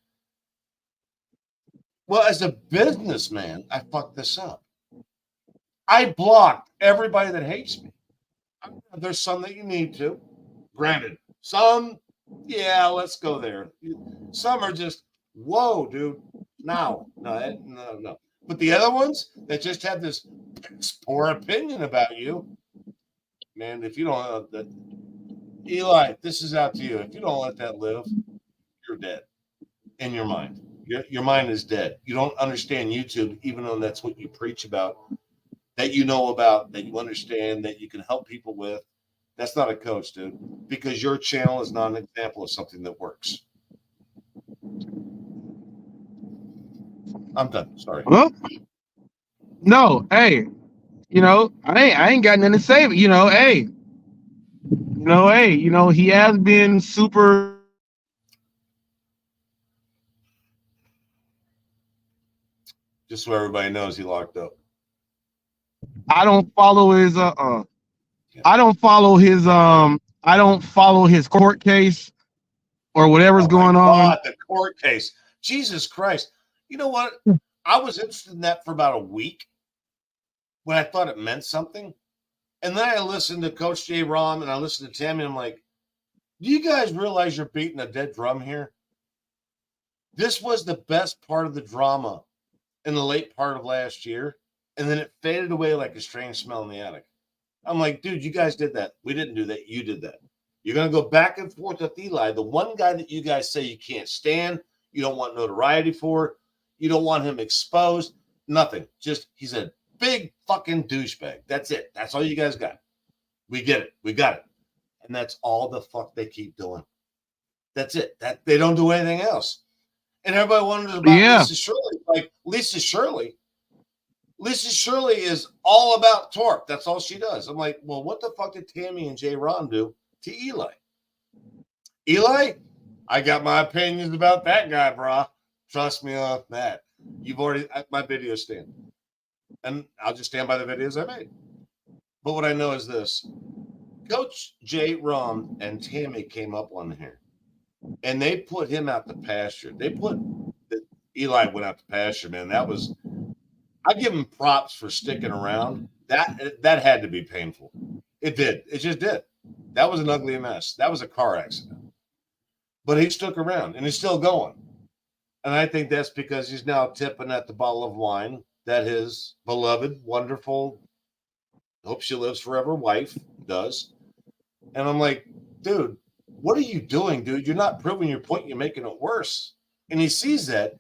Speaker 4: well, as a businessman, I fucked this up. I blocked everybody that hates me. There's some that you need to. Granted, some, yeah, let's go there. Some are just, whoa, dude. No. But the other ones that just have this poor opinion about you, man, if you don't, Eli, this is out to you. If you don't let that live, you're dead in your mind. Your mind is dead. You don't understand YouTube, even though that's what you preach about, that you know about, that you understand, that you can help people with. That's not a coach, dude, because your channel is not an example of something that works. I'm done. Sorry.
Speaker 2: Well, no, hey, I ain't got nothing to say. But, he has been super.
Speaker 4: Just so everybody knows, he locked up.
Speaker 2: I don't follow his I don't follow his court case or whatever's going on.
Speaker 4: God, the court case. Jesus Christ. You know what? I was interested in that for about a week when I thought it meant something. And then I listened to Coach J. Rom and I listened to Tammy. And I'm like, do you guys realize you're beating a dead drum here? This was the best part of the drama in the late part of last year. And then it faded away like a strange smell in the attic. I'm like, dude, you guys did that. We didn't do that. You did that. You're going to go back and forth with Eli, the one guy that you guys say you can't stand. You don't want notoriety for. You don't want him exposed. Nothing. Just he's a big fucking douchebag. That's it. That's all you guys got. We get it. We got it. And that's all the fuck they keep doing. That's it. That they don't do anything else. And everybody wonders about Lisa Shirley. Like Lisa Shirley is all about Torp. That's all she does. I'm like, well, what the fuck did Tammy and Jay Ron do to Eli? Eli, I got my opinions about that guy, brah. Trust me on that. You've already, my videos stand. And I'll just stand by the videos I made. But what I know is this. Coach Jay Ron and Tammy came up on here. And they put him out to pasture. Eli went out to pasture, man. That was, I give him props for sticking around. That had to be painful. It did. It just did. That was an ugly mess. That was a car accident. But he stuck around, and he's still going. And I think that's because he's now tipping at the bottle of wine that his beloved, wonderful, hope she lives forever wife does. And I'm like, dude, what are you doing, dude? You're not proving your point. You're making it worse. And he sees that.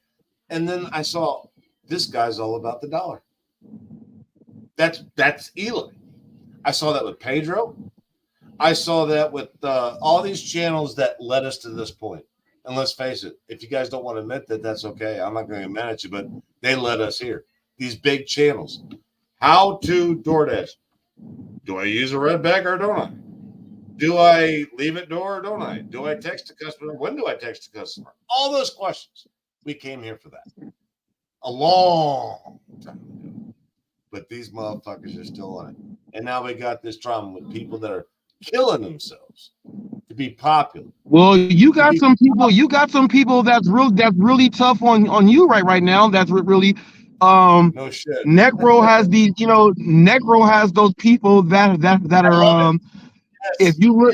Speaker 4: And then I saw, this guy's all about the dollar. That's Eli. I saw that with Pedro. I saw that with all these channels that led us to this point. And let's face it, if you guys don't want to admit that, that's okay. I'm not going to get mad at you, but they led us here. These big channels. How to DoorDash. Do I use a red bag or don't I? Do I leave it door or don't I? Do I text a customer? When do I text a customer? All those questions. We came here for that. A long time ago. But these motherfuckers are still on it. And now we got this drama with people that are killing themselves to be popular.
Speaker 2: Well, you got some people that's really tough on you right now. That's really
Speaker 4: no shit.
Speaker 2: Necro has these, Necro has those people that are
Speaker 4: yes.
Speaker 2: If you look,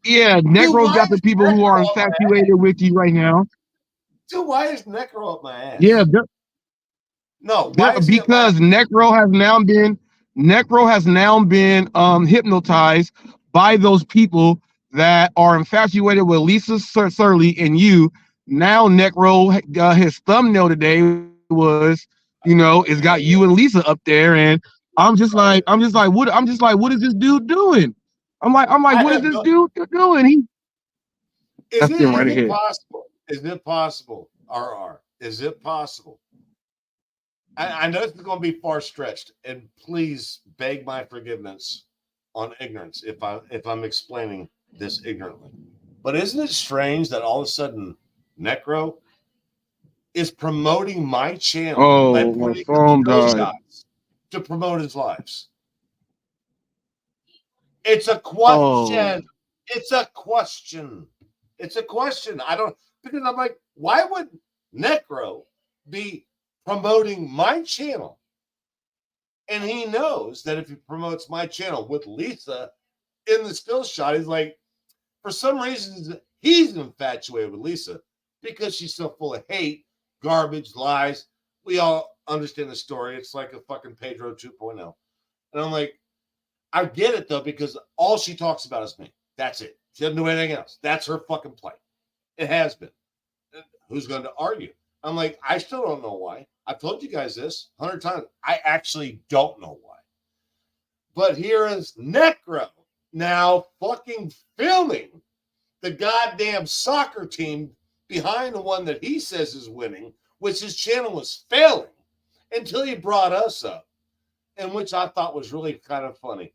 Speaker 2: Necro's got the people who are infatuated with you right now.
Speaker 4: Dude, why is Necro up my ass?
Speaker 2: Yeah, because Necro has now been hypnotized by those people that are infatuated with Lisa Surley and you. Now Necro, his thumbnail today was, it's got you and Lisa up there, and I'm just like, what is this dude doing? I'm like, what is this dude doing?
Speaker 4: Is it possible? Is it possible? RR, is it possible? I know it's going to be far stretched, and please beg my forgiveness on ignorance if I'm explaining this ignorantly. But isn't it strange that all of a sudden Necro is promoting my channel by putting shots to promote his lives? It's a question. It's a question. It's a question. Because I'm like, why would Necro be promoting my channel? And he knows that if he promotes my channel with Lisa in the still shot, he's like, for some reason, he's infatuated with Lisa because she's so full of hate, garbage, lies. We all understand the story. It's like a fucking Pedro 2.0. And I'm like, I get it, though, because all she talks about is me. That's it. She doesn't do anything else. That's her fucking play. It has been. Who's going to argue? I'm like, I still don't know why. I've told you guys this 100 times. I actually don't know why. But here is Necro now fucking filming the goddamn soccer team behind the one that he says is winning, which his channel was failing until he brought us up, and which I thought was really kind of funny.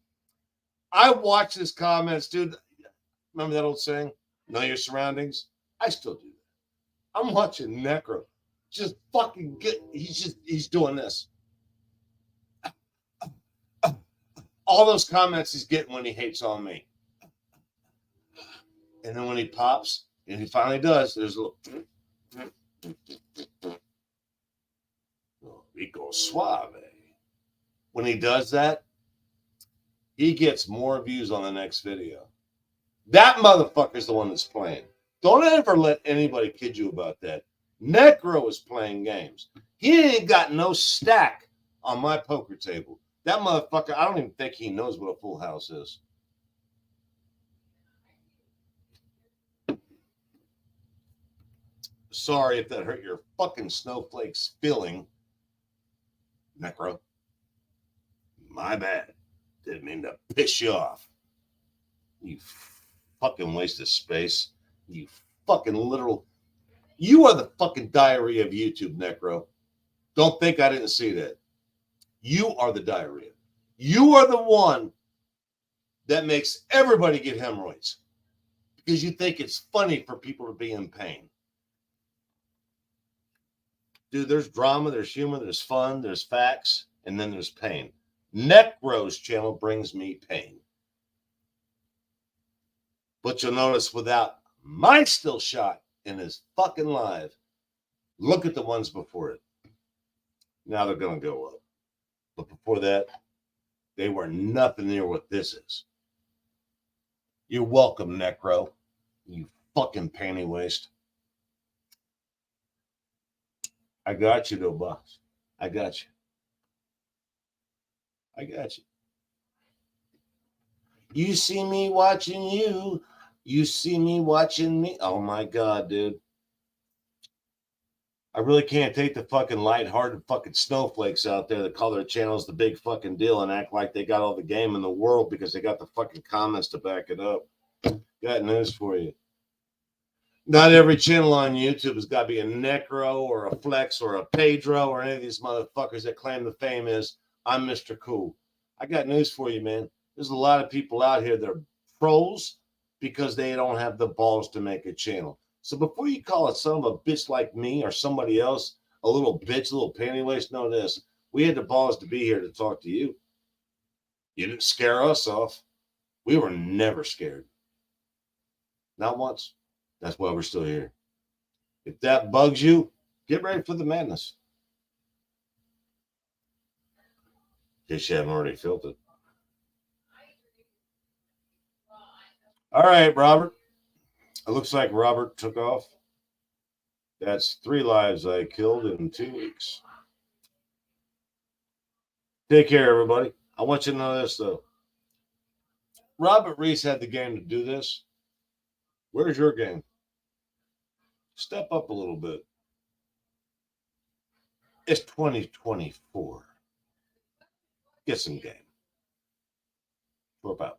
Speaker 4: I watched his comments, dude. Remember that old saying, know your surroundings? I still do that. I'm watching Necro just fucking he's doing this. All those comments he's getting when he hates on me. And then when he pops, and he finally does, there's a little Rico Suave. When he does that, he gets more views on the next video. That motherfucker's the one that's playing. Don't ever let anybody kid you about that. Necro is playing games. He ain't got no stack on my poker table. That motherfucker, I don't even think he knows what a full house is. Sorry if that hurt your fucking snowflakes feeling, Necro. My bad. Didn't mean to piss you off. You fucking waste of space. You fucking literal. You are the fucking diarrhea of YouTube, Necro. Don't think I didn't see that. You are the diarrhea. You are the one that makes everybody get hemorrhoids because you think it's funny for people to be in pain. Dude, there's drama, there's humor, there's fun, there's facts, and then there's pain. Necro's channel brings me pain. But you'll notice without my still shot in his fucking live, look at the ones before it. Now they're going to go up. But before that, they were nothing near what this is. You're welcome, Necro. You fucking panty waste. I got you, though, boss. I got you. I got you. You see me watching you. You see me watching me. Oh, my God, dude. I really can't take the fucking lighthearted fucking snowflakes out there that call their channels the big fucking deal and act like they got all the game in the world because they got the fucking comments to back it up. Got news for you. Not every channel on YouTube has got to be a Necro or a Flex or a Pedro or any of these motherfuckers that claim the fame is, I'm Mr. Cool. I got news for you, man. There's a lot of people out here that are pros because they don't have the balls to make a channel. So before you call it some of a bitch like me or somebody else, a little bitch, a little panty waist, know this. We had the balls to be here to talk to you. You didn't scare us off. We were never scared. Not once. That's why we're still here. If that bugs you, get ready for the madness. In case you haven't already felt it. All right, Robert. It looks like Robert took off. That's 3 lives I killed in 2 weeks. Take care, everybody. I want you to know this, though. Robert Reese had the game to do this. Where's your game? Step up a little bit. It's 2024. Get some game. Flip out.